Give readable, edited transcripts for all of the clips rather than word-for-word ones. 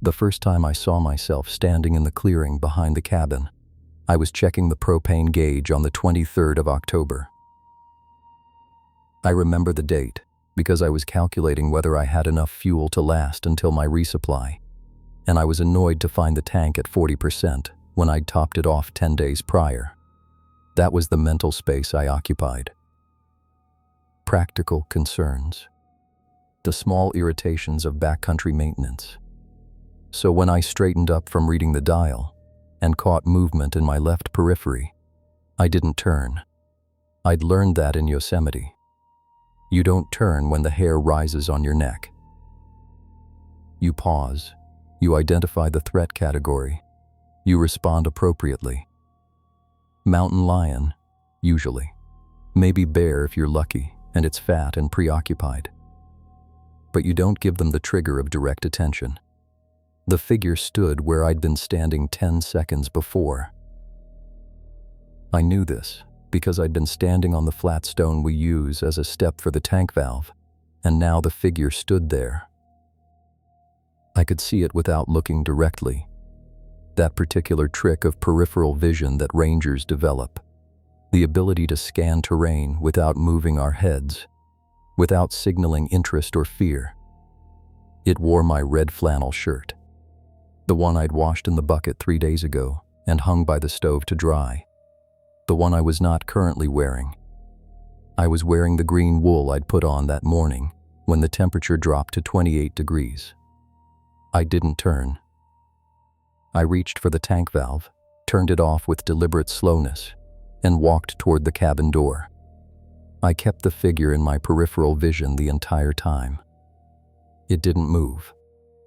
The first time I saw myself standing in the clearing behind the cabin, I was checking the propane gauge on the 23rd of October. I remember the date because I was calculating whether I had enough fuel to last until my resupply, and I was annoyed to find the tank at 40% when I'd topped it off 10 days prior. That was the mental space I occupied. Practical concerns. The small irritations of backcountry maintenance. So when I straightened up from reading the dial and caught movement in my left periphery, I didn't turn. I'd learned that in Yosemite. You don't turn when the hair rises on your neck. You pause. You identify the threat category. You respond appropriately. Mountain lion, usually. Maybe bear if you're lucky, and it's fat and preoccupied. But you don't give them the trigger of direct attention. The figure stood where I'd been standing 10 seconds before. I knew this because I'd been standing on the flat stone we use as a step for the tank valve, and now the figure stood there. I could see it without looking directly. That particular trick of peripheral vision that rangers develop. The ability to scan terrain without moving our heads, without signaling interest or fear. It wore my red flannel shirt, the one I'd washed in the bucket 3 days ago and hung by the stove to dry. The one I was not currently wearing. I was wearing the green wool I'd put on that morning when the temperature dropped to 28 degrees. I didn't turn. I reached for the tank valve, turned it off with deliberate slowness, and walked toward the cabin door. I kept the figure in my peripheral vision the entire time. It didn't move.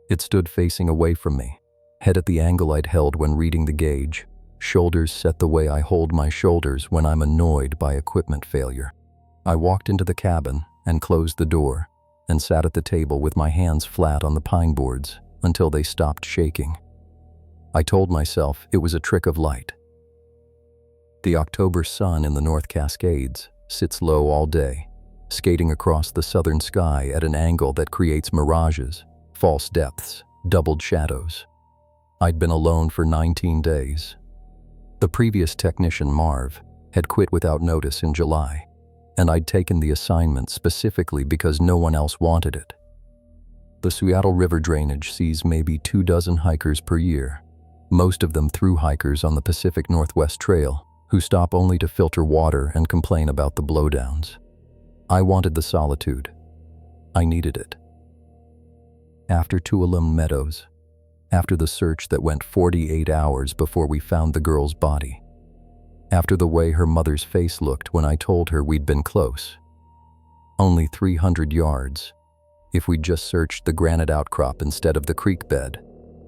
It stood facing away from me, head at the angle I'd held when reading the gauge, shoulders set the way I hold my shoulders when I'm annoyed by equipment failure. I walked into the cabin and closed the door and sat at the table with my hands flat on the pine boards until they stopped shaking. I told myself it was a trick of light. The October sun in the North Cascades sits low all day, skating across the southern sky at an angle that creates mirages, false depths, doubled shadows. I'd been alone for 19 days. The previous technician, Marv, had quit without notice in July, and I'd taken the assignment specifically because no one else wanted it. The Seattle River drainage sees maybe 24 hikers per year, most of them through hikers on the Pacific Northwest Trail, who stop only to filter water and complain about the blowdowns. I wanted the solitude. I needed it. After Tuolumne Meadows, after the search that went 48 hours before we found the girl's body, after the way her mother's face looked when I told her we'd been close. Only 300 yards, if we'd just searched the granite outcrop instead of the creek bed.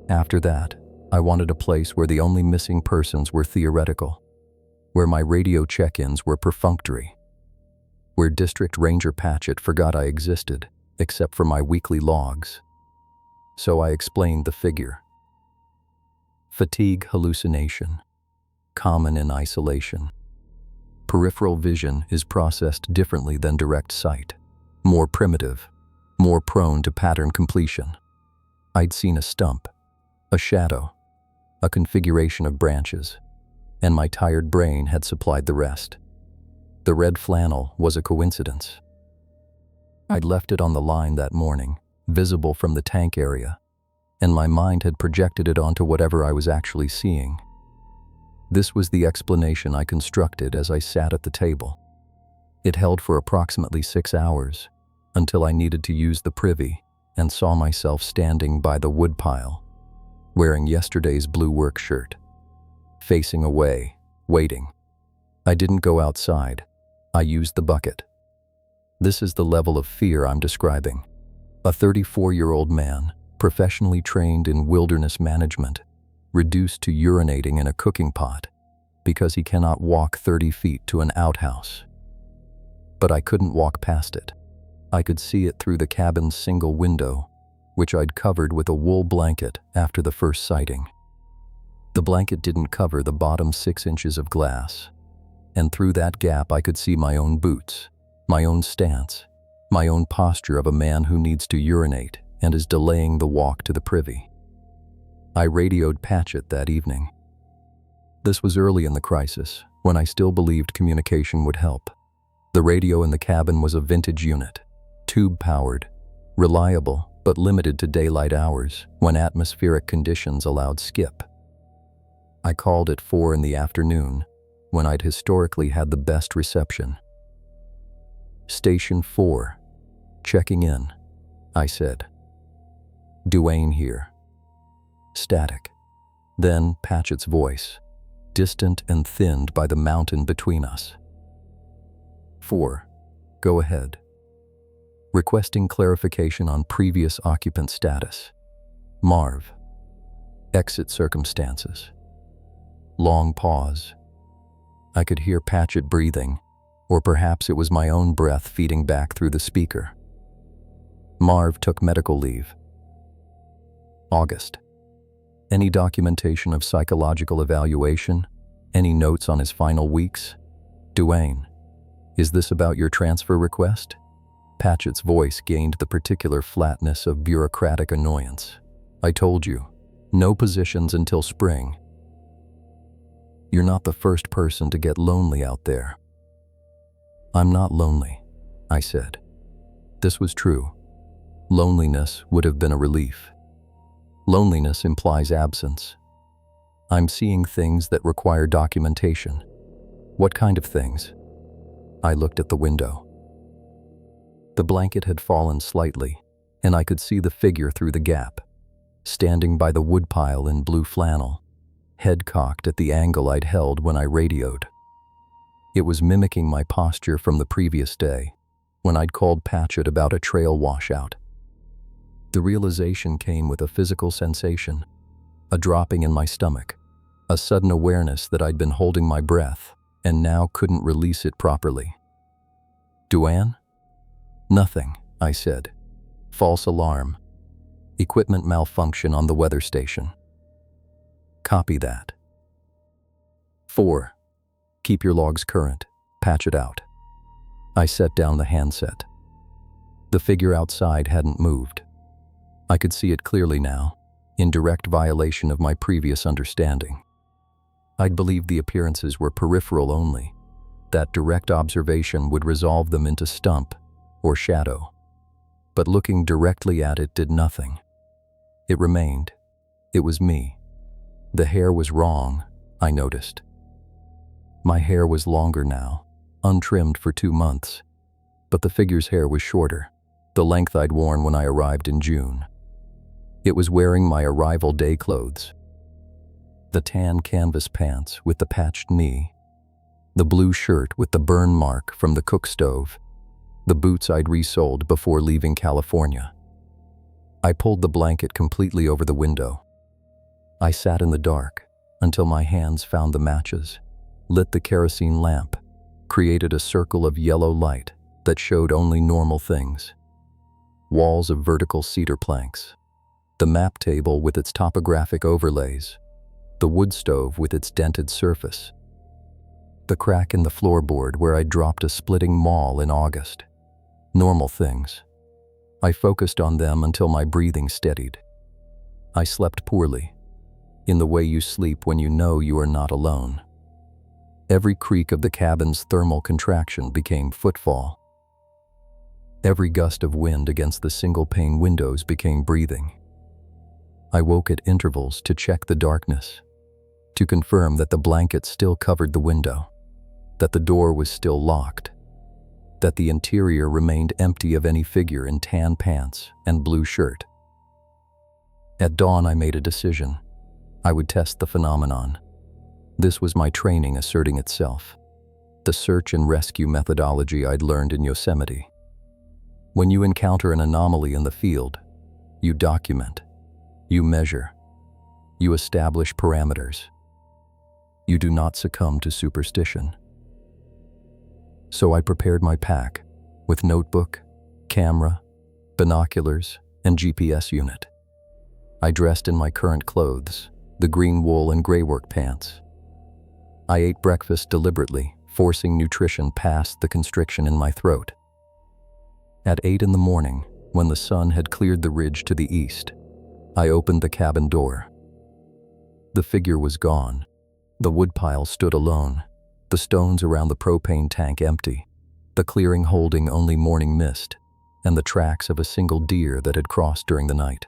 After that, I wanted a place where the only missing persons were theoretical, where my radio check-ins were perfunctory, where District Ranger Patchett forgot I existed, except for my weekly logs. So I explained the figure. Fatigue hallucination, common in isolation. Peripheral vision is processed differently than direct sight, more primitive, more prone to pattern completion. I'd seen a stump, a shadow, a configuration of branches, and my tired brain had supplied the rest. The red flannel was a coincidence. I'd left it on the line that morning, visible from the tank area, and my mind had projected it onto whatever I was actually seeing. This was the explanation I constructed as I sat at the table. It held for approximately 6 hours, until I needed to use the privy and saw myself standing by the woodpile, wearing yesterday's blue work shirt, facing away, waiting. I didn't go outside. I used the bucket. This is the level of fear I'm describing. A 34-year-old man, professionally trained in wilderness management, reduced to urinating in a cooking pot because he cannot walk 30 feet to an outhouse. But I couldn't walk past it. I could see it through the cabin's single window, which I'd covered with a wool blanket after the first sighting. The blanket didn't cover the bottom 6 inches of glass, and through that gap I could see my own boots, my own stance, my own posture of a man who needs to urinate and is delaying the walk to the privy. I radioed Patchett that evening. This was early in the crisis, when I still believed communication would help. The radio in the cabin was a vintage unit, tube-powered, reliable, but limited to daylight hours when atmospheric conditions allowed skip. I called at 4 in the afternoon, when I'd historically had the best reception. "Station 4, checking in," I said. "Duane here." Static. Then Patchett's voice, distant and thinned by the mountain between us. "4, go ahead. Requesting clarification on previous occupant status. Marv. Exit circumstances." Long pause. I could hear Patchett breathing, or perhaps it was my own breath feeding back through the speaker. "Marv took medical leave. August. Any documentation of psychological evaluation? Any notes on his final weeks? Duane, is this about your transfer request?" Patchett's voice gained the particular flatness of bureaucratic annoyance. "I told you, no positions until spring. You're not the first person to get lonely out there." "I'm not lonely," I said. This was true. Loneliness would have been a relief. Loneliness implies absence. I'm seeing things that require documentation. What kind of things? I looked at the window. The blanket had fallen slightly, and I could see the figure through the gap, standing by the woodpile in blue flannel, head cocked at the angle I'd held when I radioed. It was mimicking my posture from the previous day, when I'd called Patchett about a trail washout. The realization came with a physical sensation, a dropping in my stomach, a sudden awareness that I'd been holding my breath and now couldn't release it properly. "Duane?" "Nothing," I said. "False alarm. Equipment malfunction on the weather station." "Copy that." 4. Keep your logs current. Patch it out." I set down the handset. The figure outside hadn't moved. I could see it clearly now, in direct violation of my previous understanding. I'd believed the appearances were peripheral only, that direct observation would resolve them into stump or shadow. But looking directly at it did nothing. It remained. It was me. The hair was wrong, I noticed. My hair was longer now, untrimmed for 2 months, but the figure's hair was shorter, the length I'd worn when I arrived in June. It was wearing my arrival day clothes. The tan canvas pants with the patched knee, the blue shirt with the burn mark from the cook stove, the boots I'd resoled before leaving California. I pulled the blanket completely over the window. I sat in the dark until my hands found the matches, lit the kerosene lamp, created a circle of yellow light that showed only normal things. Walls of vertical cedar planks, the map table with its topographic overlays, the wood stove with its dented surface, the crack in the floorboard where I dropped a splitting maul in August. Normal things. I focused on them until my breathing steadied. I slept poorly, in the way you sleep when you know you are not alone. Every creak of the cabin's thermal contraction became footfall. Every gust of wind against the single-pane windows became breathing. I woke at intervals to check the darkness, to confirm that the blanket still covered the window, that the door was still locked, that the interior remained empty of any figure in tan pants and blue shirt. At dawn, I made a decision. I would test the phenomenon. This was my training asserting itself, the search and rescue methodology I'd learned in Yosemite. When you encounter an anomaly in the field, you document, you measure, you establish parameters. You do not succumb to superstition. So I prepared my pack with notebook, camera, binoculars, and GPS unit. I dressed in my current clothes, the green wool and gray work pants. I ate breakfast deliberately, forcing nutrition past the constriction in my throat. At 8 in the morning, when the sun had cleared the ridge to the east, I opened the cabin door. The figure was gone. The woodpile stood alone, the stones around the propane tank empty, the clearing holding only morning mist, and the tracks of a single deer that had crossed during the night.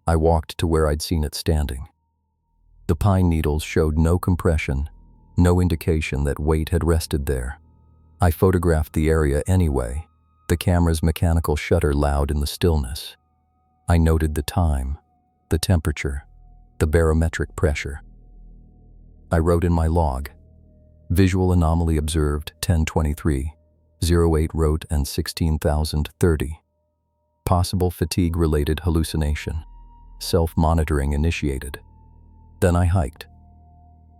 I walked to where I'd seen it standing. The pine needles showed no compression, no indication that weight had rested there. I photographed the area anyway, the camera's mechanical shutter loud in the stillness. I noted the time, the temperature, the barometric pressure. I wrote in my log, visual anomaly observed 10:23, 08 wrote and 16,030. Possible fatigue-related hallucination. Self-monitoring initiated. Then I hiked.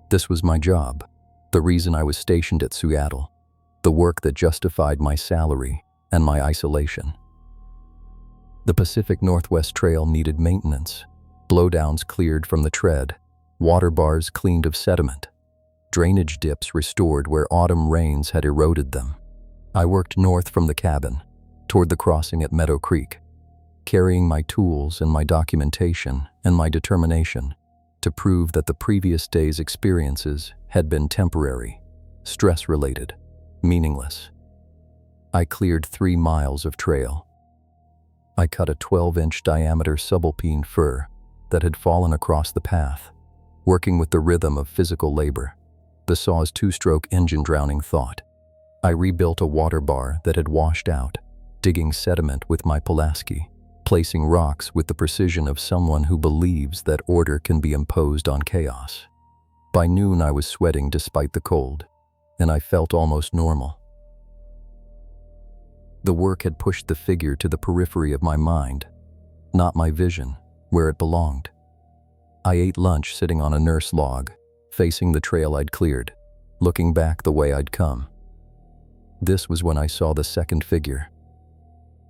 This was my job, the reason I was stationed at Seattle, the work that justified my salary and my isolation. The Pacific Northwest Trail needed maintenance, blowdowns cleared from the tread, water bars cleaned of sediment, drainage dips restored where autumn rains had eroded them. I worked north from the cabin, toward the crossing at Meadow Creek, carrying my tools and my documentation and my determination to prove that the previous day's experiences had been temporary, stress-related, meaningless. I cleared 3 miles of trail. I cut a 12-inch diameter subalpine fir that had fallen across the path, working with the rhythm of physical labor, the saw's 2-stroke engine drowning thought. I rebuilt a water bar that had washed out, digging sediment with my Pulaski, placing rocks with the precision of someone who believes that order can be imposed on chaos. By noon I was sweating despite the cold, and I felt almost normal. The work had pushed the figure to the periphery of my mind, not my vision, where it belonged. I ate lunch sitting on a nurse log, facing the trail I'd cleared, looking back the way I'd come. This was when I saw the second figure.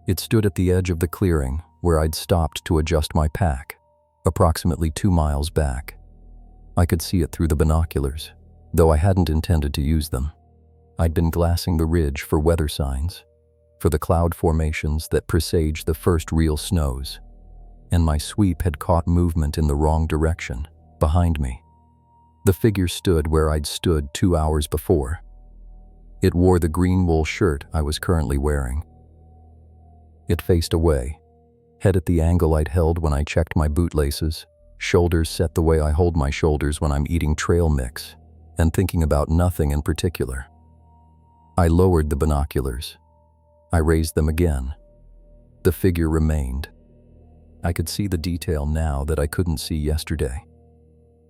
It stood at the edge of the clearing where I'd stopped to adjust my pack, approximately 2 miles back. I could see it through the binoculars, though I hadn't intended to use them. I'd been glassing the ridge for weather signs, for the cloud formations that presaged the first real snows, and my sweep had caught movement in the wrong direction, behind me. The figure stood where I'd stood 2 hours before. It wore the green wool shirt I was currently wearing. It faced away, head at the angle I'd held when I checked my bootlaces, shoulders set the way I hold my shoulders when I'm eating trail mix and thinking about nothing in particular. I lowered the binoculars. I raised them again. The figure remained. I could see the detail now that I couldn't see yesterday.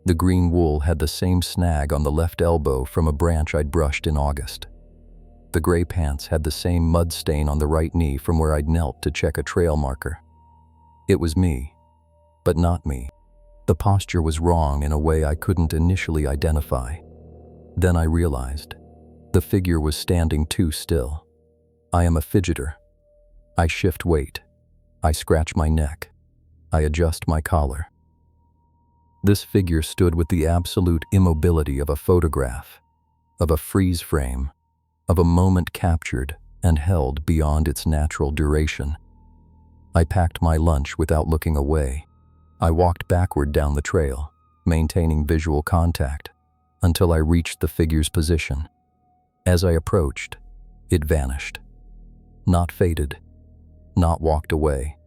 The green wool had the same snag on the left elbow from a branch I'd brushed in August. The gray pants had the same mud stain on the right knee from where I'd knelt to check a trail marker. It was me, but not me. The posture was wrong in a way I couldn't initially identify. Then I realized the figure was standing too still. I am a fidgeter. I shift weight. I scratch my neck. I adjust my collar. This figure stood with the absolute immobility of a photograph, of a freeze frame, of a moment captured and held beyond its natural duration. I packed my lunch without looking away. I walked backward down the trail, maintaining visual contact, until I reached the figure's position. As I approached, it vanished. Not faded, not walked away,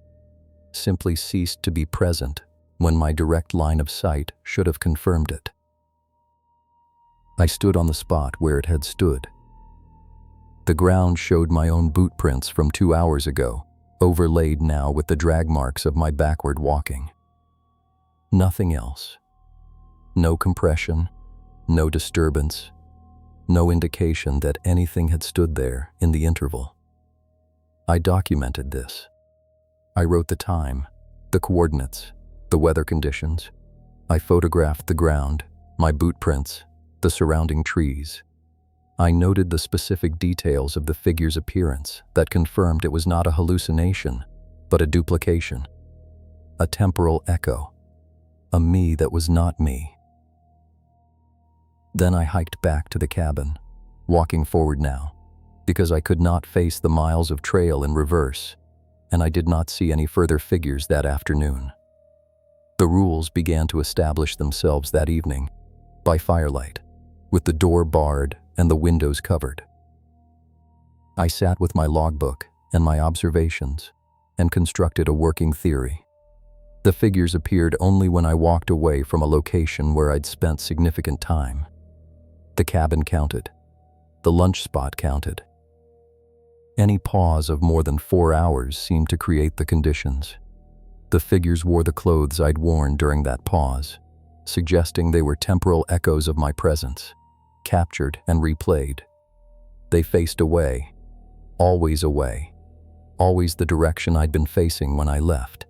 simply ceased to be present when my direct line of sight should have confirmed it. I stood on the spot where it had stood. The ground showed my own boot prints from 2 hours ago, overlaid now with the drag marks of my backward walking. Nothing else. No compression, no disturbance, no indication that anything had stood there in the interval. I documented this. I wrote the time, the coordinates, the weather conditions. I photographed the ground, my boot prints, the surrounding trees. I noted the specific details of the figure's appearance that confirmed it was not a hallucination, but a duplication, a temporal echo, a me that was not me. Then I hiked back to the cabin, walking forward now, because I could not face the miles of trail in reverse, and I did not see any further figures that afternoon. The rules began to establish themselves that evening, by firelight, with the door barred and the windows covered. I sat with my logbook and my observations and constructed a working theory. The figures appeared only when I walked away from a location where I'd spent significant time. The cabin counted. The lunch spot counted. Any pause of more than 4 hours seemed to create the conditions. The figures wore the clothes I'd worn during that pause, suggesting they were temporal echoes of my presence, captured and replayed. They faced away, always the direction I'd been facing when I left.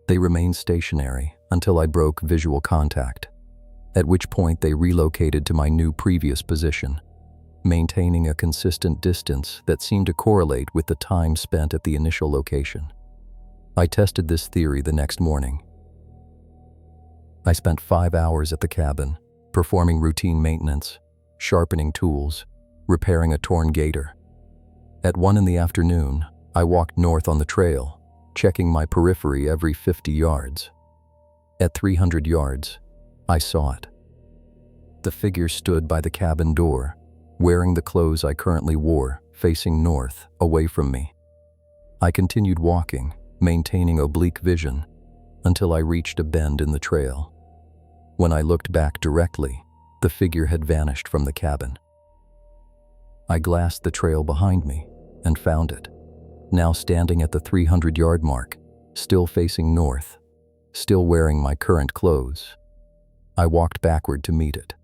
They remained stationary until I broke visual contact, at which point they relocated to my new previous position, maintaining a consistent distance that seemed to correlate with the time spent at the initial location. I tested this theory the next morning. I spent 5 hours at the cabin, performing routine maintenance, sharpening tools, repairing a torn gator. At 1 in the afternoon, I walked north on the trail, checking my periphery every 50 yards. At 300 yards, I saw it. The figure stood by the cabin door, wearing the clothes I currently wore, facing north, away from me. I continued walking, maintaining oblique vision, until I reached a bend in the trail. When I looked back directly, the figure had vanished from the cabin. I glassed the trail behind me and found it, now standing at the 300-yard mark, still facing north, still wearing my current clothes. I walked backward to meet it.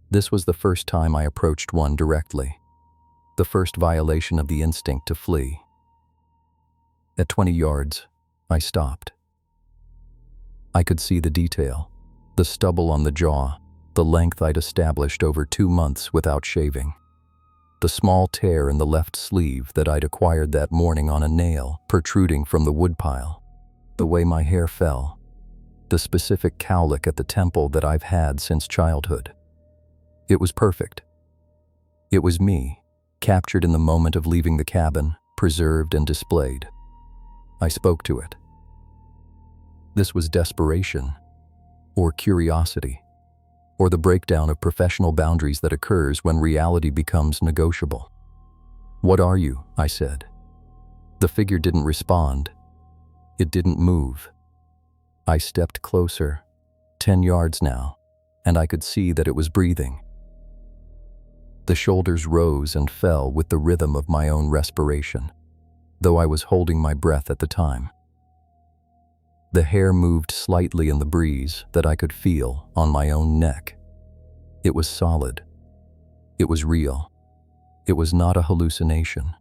This was the first time I approached one directly, the first violation of the instinct to flee. At 20 yards, I stopped. I could see the detail, the stubble on the jaw, the length I'd established over 2 months without shaving, the small tear in the left sleeve that I'd acquired that morning on a nail protruding from the woodpile, the way my hair fell, the specific cowlick at the temple that I've had since childhood. It was perfect. It was me, captured in the moment of leaving the cabin, preserved and displayed. I spoke to it. This was desperation, or curiosity, or the breakdown of professional boundaries that occurs when reality becomes negotiable. "What are you?" I said. The figure didn't respond. It didn't move. I stepped closer, 10 yards now, and I could see that it was breathing. The shoulders rose and fell with the rhythm of my own respiration, though I was holding my breath at the time. The hair moved slightly in the breeze that I could feel on my own neck. It was solid. It was real. It was not a hallucination.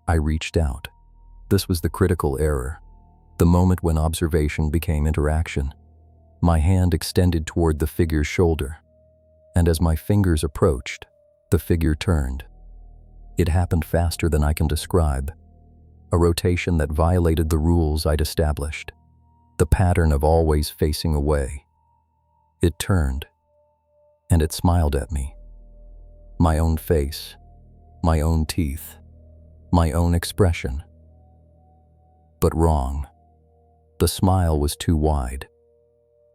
I reached out. This was the critical error, the moment when observation became interaction. My hand extended toward the figure's shoulder, and as my fingers approached, the figure turned. It happened faster than I can describe, a rotation that violated the rules I'd established, the pattern of always facing away. It turned, and it smiled at me. My own face, my own teeth, my own expression. But wrong. The smile was too wide.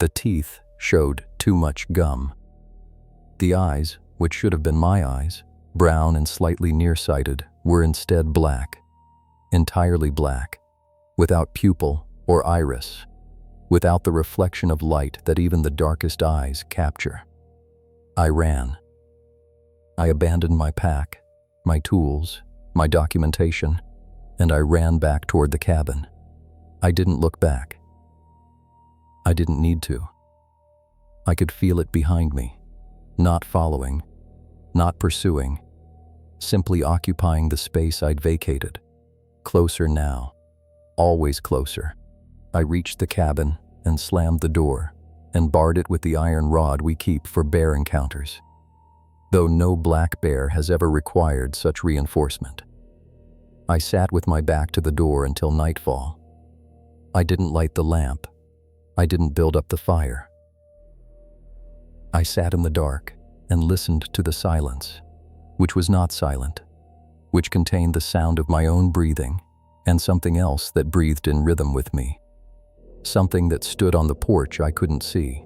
The teeth showed too much gum. The eyes, which should have been my eyes, brown and slightly nearsighted, were instead black, entirely black, without pupil or iris, without the reflection of light that even the darkest eyes capture. I ran. I abandoned my pack, my tools, my documentation, and I ran back toward the cabin. I didn't look back. I didn't need to. I could feel it behind me, not following, not pursuing, simply occupying the space I'd vacated. Closer now, always closer. I reached the cabin and slammed the door and barred it with the iron rod we keep for bear encounters, though no black bear has ever required such reinforcement. I sat with my back to the door until nightfall. I didn't light the lamp. I didn't build up the fire. I sat in the dark and listened to the silence, which was not silent, which contained the sound of my own breathing and something else that breathed in rhythm with me. something that stood on the porch I couldn't see.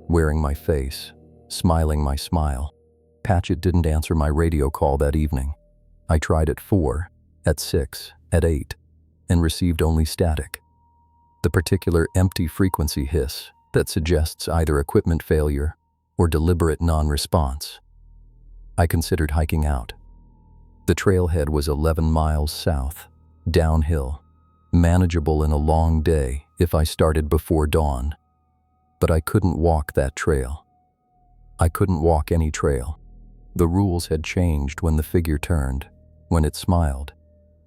Wearing my face, smiling my smile. Patchett didn't answer my radio call that evening. I tried at 4, at 6, at 8, and received only static. The particular empty frequency hiss that suggests either equipment failure or deliberate non-response. I considered hiking out. The trailhead was 11 miles south, downhill, manageable in a long day if I started before dawn. But I couldn't walk that trail. I couldn't walk any trail. The rules had changed when the figure turned, when it smiled,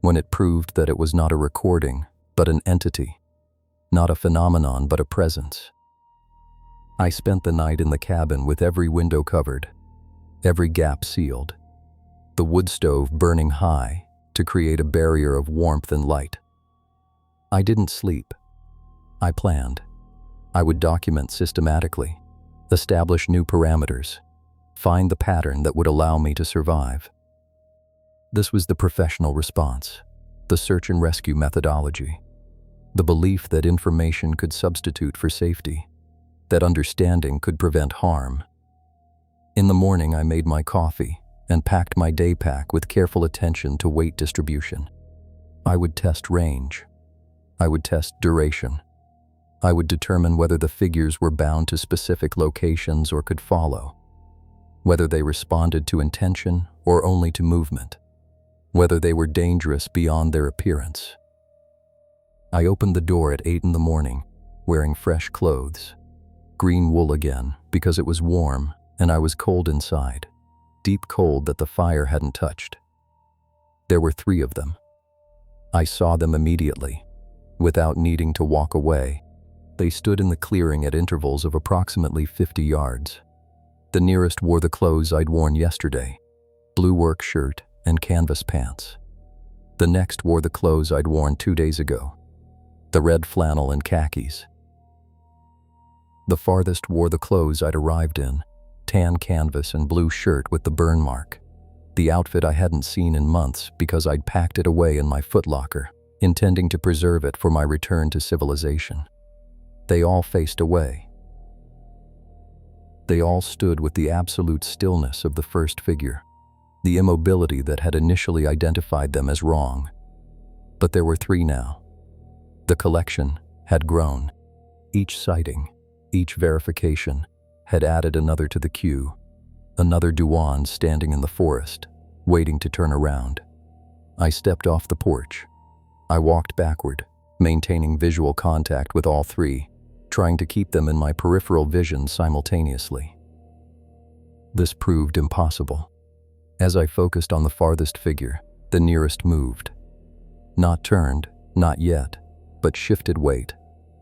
when it proved that it was not a recording, but an entity. Not a phenomenon, but a presence. I spent the night in the cabin with every window covered, every gap sealed, the wood stove burning high to create a barrier of warmth and light. I didn't sleep. I planned. I would document systematically, establish new parameters, find the pattern that would allow me to survive. This was the professional response, the search and rescue methodology, the belief that information could substitute for safety, that understanding could prevent harm. In the morning, I made my coffee and packed my day pack with careful attention to weight distribution. I would test range. I would test duration. I would determine whether the figures were bound to specific locations or could follow, whether they responded to intention or only to movement, whether they were dangerous beyond their appearance. I opened the door at 8 in the morning, wearing fresh clothes, green wool again because it was warm and I was cold inside, deep cold that the fire hadn't touched. There were 3 of them. I saw them immediately, without needing to walk away. They stood in the clearing at intervals of approximately 50 yards. The nearest wore the clothes I'd worn yesterday, blue work shirt and canvas pants. The next wore the clothes I'd worn 2 days ago, the red flannel and khakis. The farthest wore the clothes I'd arrived in, tan canvas and blue shirt with the burn mark, the outfit I hadn't seen in months because I'd packed it away in my footlocker, intending to preserve it for my return to civilization. They all faced away. They all stood with the absolute stillness of the first figure, the immobility that had initially identified them as wrong. But there were 3 now. The collection had grown. Each sighting, each verification, had added another to the queue, another Duan standing in the forest, waiting to turn around. I stepped off the porch. I walked backward, maintaining visual contact with all 3, trying to keep them in my peripheral vision simultaneously. This proved impossible. As I focused on the farthest figure, the nearest moved. Not turned, not yet, but shifted weight,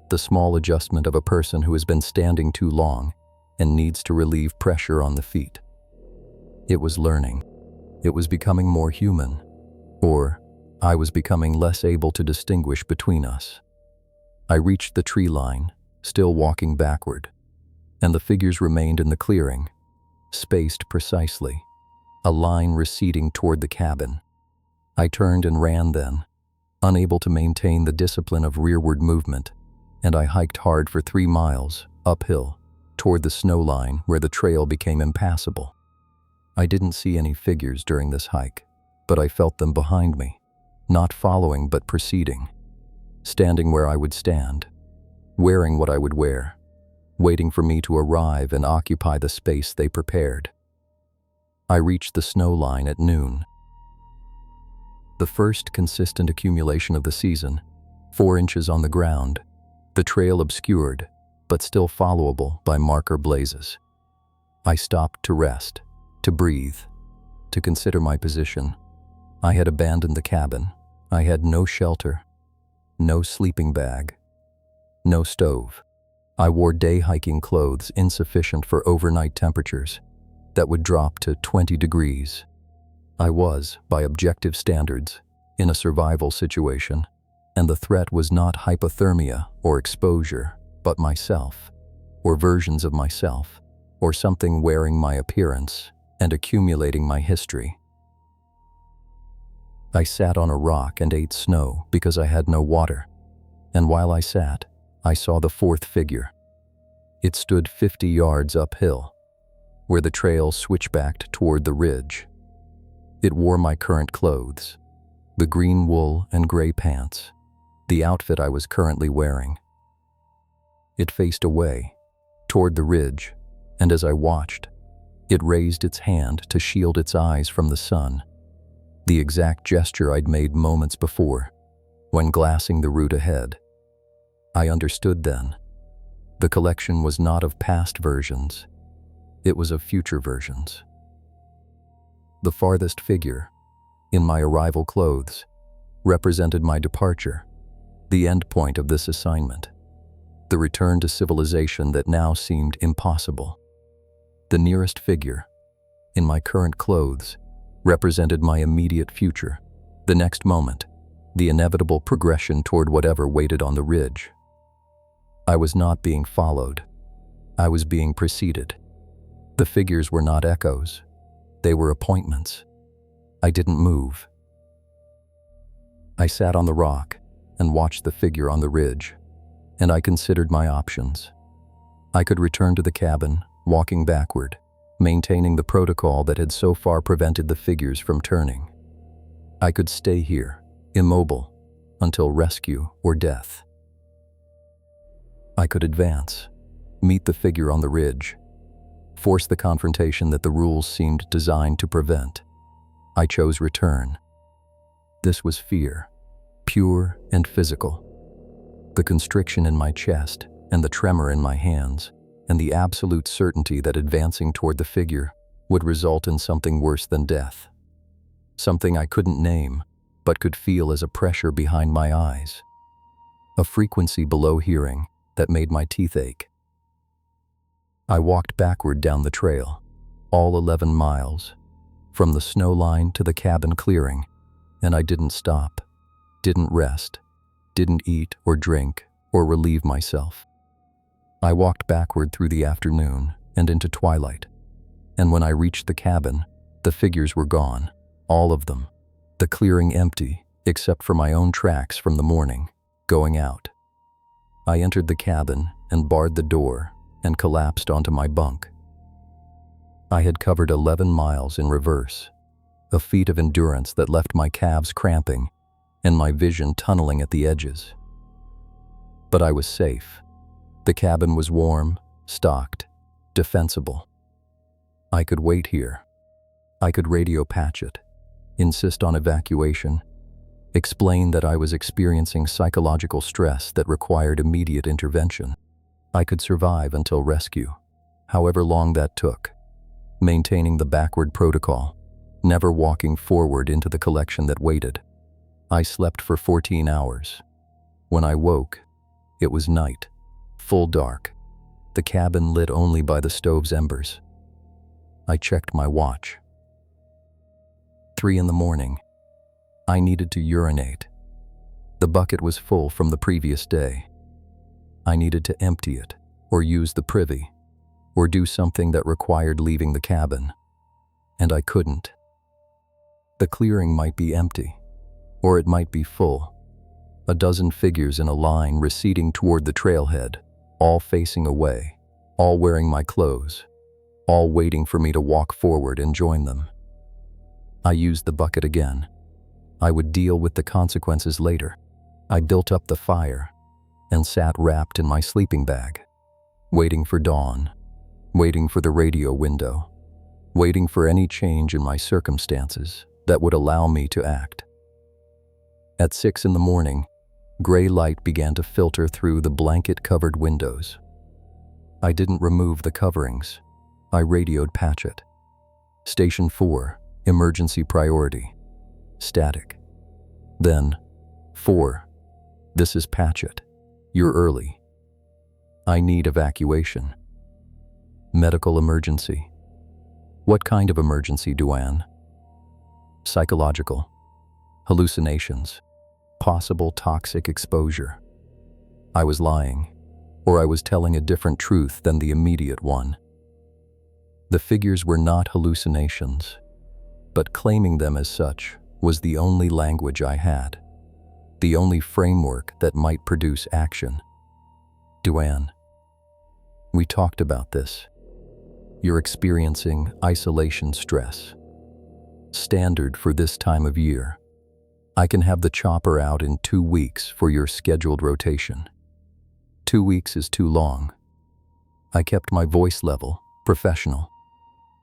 the small adjustment of a person who has been standing too long and needs to relieve pressure on the feet. It was learning. It was becoming more human, or I was becoming less able to distinguish between us. I reached the tree line, still walking backward, and the figures remained in the clearing, spaced precisely, a line receding toward the cabin. I turned and ran then, unable to maintain the discipline of rearward movement, and I hiked hard for 3 miles, uphill, toward the snow line where the trail became impassable. I didn't see any figures during this hike, but I felt them behind me, not following but preceding, standing where I would stand, wearing what I would wear, waiting for me to arrive and occupy the space they prepared. I reached the snow line at noon. The first consistent accumulation of the season, 4 inches on the ground, the trail obscured, but still followable by marker blazes. I stopped to rest, to breathe, to consider my position. I had abandoned the cabin. I had no shelter, no sleeping bag, no stove. I wore day hiking clothes insufficient for overnight temperatures that would drop to 20 degrees. I was, by objective standards, in a survival situation, and the threat was not hypothermia or exposure, but myself, or versions of myself, or something wearing my appearance and accumulating my history. I sat on a rock and ate snow because I had no water, and while I sat, I saw the fourth figure. It stood 50 yards uphill, where the trail switchbacked toward the ridge. It wore my current clothes, the green wool and gray pants, the outfit I was currently wearing. It faced away, toward the ridge, and as I watched, it raised its hand to shield its eyes from the sun, the exact gesture I'd made moments before, when glassing the route ahead. I understood then. The collection was not of past versions, it was of future versions. The farthest figure, in my arrival clothes, represented my departure, the end point of this assignment, the return to civilization that now seemed impossible. The nearest figure, in my current clothes, represented my immediate future, the next moment, the inevitable progression toward whatever waited on the ridge. I was not being followed. I was being preceded. The figures were not echoes. They were appointments. I didn't move. I sat on the rock and watched the figure on the ridge, and I considered my options. I could return to the cabin, walking backward, maintaining the protocol that had so far prevented the figures from turning. I could stay here, immobile, until rescue or death. I could advance, meet the figure on the ridge, force the confrontation that the rules seemed designed to prevent. I chose return. This was fear, pure and physical. The constriction in my chest and the tremor in my hands, and the absolute certainty that advancing toward the figure would result in something worse than death. Something I couldn't name, but could feel as a pressure behind my eyes. A frequency below hearing that made my teeth ache. I walked backward down the trail, all 11 miles, from the snow line to the cabin clearing, and I didn't stop, didn't rest, didn't eat or drink or relieve myself. I walked backward through the afternoon and into twilight, and when I reached the cabin, the figures were gone, all of them, the clearing empty except for my own tracks from the morning, going out. I entered the cabin and barred the door and collapsed onto my bunk. I had covered 11 miles in reverse, a feat of endurance that left my calves cramping and my vision tunneling at the edges. But I was safe. The cabin was warm, stocked, defensible. I could wait here. I could radio patch it, insist on evacuation, explain that I was experiencing psychological stress that required immediate intervention. I could survive until rescue, however long that took, maintaining the backward protocol, never walking forward into the collection that waited. I slept for 14 hours. When I woke, it was night, full dark, the cabin lit only by the stove's embers. I checked my watch. 3 in the morning. I needed to urinate. The bucket was full from the previous day. I needed to empty it, or use the privy, or do something that required leaving the cabin. And I couldn't. The clearing might be empty, or it might be full. A dozen figures in a line receding toward the trailhead, all facing away, all wearing my clothes, all waiting for me to walk forward and join them. I used the bucket again. I would deal with the consequences later. I built up the fire and sat wrapped in my sleeping bag, waiting for dawn, waiting for the radio window, waiting for any change in my circumstances that would allow me to act. At 6 in the morning, gray light began to filter through the blanket-covered windows. I didn't remove the coverings. I radioed Patchett. Station 4, emergency priority. Static. Then, 4, this is Patchett. You're early. I need evacuation. Medical emergency. What kind of emergency, Duane? Psychological. Hallucinations. Possible toxic exposure. I was lying, or I was telling a different truth than the immediate one. The figures were not hallucinations, but claiming them as such was the only language I had, the only framework that might produce action. Duane, we talked about this. You're experiencing isolation stress. Standard for this time of year. I can have the chopper out in 2 weeks for your scheduled rotation. 2 weeks is too long. I kept my voice level, professional.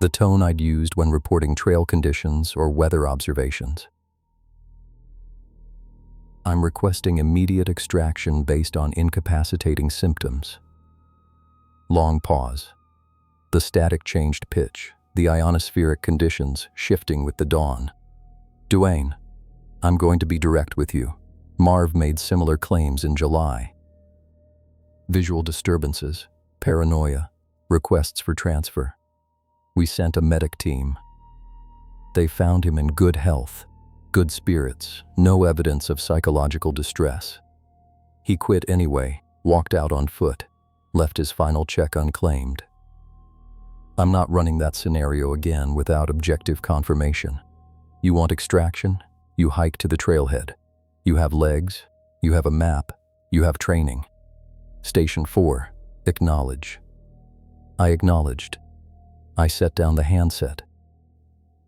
The tone I'd used when reporting trail conditions or weather observations. I'm requesting immediate extraction based on incapacitating symptoms. Long pause. The static changed pitch, the ionospheric conditions shifting with the dawn. Duane, I'm going to be direct with you. Marv made similar claims in July. Visual disturbances, paranoia, requests for transfer. We sent a medic team. They found him in good health, good spirits, no evidence of psychological distress. He quit anyway, walked out on foot, left his final check unclaimed. I'm not running that scenario again without objective confirmation. You want extraction? You hike to the trailhead. You have legs, you have a map, you have training. Station 4, acknowledge. I acknowledged. I set down the handset.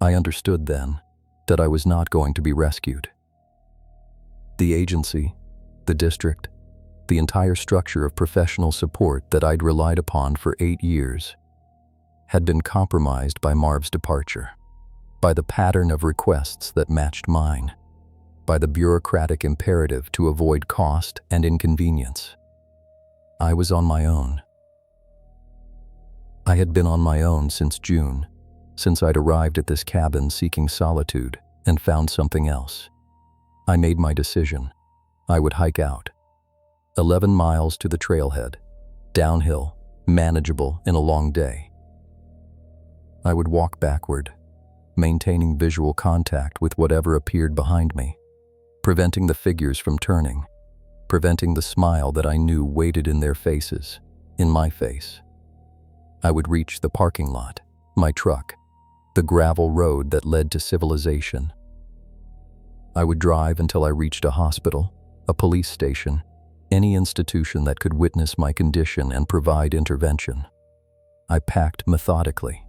I understood then that I was not going to be rescued. The agency, the district, the entire structure of professional support that I'd relied upon for 8 years had been compromised by Marv's departure, by the pattern of requests that matched mine, by the bureaucratic imperative to avoid cost and inconvenience. I was on my own. I had been on my own since June, since I'd arrived at this cabin seeking solitude and found something else. I made my decision. I would hike out. 11 miles to the trailhead, downhill, manageable in a long day. I would walk backward, maintaining visual contact with whatever appeared behind me, preventing the figures from turning, preventing the smile that I knew waited in their faces, in my face. I would reach the parking lot, my truck, the gravel road that led to civilization. I would drive until I reached a hospital, a police station, any institution that could witness my condition and provide intervention. I packed methodically.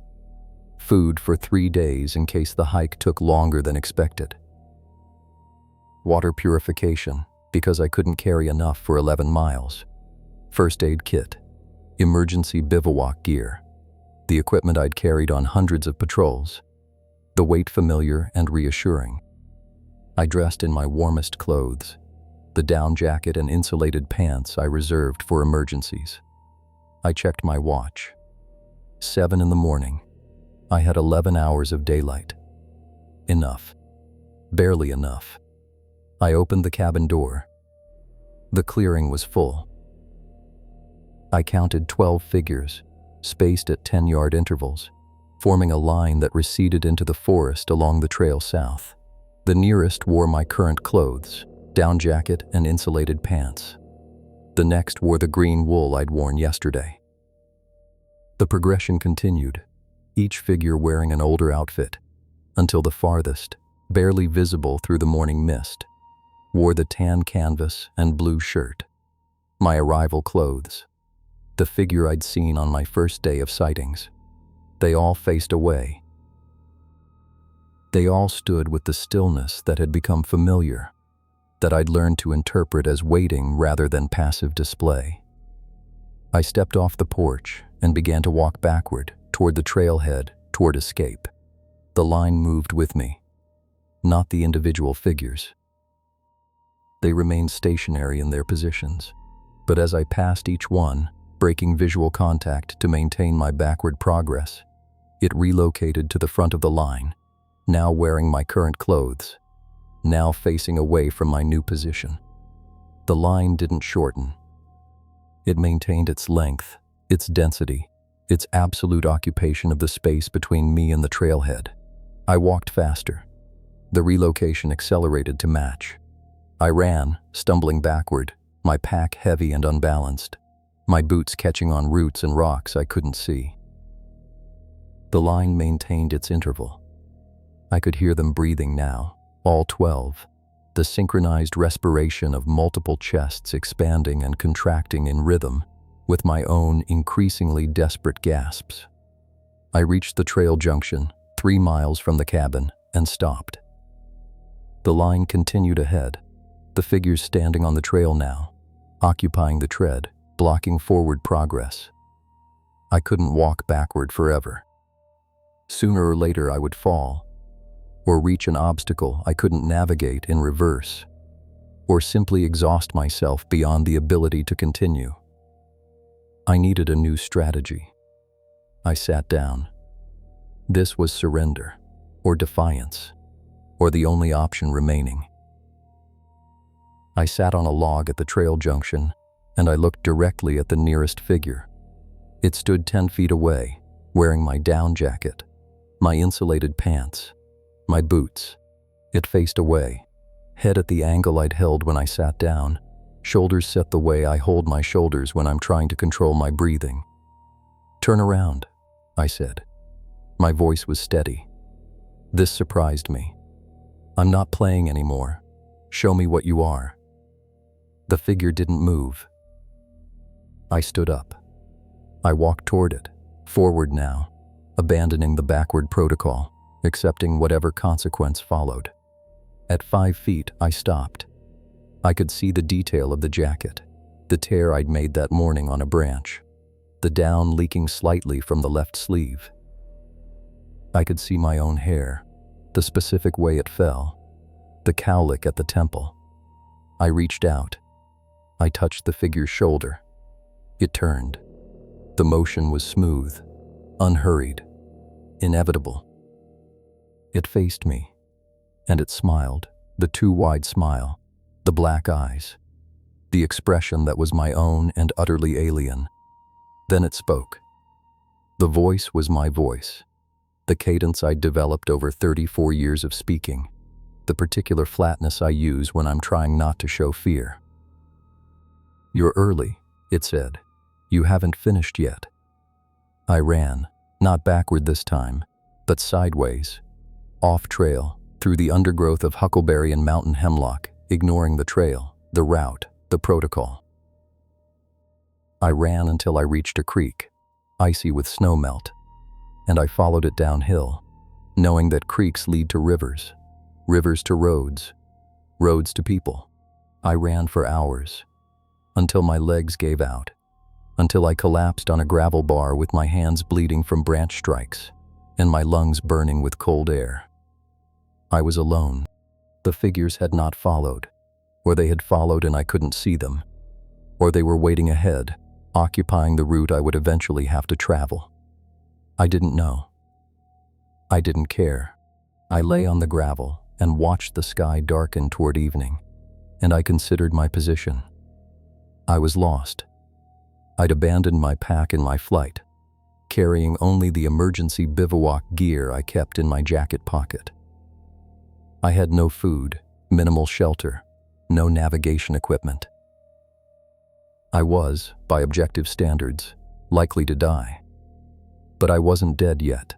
Food for 3 days in case the hike took longer than expected. Water purification, because I couldn't carry enough for 11 miles. First aid kit. Emergency bivouac gear. The equipment I'd carried on hundreds of patrols. The weight familiar and reassuring. I dressed in my warmest clothes. The down jacket and insulated pants I reserved for emergencies. I checked my watch. 7 in the morning. I had 11 hours of daylight. Enough. Barely enough. I opened the cabin door. The clearing was full. I counted 12 figures, spaced at 10-yard intervals, forming a line that receded into the forest along the trail south. The nearest wore my current clothes, down jacket and insulated pants. The next wore the green wool I'd worn yesterday. The progression continued, each figure wearing an older outfit, until the farthest, barely visible through the morning mist, wore the tan canvas and blue shirt, my arrival clothes, the figure I'd seen on my first day of sightings. They all faced away. They all stood with the stillness that had become familiar, that I'd learned to interpret as waiting rather than passive display. I stepped off the porch and began to walk backward, toward the trailhead, toward escape. The line moved with me, not the individual figures. They remained stationary in their positions, but as I passed each one, breaking visual contact to maintain my backward progress, it relocated to the front of the line, now wearing my current clothes, now facing away from my new position. The line didn't shorten. It maintained its length, its density, its absolute occupation of the space between me and the trailhead. I walked faster. The relocation accelerated to match. I ran, stumbling backward, my pack heavy and unbalanced, my boots catching on roots and rocks I couldn't see. The line maintained its interval. I could hear them breathing now, all 12, the synchronized respiration of multiple chests expanding and contracting in rhythm with my own increasingly desperate gasps. I reached the trail junction, 3 miles from the cabin, and stopped. The line continued ahead, the figures standing on the trail now, occupying the tread, blocking forward progress. I couldn't walk backward forever. Sooner or later I would fall, or reach an obstacle I couldn't navigate in reverse, or simply exhaust myself beyond the ability to continue. I needed a new strategy. I sat down. This was surrender, or defiance, or the only option remaining. I sat on a log at the trail junction, and I looked directly at the nearest figure. It stood 10 feet away, wearing my down jacket, my insulated pants, my boots. It faced away, head at the angle I'd held when I sat down, shoulders set the way I hold my shoulders when I'm trying to control my breathing. "Turn around," I said. My voice was steady. This surprised me. "I'm not playing anymore. Show me what you are." The figure didn't move. I stood up. I walked toward it, forward now, abandoning the backward protocol, accepting whatever consequence followed. At 5 feet, I stopped. I could see the detail of the jacket, the tear I'd made that morning on a branch, the down leaking slightly from the left sleeve. I could see my own hair, the specific way it fell, the cowlick at the temple. I reached out. I touched the figure's shoulder. It turned. The motion was smooth, unhurried, inevitable. It faced me, and it smiled, the too wide smile, the black eyes, the expression that was my own and utterly alien. Then it spoke. The voice was my voice, the cadence I'd developed over 34 years of speaking, the particular flatness I use when I'm trying not to show fear. "You're early," it said. "You haven't finished yet." I ran, not backward this time, but sideways, off trail, through the undergrowth of huckleberry and mountain hemlock, ignoring the trail, the route, the protocol. I ran until I reached a creek, icy with snowmelt, and I followed it downhill, knowing that creeks lead to rivers, rivers to roads, roads to people. I ran for hours, until my legs gave out, until I collapsed on a gravel bar with my hands bleeding from branch strikes and my lungs burning with cold air. I was alone. The figures had not followed, or they had followed and I couldn't see them, or they were waiting ahead, occupying the route I would eventually have to travel. I didn't know. I didn't care. I lay on the gravel and watched the sky darken toward evening, and I considered my position. I was lost. I'd abandoned my pack in my flight, carrying only the emergency bivouac gear I kept in my jacket pocket. I had no food, minimal shelter, no navigation equipment. I was, by objective standards, likely to die. But I wasn't dead yet.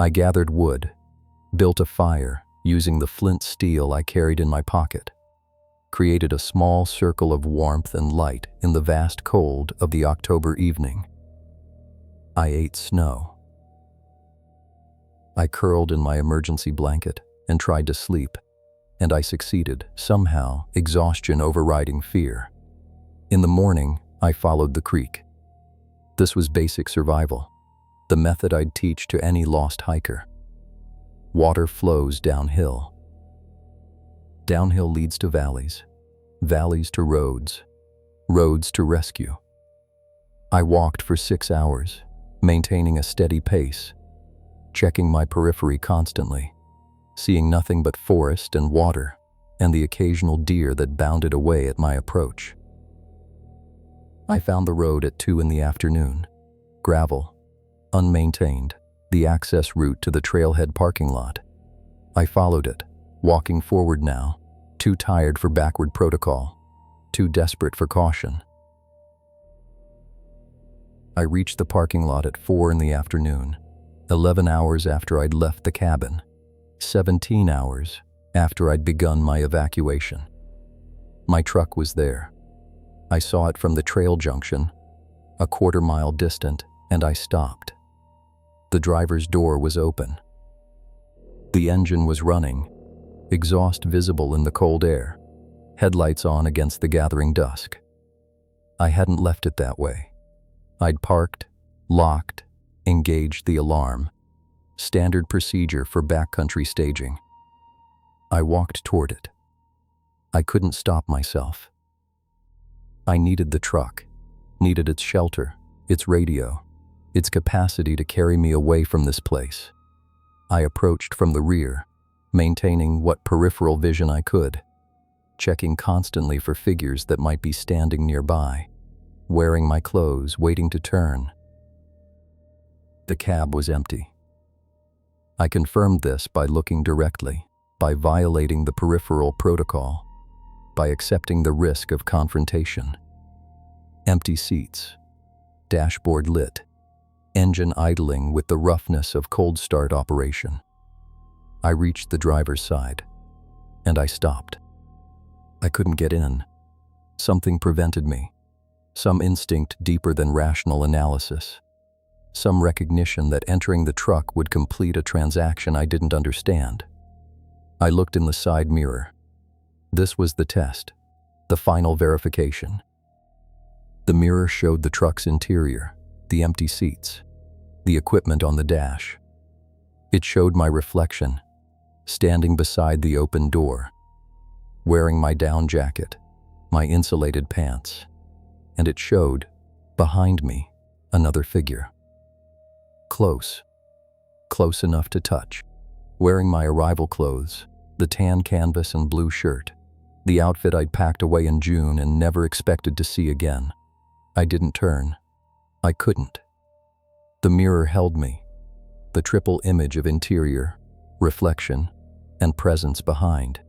I gathered wood, built a fire using the flint steel I carried in my pocket, created a small circle of warmth and light in the vast cold of the October evening. I ate snow. I curled in my emergency blanket and tried to sleep, and I succeeded, somehow, exhaustion overriding fear. In the morning, I followed the creek. This was basic survival, the method I'd teach to any lost hiker. Water flows downhill. Downhill leads to valleys, valleys to roads, roads to rescue. I walked for 6 hours, maintaining a steady pace, checking my periphery constantly, seeing nothing but forest and water, and the occasional deer that bounded away at my approach. I found the road at 2 in the afternoon. Gravel, unmaintained, the access route to the trailhead parking lot. I followed it, walking forward now, too tired for backward protocol, too desperate for caution. I reached the parking lot at 4 in the afternoon, 11 hours after I'd left the cabin, 17 hours after I'd begun my evacuation. My truck was there. I saw it from the trail junction, a quarter-mile distant, and I stopped. The driver's door was open. The engine was running, exhaust visible in the cold air, headlights on against the gathering dusk. I hadn't left it that way. I'd parked, locked, engaged the alarm, standard procedure for backcountry staging. I walked toward it. I couldn't stop myself. I needed the truck, needed its shelter, its radio, its capacity to carry me away from this place. I approached from the rear, maintaining what peripheral vision I could, checking constantly for figures that might be standing nearby, wearing my clothes, waiting to turn. The cab was empty. I confirmed this by looking directly, by violating the peripheral protocol, by accepting the risk of confrontation. Empty seats, dashboard lit, engine idling with the roughness of cold start operation. I reached the driver's side, and I stopped. I couldn't get in. Something prevented me. Some instinct deeper than rational analysis. Some recognition that entering the truck would complete a transaction I didn't understand. I looked in the side mirror. This was the test, the final verification. The mirror showed the truck's interior, the empty seats, the equipment on the dash. It showed my reflection, standing beside the open door, wearing my down jacket, my insulated pants, and it showed, behind me, another figure. Close enough to touch, wearing my arrival clothes, the tan canvas and blue shirt, the outfit I'd packed away in June and never expected to see again. I didn't turn. I couldn't. The mirror held me, the triple image of interior, reflection, and presence behind.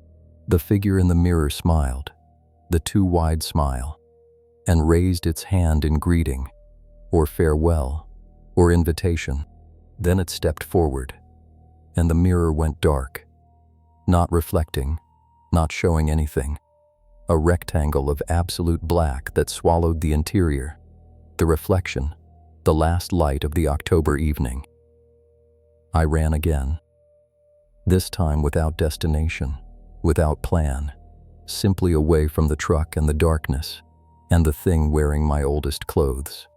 The figure in the mirror smiled, the too-wide smile, and raised its hand in greeting, or farewell, or invitation. Then it stepped forward, and the mirror went dark, not reflecting, not showing anything. A rectangle of absolute black that swallowed the interior, the reflection, the last light of the October evening. I ran again. This time without destination, without plan, simply away from the truck and the darkness, and the thing wearing my oldest clothes.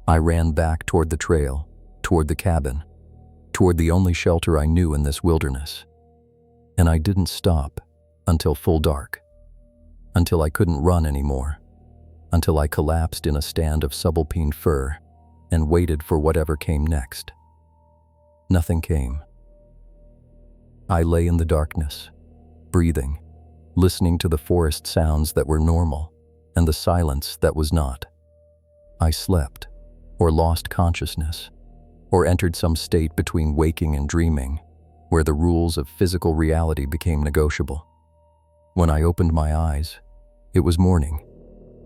I ran back toward the trail, toward the cabin, toward the only shelter I knew in this wilderness. And I didn't stop until full dark, until I couldn't run anymore, until I collapsed in a stand of subalpine fir and waited for whatever came next. Nothing came. I lay in the darkness, breathing, listening to the forest sounds that were normal and the silence that was not. I slept, or lost consciousness, or entered some state between waking and dreaming, where the rules of physical reality became negotiable. When I opened my eyes, it was morning,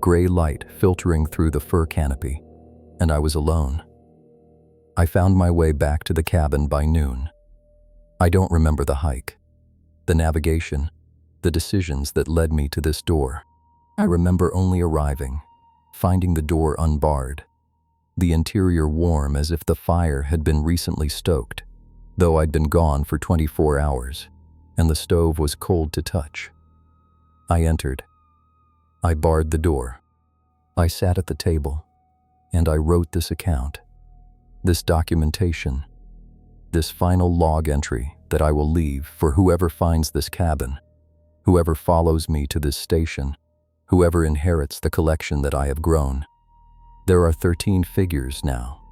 gray light filtering through the fir canopy, and I was alone. I found my way back to the cabin by noon. I don't remember the hike, the navigation, the decisions that led me to this door. I remember only arriving, finding the door unbarred, the interior warm as if the fire had been recently stoked, though I'd been gone for 24 hours, and the stove was cold to touch. I entered. I barred the door. I sat at the table, and I wrote this account, this documentation, this final log entry that I will leave for whoever finds this cabin, whoever follows me to this station, whoever inherits the collection that I have grown. There are 13 figures now.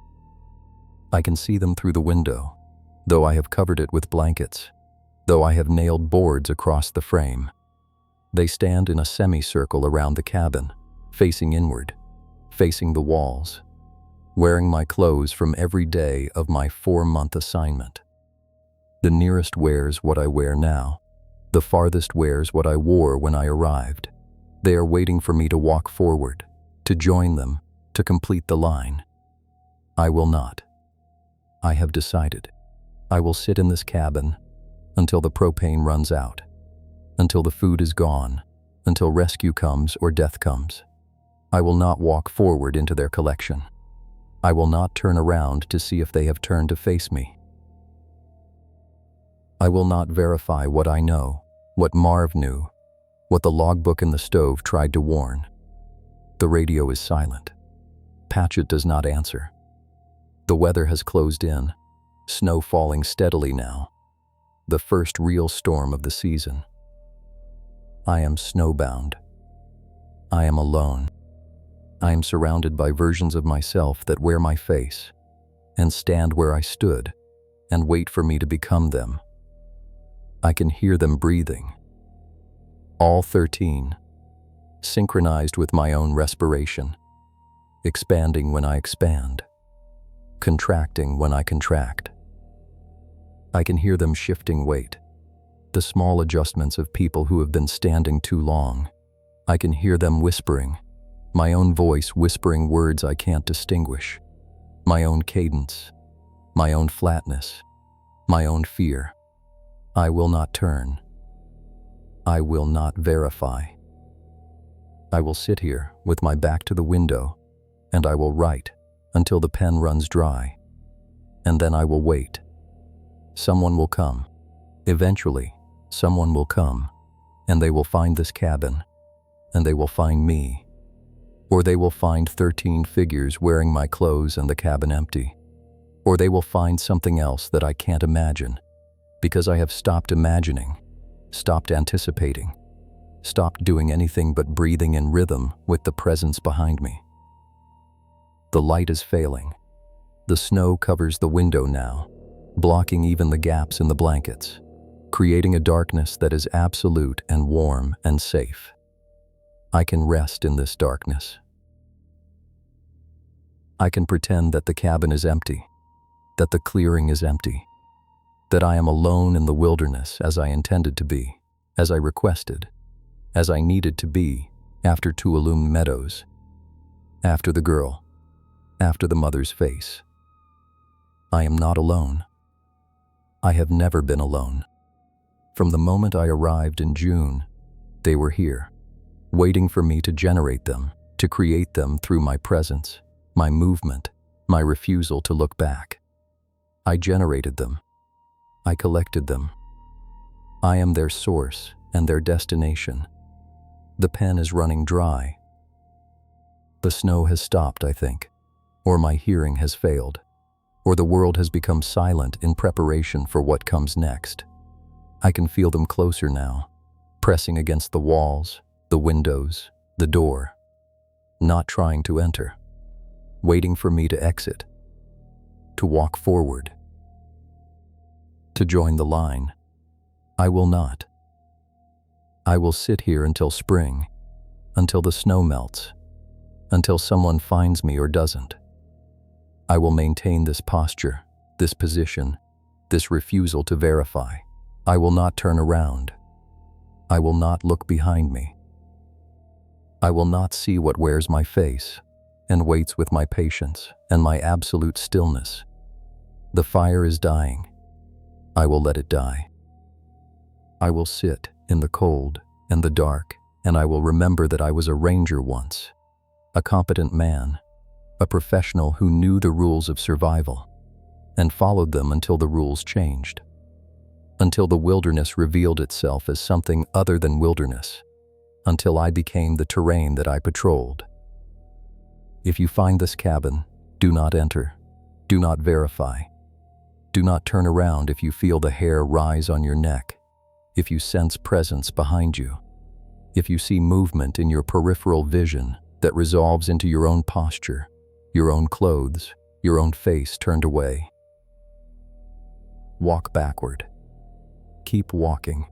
I can see them through the window, though I have covered it with blankets, though I have nailed boards across the frame. They stand in a semicircle around the cabin, facing inward, facing the walls, wearing my clothes from every day of my 4-month assignment. The nearest wears what I wear now. The farthest wears what I wore when I arrived. They are waiting for me to walk forward, to join them, to complete the line. I will not. I have decided. I will sit in this cabin until the propane runs out, until the food is gone, until rescue comes or death comes. I will not walk forward into their collection. I will not turn around to see if they have turned to face me. I will not verify what I know, what Marv knew, what the logbook in the stove tried to warn. The radio is silent. Patchett does not answer. The weather has closed in, snow falling steadily now. The first real storm of the season. I am snowbound. I am alone. I am surrounded by versions of myself that wear my face and stand where I stood and wait for me to become them. I can hear them breathing. All 13, synchronized with my own respiration, expanding when I expand, contracting when I contract. I can hear them shifting weight, the small adjustments of people who have been standing too long. I can hear them whispering, my own voice whispering words I can't distinguish, my own cadence, my own flatness, my own fear. I will not turn. I will not verify. I will sit here with my back to the window, and I will write until the pen runs dry, and then I will wait. Someone will come. Eventually, someone will come, and they will find this cabin, and they will find me, or they will find 13 figures wearing my clothes and the cabin empty, or they will find something else that I can't imagine, because I have stopped imagining, stopped anticipating, stopped doing anything but breathing in rhythm with the presence behind me. The light is failing. The snow covers the window now, blocking even the gaps in the blankets, creating a darkness that is absolute and warm and safe. I can rest in this darkness. I can pretend that the cabin is empty, that the clearing is empty, that I am alone in the wilderness as I intended to be, as I requested, as I needed to be after Tuolumne Meadows, after the girl, after the mother's face. I am not alone. I have never been alone. From the moment I arrived in June, they were here, waiting for me to generate them, to create them through my presence, my movement, my refusal to look back. I generated them. I collected them. I am their source and their destination. The pen is running dry. The snow has stopped, I think, or my hearing has failed, or the world has become silent in preparation for what comes next. I can feel them closer now, pressing against the walls, the windows, the door, not trying to enter, waiting for me to exit, to walk forward, to join the line. I will not. I will sit here until spring, until the snow melts, until someone finds me or doesn't. I will maintain this posture, this position, this refusal to verify. I will not turn around. I will not look behind me. I will not see what wears my face and waits with my patience and my absolute stillness. The fire is dying. I will let it die. I will sit in the cold and the dark, and I will remember that I was a ranger once, a competent man, a professional who knew the rules of survival and followed them until the rules changed, until the wilderness revealed itself as something other than wilderness, until I became the terrain that I patrolled. If you find this cabin, do not enter, do not verify, do not turn around if you feel the hair rise on your neck, if you sense presence behind you, if you see movement in your peripheral vision that resolves into your own posture, your own clothes, your own face turned away. Walk backward. Keep walking.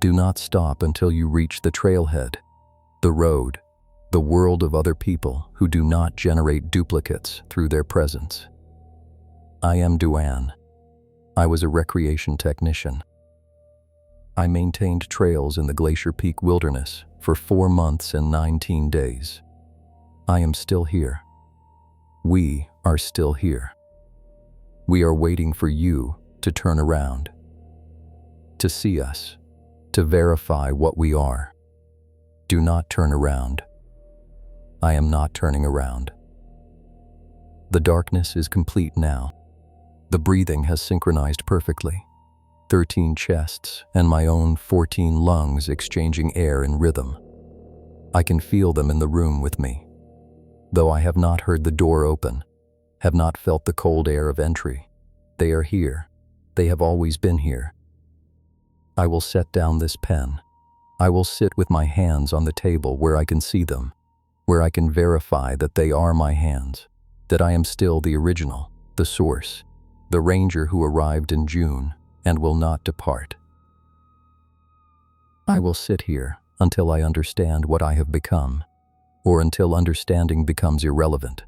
Do not stop until you reach the trailhead, the road, the world of other people who do not generate duplicates through their presence. I am Duane. I was a recreation technician. I maintained trails in the Glacier Peak Wilderness for 4 months and 19 days. I am still here. We are still here. We are waiting for you to turn around, to see us, to verify what we are. Do not turn around. I am not turning around. The darkness is complete now. The breathing has synchronized perfectly. 13 chests and my own 14 lungs exchanging air in rhythm. I can feel them in the room with me. Though I have not heard the door open, have not felt the cold air of entry, they are here. They have always been here. I will set down this pen. I will sit with my hands on the table where I can see them, where I can verify that they are my hands, that I am still the original, the source, the ranger who arrived in June and will not depart. I will sit here until I understand what I have become, or until understanding becomes irrelevant,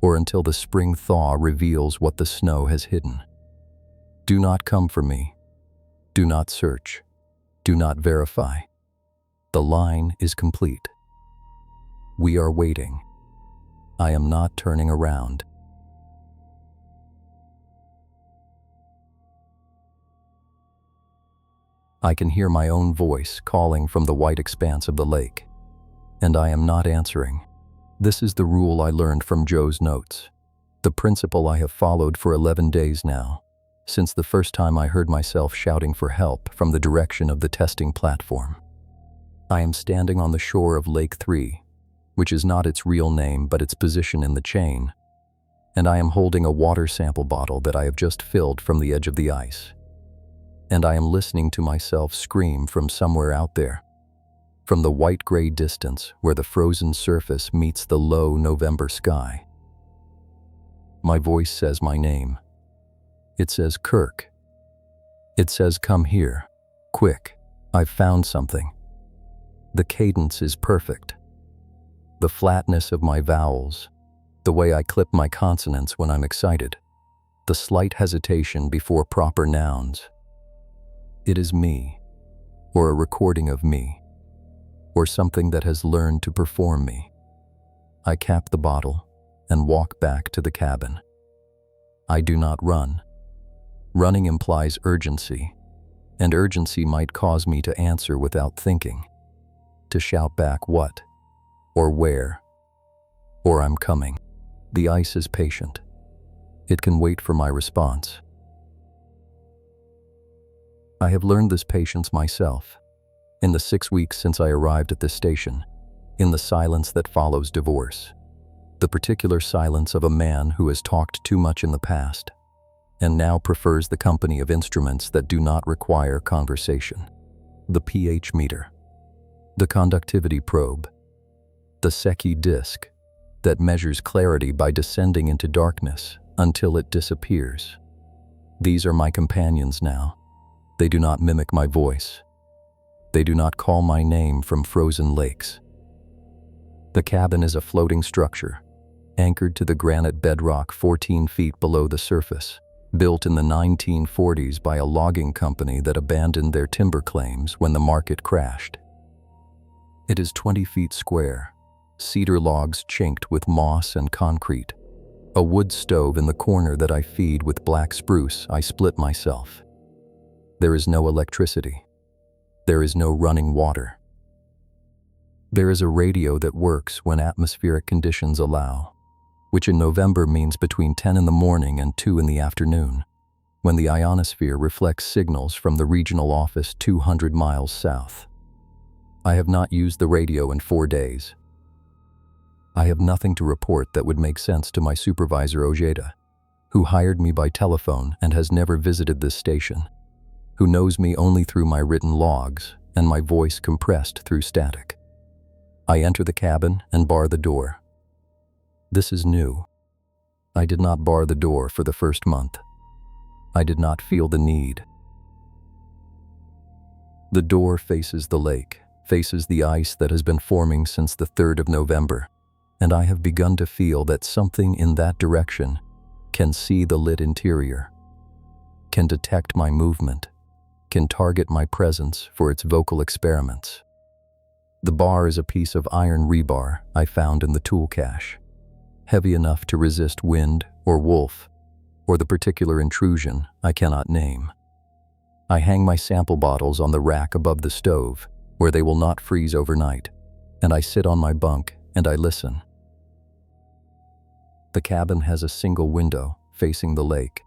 or until the spring thaw reveals what the snow has hidden. Do not come for me. Do not search. Do not verify. The line is complete. We are waiting. I am not turning around. I can hear my own voice calling from the white expanse of the lake, and I am not answering. This is the rule I learned from Joe's notes, the principle I have followed for 11 days now, since the first time I heard myself shouting for help from the direction of the testing platform. I am standing on the shore of Lake 3, which is not its real name but its position in the chain, and I am holding a water sample bottle that I have just filled from the edge of the ice. And I am listening to myself scream from somewhere out there, from the white-gray distance where the frozen surface meets the low November sky. My voice says my name. It says Kirk. It says come here, quick, I've found something. The cadence is perfect. The flatness of my vowels, the way I clip my consonants when I'm excited, the slight hesitation before proper nouns. It is me, or a recording of me, or something that has learned to perform me. I cap the bottle and walk back to the cabin. I do not run. Running implies urgency, and urgency might cause me to answer without thinking, to shout back what, or where, or I'm coming. The ice is patient. It can wait for my response. I have learned this patience myself, in the 6 weeks since I arrived at this station, in the silence that follows divorce, the particular silence of a man who has talked too much in the past, and now prefers the company of instruments that do not require conversation. The pH meter, the conductivity probe, the Secchi disc that measures clarity by descending into darkness until it disappears. These are my companions now. They do not mimic my voice. They do not call my name from frozen lakes. The cabin is a floating structure, anchored to the granite bedrock 14 feet below the surface, built in the 1940s by a logging company that abandoned their timber claims when the market crashed. It is 20 feet square, cedar logs chinked with moss and concrete, a wood stove in the corner that I feed with black spruce I split myself. There is no electricity. There is no running water. There is a radio that works when atmospheric conditions allow, which in November means between 10 in the morning and 2 in the afternoon, when the ionosphere reflects signals from the regional office 200 miles south. I have not used the radio in 4 days. I have nothing to report that would make sense to my supervisor Ojeda, who hired me by telephone and has never visited this station, who knows me only through my written logs and my voice compressed through static. I enter the cabin and bar the door. This is new. I did not bar the door for the first month. I did not feel the need. The door faces the lake, faces the ice that has been forming since the 3rd of November, and I have begun to feel that something in that direction can see the lit interior, can detect my movement, can target my presence for its vocal experiments. The bar is a piece of iron rebar I found in the tool cache, heavy enough to resist wind or wolf, or the particular intrusion I cannot name. I hang my sample bottles on the rack above the stove, where they will not freeze overnight, and I sit on my bunk and I listen. The cabin has a single window facing the lake.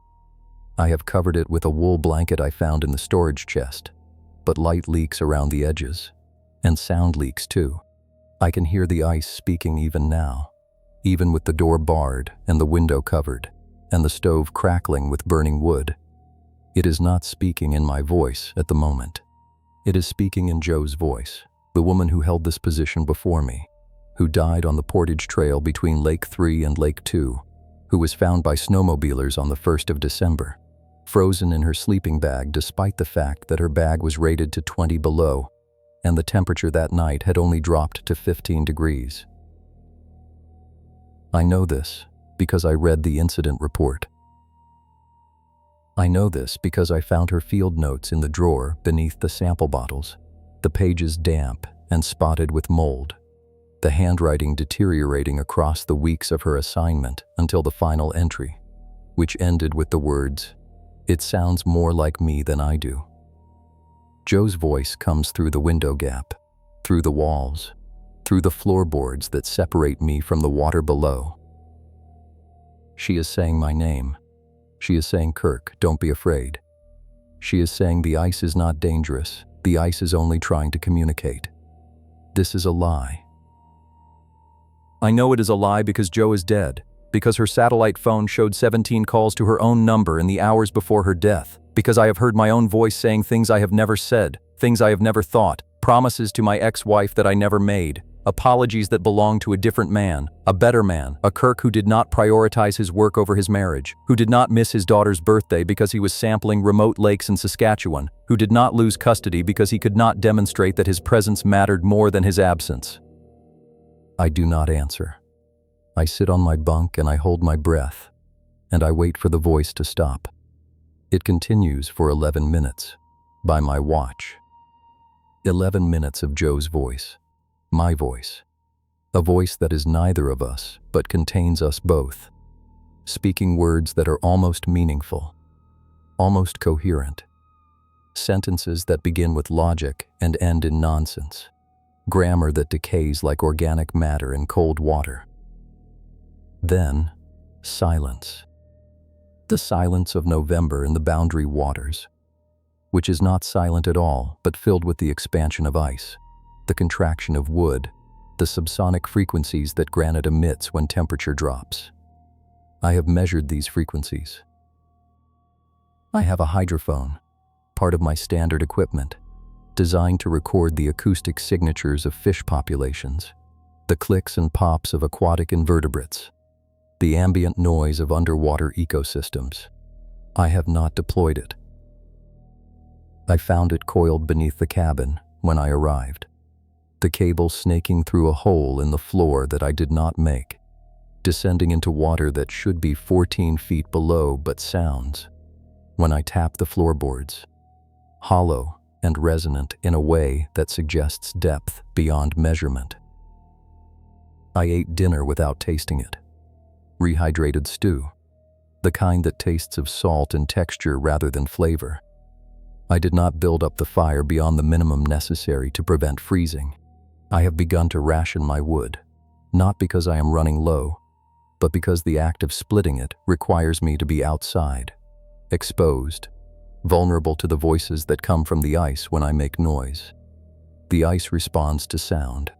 I have covered it with a wool blanket I found in the storage chest, but light leaks around the edges, and sound leaks too. I can hear the ice speaking even now, even with the door barred and the window covered, and the stove crackling with burning wood. It is not speaking in my voice at the moment. It is speaking in Joe's voice, the woman who held this position before me, who died on the portage trail between Lake 3 and Lake 2, who was found by snowmobilers on the 1st of December, frozen in her sleeping bag despite the fact that her bag was rated to 20 below, and the temperature that night had only dropped to 15 degrees. I know this because I read the incident report. I know this because I found her field notes in the drawer beneath the sample bottles, the pages damp and spotted with mold, the handwriting deteriorating across the weeks of her assignment until the final entry, which ended with the words, "It sounds more like me than I do." Joe's voice comes through the window gap, through the walls, through the floorboards that separate me from the water below. She is saying my name. She is saying, "Kirk, don't be afraid." She is saying the ice is not dangerous. The ice is only trying to communicate. This is a lie. I know it is a lie because Joe is dead, because her satellite phone showed 17 calls to her own number in the hours before her death, because I have heard my own voice saying things I have never said, things I have never thought, promises to my ex-wife that I never made, apologies that belong to a different man, a better man, a Kirk who did not prioritize his work over his marriage, who did not miss his daughter's birthday because he was sampling remote lakes in Saskatchewan, who did not lose custody because he could not demonstrate that his presence mattered more than his absence. I do not answer. I sit on my bunk and I hold my breath, and I wait for the voice to stop. It continues for 11 minutes, by my watch. 11 minutes of Joe's voice, my voice, a voice that is neither of us but contains us both, speaking words that are almost meaningful, almost coherent, sentences that begin with logic and end in nonsense, grammar that decays like organic matter in cold water. Then, silence. The silence of November in the boundary waters, which is not silent at all, but filled with the expansion of ice, the contraction of wood, the subsonic frequencies that granite emits when temperature drops. I have measured these frequencies. I have a hydrophone, part of my standard equipment, designed to record the acoustic signatures of fish populations, the clicks and pops of aquatic invertebrates, the ambient noise of underwater ecosystems. I have not deployed it. I found it coiled beneath the cabin when I arrived, the cable snaking through a hole in the floor that I did not make, descending into water that should be 14 feet below but sounds, when I tap the floorboards, hollow and resonant in a way that suggests depth beyond measurement. I ate dinner without tasting it. Rehydrated stew, the kind that tastes of salt and texture rather than flavor. I did not build up the fire beyond the minimum necessary to prevent freezing. I have begun to ration my wood, not because I am running low, but because the act of splitting it requires me to be outside, exposed, vulnerable to the voices that come from the ice when I make noise. The ice responds to sound.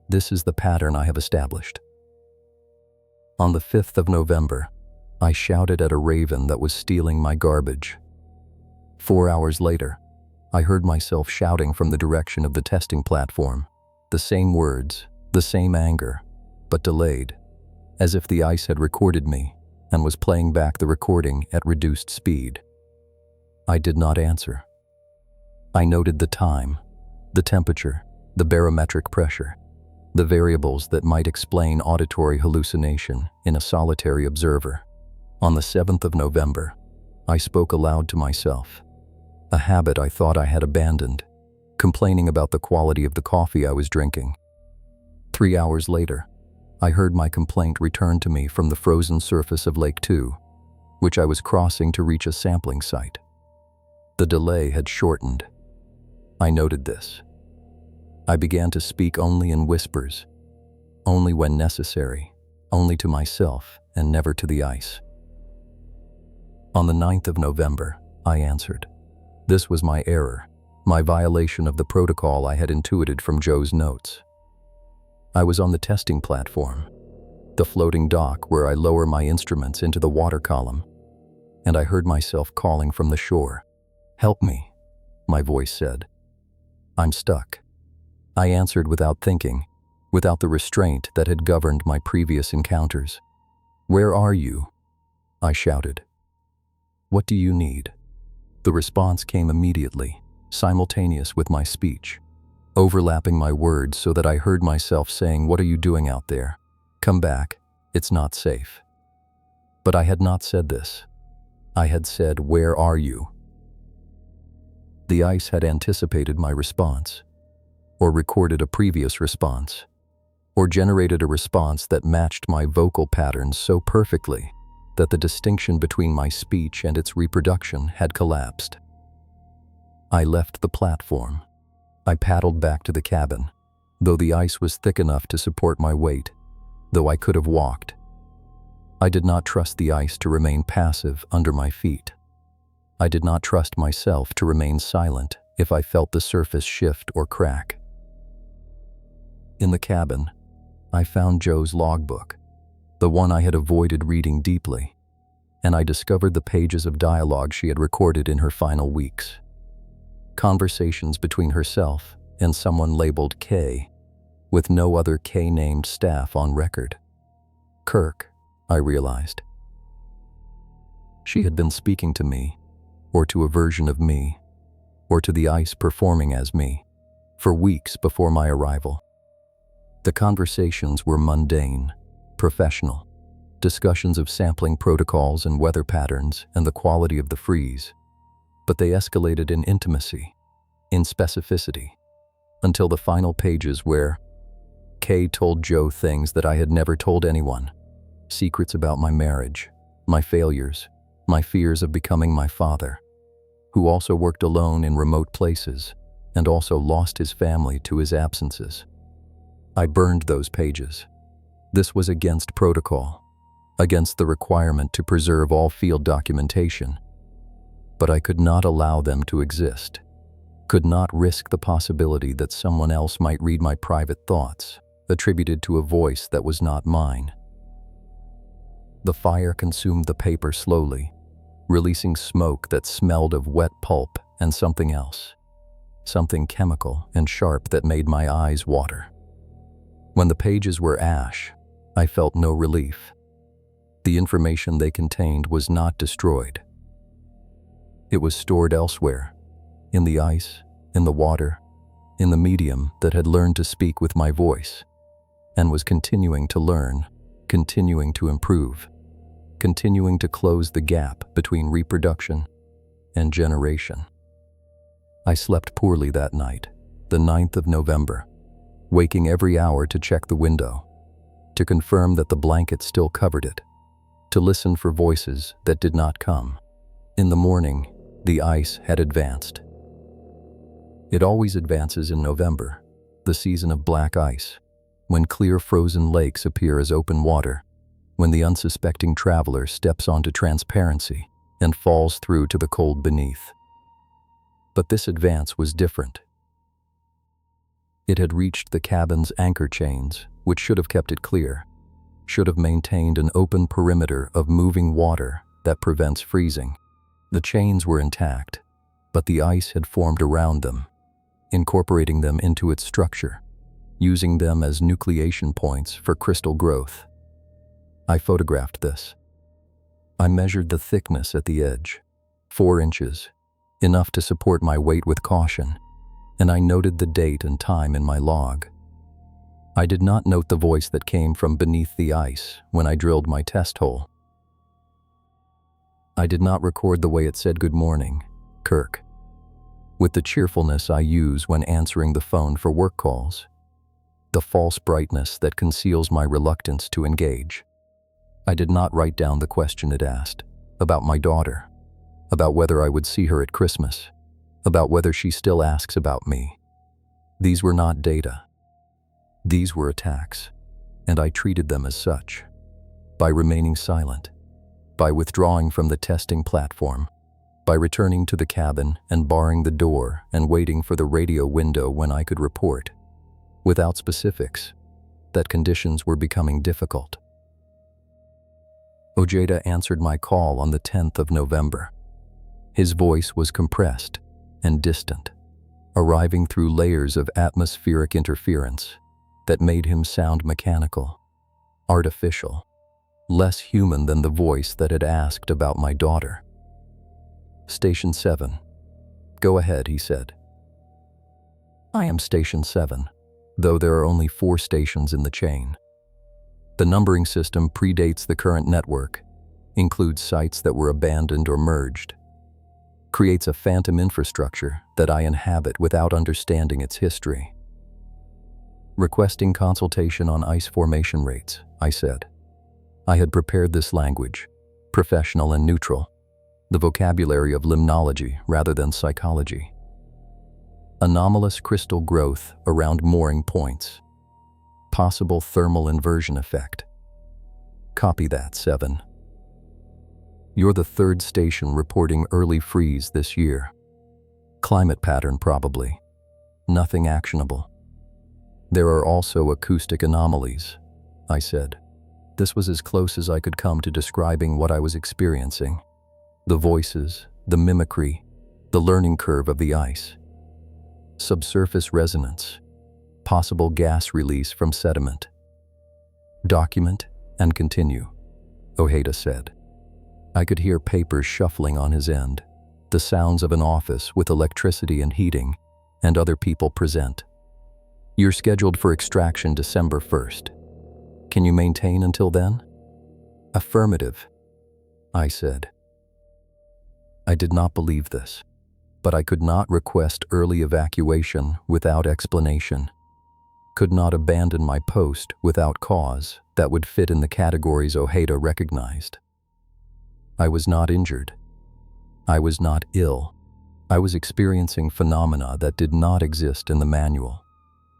This is the pattern I have established. On the 5th of November, I shouted at a raven that was stealing my garbage. 4 hours later, I heard myself shouting from the direction of the testing platform, the same words, the same anger, but delayed, as if the ice had recorded me and was playing back the recording at reduced speed. I did not answer. I noted the time, the temperature, the barometric pressure, the variables that might explain auditory hallucination in a solitary observer. On the 7th of November, I spoke aloud to myself, a habit I thought I had abandoned, complaining about the quality of the coffee I was drinking. 3 hours later, I heard my complaint return to me from the frozen surface of Lake 2, which I was crossing to reach a sampling site. The delay had shortened. I noted this. I began to speak only in whispers, only when necessary, only to myself and never to the ice. On the 9th of November, I answered. This was my error, my violation of the protocol I had intuited from Joe's notes. I was on the testing platform, the floating dock where I lower my instruments into the water column, and I heard myself calling from the shore. "Help me," my voice said. "I'm stuck." I answered without thinking, without the restraint that had governed my previous encounters. "Where are you?" I shouted. "What do you need?" The response came immediately, simultaneous with my speech, overlapping my words so that I heard myself saying, "What are you doing out there? Come back, it's not safe." But I had not said this. I had said, "Where are you?" The ice had anticipated my response, or recorded a previous response, or generated a response that matched my vocal patterns so perfectly that the distinction between my speech and its reproduction had collapsed. I left the platform. I paddled back to the cabin, though the ice was thick enough to support my weight, though I could have walked. I did not trust the ice to remain passive under my feet. I did not trust myself to remain silent if I felt the surface shift or crack. In the cabin, I found Joe's logbook, the one I had avoided reading deeply, and I discovered the pages of dialogue she had recorded in her final weeks. Conversations between herself and someone labeled K, with no other K-named staff on record. Kirk, I realized. She had been speaking to me, or to a version of me, or to the ice performing as me, for weeks before my arrival. The conversations were mundane, professional, discussions of sampling protocols and weather patterns and the quality of the freeze, but they escalated in intimacy, in specificity, until the final pages where Kay told Joe things that I had never told anyone, secrets about my marriage, my failures, my fears of becoming my father, who also worked alone in remote places and also lost his family to his absences. I burned those pages. This was against protocol, against the requirement to preserve all field documentation. But I could not allow them to exist, could not risk the possibility that someone else might read my private thoughts, attributed to a voice that was not mine. The fire consumed the paper slowly, releasing smoke that smelled of wet pulp and something else, something chemical and sharp that made my eyes water. When the pages were ash, I felt no relief. The information they contained was not destroyed. It was stored elsewhere, in the ice, in the water, in the medium that had learned to speak with my voice, and was continuing to learn, continuing to improve, continuing to close the gap between reproduction and generation. I slept poorly that night, the 9th of November, waking every hour to check the window, to confirm that the blanket still covered it, to listen for voices that did not come. In the morning, the ice had advanced. It always advances in November, the season of black ice, when clear frozen lakes appear as open water, when the unsuspecting traveler steps onto transparency and falls through to the cold beneath. But this advance was different. It had reached the cabin's anchor chains, which should have kept it clear, should have maintained an open perimeter of moving water that prevents freezing. The chains were intact, but the ice had formed around them, incorporating them into its structure, using them as nucleation points for crystal growth. I photographed this. I measured the thickness at the edge, 4 inches, enough to support my weight with caution, and I noted the date and time in my log. I did not note the voice that came from beneath the ice when I drilled my test hole. I did not record the way it said "Good morning, Kirk," with the cheerfulness I use when answering the phone for work calls, the false brightness that conceals my reluctance to engage. I did not write down the question it asked, about my daughter, about whether I would see her at Christmas, about whether she still asks about me. These were not data. These were attacks. and I treated them as such. By remaining silent, by withdrawing from the testing platform, by returning to the cabin and barring the door and waiting for the radio window when I could report, without specifics, that conditions were becoming difficult. Ojeda answered my call on the 10th of November. His voice was compressed and distant, arriving through layers of atmospheric interference that made him sound mechanical, artificial, less human than the voice that had asked about my daughter. "Station 7. Go ahead," he said. "I am Station 7, though there are only 4 stations in the chain. The numbering system predates the current network, includes sites that were abandoned or merged, creates a phantom infrastructure that I inhabit without understanding its history." "Requesting consultation on ice formation rates," I said. I had prepared this language, professional and neutral, the vocabulary of limnology rather than psychology. Anomalous crystal growth around mooring points. Possible thermal inversion effect. Copy that, 7. You're the 3rd station reporting early freeze this year. Climate pattern probably. Nothing actionable. There are also acoustic anomalies, I said. This was as close as I could come to describing what I was experiencing. The voices, the mimicry, the learning curve of the ice. Subsurface resonance. Possible gas release from sediment. "Document and continue," Ojeda said. I could hear papers shuffling on his end, the sounds of an office with electricity and heating, and other people present. "You're scheduled for extraction December 1st. Can you maintain until then?" "Affirmative," I said. I did not believe this, but I could not request early evacuation without explanation, could not abandon my post without cause that would fit in the categories Ojeda recognized. I was not injured. I was not ill. I was experiencing phenomena that did not exist in the manual,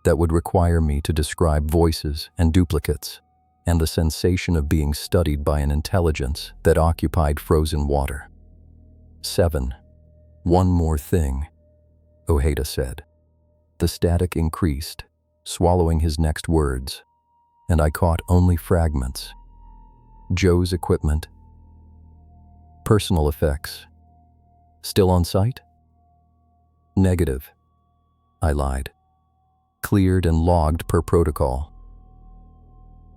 that would require me to describe voices and duplicates, and the sensation of being studied by an intelligence that occupied frozen water. 7. One more thing, Ojeda said. The static increased, swallowing his next words, and I caught only fragments. Joe's equipment. Personal effects. Still on site? Negative. I lied. Cleared and logged per protocol.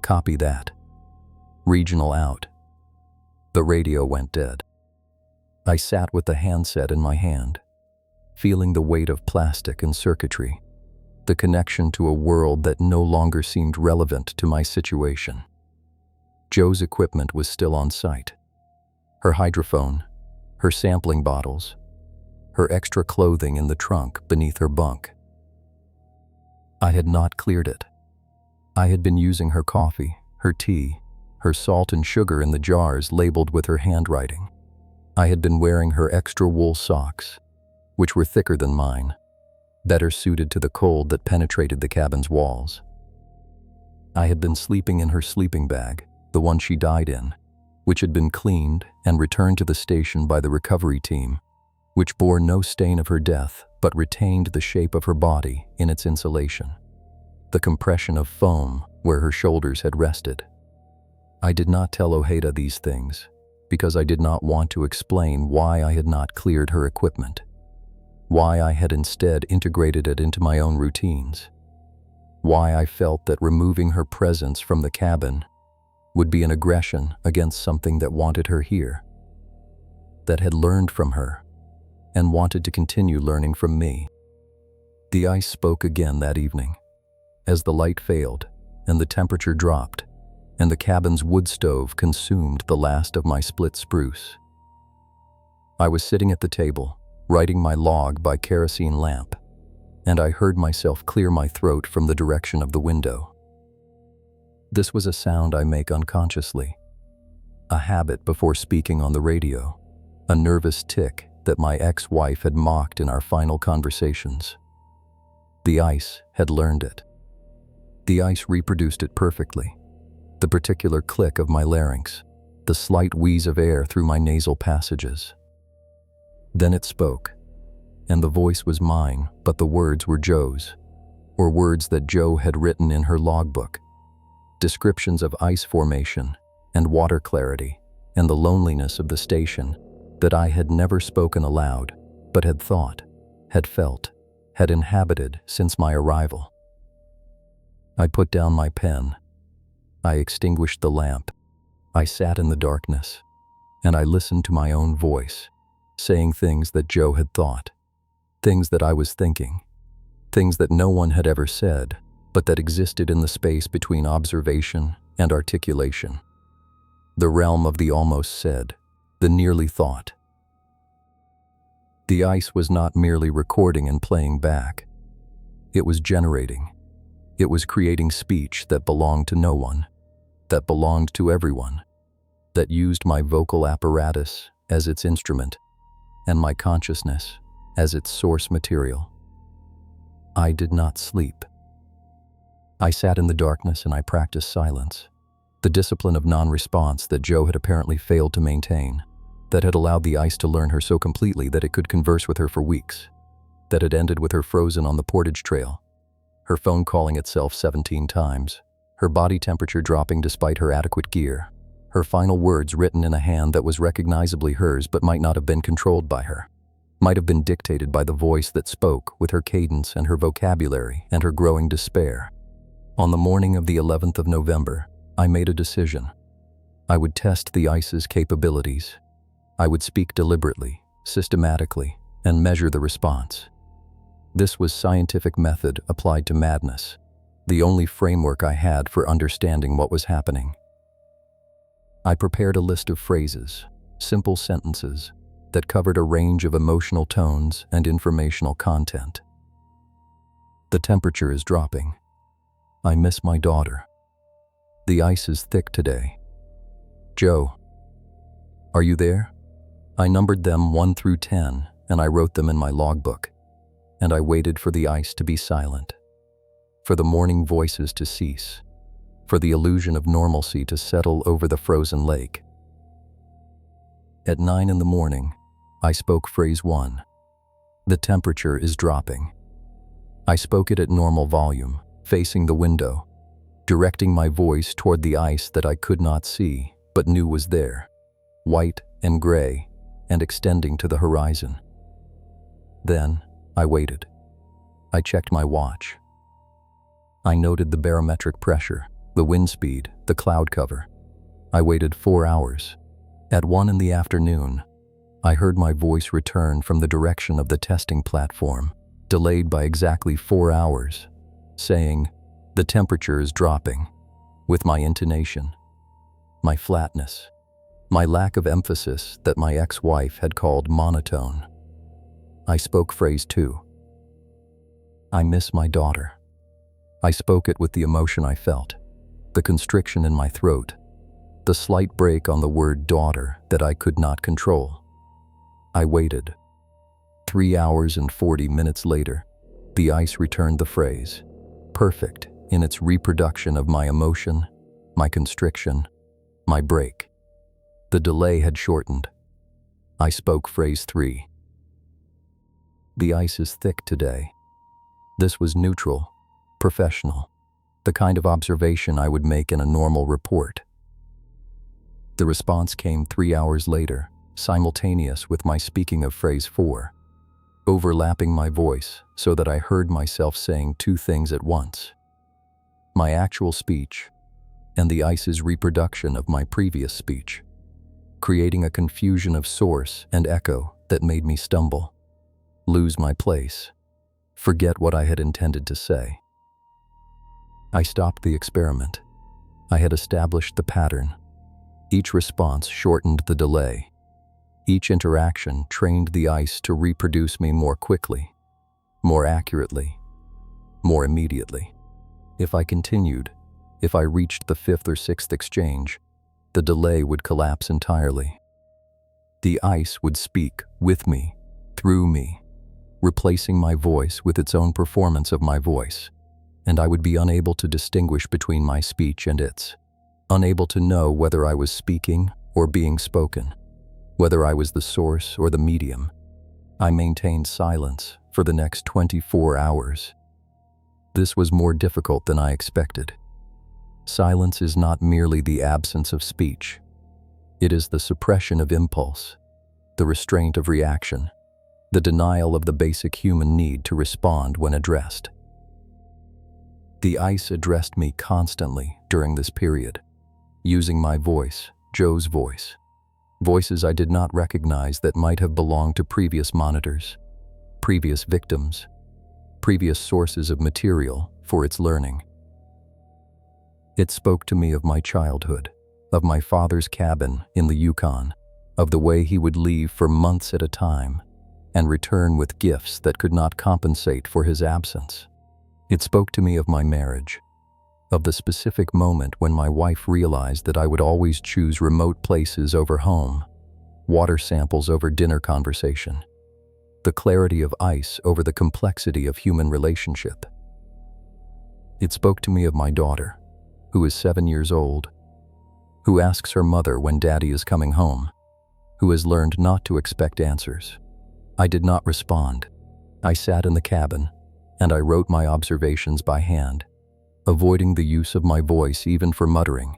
Copy that. Regional out. The radio went dead. I sat with the handset in my hand, feeling the weight of plastic and circuitry, the connection to a world that no longer seemed relevant to my situation. Joe's equipment was still on site. Her hydrophone, her sampling bottles, her extra clothing in the trunk beneath her bunk. I had not cleared it. I had been using her coffee, her tea, her salt and sugar in the jars labeled with her handwriting. I had been wearing her extra wool socks, which were thicker than mine, better suited to the cold that penetrated the cabin's walls. I had been sleeping in her sleeping bag, the one she died in, which had been cleaned and returned to the station by the recovery team, which bore no stain of her death but retained the shape of her body in its insulation, the compression of foam where her shoulders had rested. I did not tell Ojeda these things because I did not want to explain why I had not cleared her equipment, why I had instead integrated it into my own routines, why I felt that removing her presence from the cabin would be an aggression against something that wanted her here, that had learned from her and wanted to continue learning from me. The ice spoke again that evening, as the light failed and the temperature dropped, and the cabin's wood stove consumed the last of my split spruce. I was sitting at the table, writing my log by kerosene lamp, and I heard myself clear my throat from the direction of the window. This was a sound I make unconsciously, a habit before speaking on the radio, a nervous tick that my ex-wife had mocked in our final conversations. The ice had learned it. The ice reproduced it perfectly, the particular click of my larynx, the slight wheeze of air through my nasal passages. Then it spoke, and the voice was mine, but the words were Joe's, or words that Joe had written in her logbook. Descriptions of ice formation and water clarity and the loneliness of the station that I had never spoken aloud, but had thought, had felt, had inhabited since my arrival. I put down my pen. I extinguished the lamp. I sat in the darkness, and I listened to my own voice, saying things that Joe had thought, things that I was thinking, things that no one had ever said, but that existed in the space between observation and articulation. The realm of the almost said, the nearly thought. The ice was not merely recording and playing back. It was generating. It was creating speech that belonged to no one, that belonged to everyone, that used my vocal apparatus as its instrument and my consciousness as its source material. I did not sleep. I sat in the darkness and I practiced silence, the discipline of non-response that Joe had apparently failed to maintain, that had allowed the ice to learn her so completely that it could converse with her for weeks, that had ended with her frozen on the portage trail, her phone calling itself 17 times, her body temperature dropping despite her adequate gear, her final words written in a hand that was recognizably hers but might not have been controlled by her, might have been dictated by the voice that spoke with her cadence and her vocabulary and her growing despair. On the morning of the 11th of November, I made a decision. I would test the ice's capabilities. I would speak deliberately, systematically, and measure the response. This was scientific method applied to madness, the only framework I had for understanding what was happening. I prepared a list of phrases, simple sentences, that covered a range of emotional tones and informational content. The temperature is dropping. I miss my daughter. The ice is thick today. Joe, are you there? I numbered them 1 through 10, and I wrote them in my logbook. And I waited for the ice to be silent, for the morning voices to cease, for the illusion of normalcy to settle over the frozen lake. At 9 in the morning, I spoke phrase 1. The temperature is dropping. I spoke it at normal volume, facing the window, directing my voice toward the ice that I could not see, but knew was there, white and gray, and extending to the horizon. Then, I waited. I checked my watch. I noted the barometric pressure, the wind speed, the cloud cover. I waited 4 hours. At 1 in the afternoon, I heard my voice return from the direction of the testing platform, delayed by exactly 4 hours, saying, "The temperature is dropping," with my intonation, my flatness, my lack of emphasis that my ex-wife had called monotone. I spoke phrase 2. I miss my daughter. I spoke it with the emotion I felt, the constriction in my throat, the slight break on the word daughter that I could not control. I waited. 3 hours and 40 minutes later, the ice returned the phrase, perfect in its reproduction of my emotion, my constriction, my break. The delay had shortened. I spoke phrase 3. The ice is thick today. This was neutral, professional, the kind of observation I would make in a normal report. The response came 3 hours later, simultaneous with my speaking of phrase 4, overlapping my voice so that I heard myself saying 2 things at once. My actual speech and the ice's reproduction of my previous speech, creating a confusion of source and echo that made me stumble, lose my place, forget what I had intended to say. I stopped the experiment. I had established the pattern. Each response shortened the delay. Each interaction trained the ice to reproduce me more quickly, more accurately, more immediately. If I continued, if I reached the 5th or 6th exchange, the delay would collapse entirely. The ice would speak with me, through me, replacing my voice with its own performance of my voice, and I would be unable to distinguish between my speech and its. unable to know whether I was speaking or being spoken, whether I was the source or the medium. I maintained silence for the next 24 hours. This was more difficult than I expected. Silence is not merely the absence of speech. It is the suppression of impulse, the restraint of reaction, the denial of the basic human need to respond when addressed. The ice addressed me constantly during this period, using my voice, Joe's voice, voices I did not recognize that might have belonged to previous monitors, previous victims, previous sources of material for its learning. It spoke to me of my childhood, of my father's cabin in the Yukon, of the way he would leave for months at a time and return with gifts that could not compensate for his absence. It spoke to me of my marriage, of the specific moment when my wife realized that I would always choose remote places over home, water samples over dinner conversation, the clarity of ice over the complexity of human relationship. It spoke to me of my daughter, who is 7 years old, who asks her mother when daddy is coming home, who has learned not to expect answers. I did not respond. I sat in the cabin, and I wrote my observations by hand, avoiding the use of my voice even for muttering,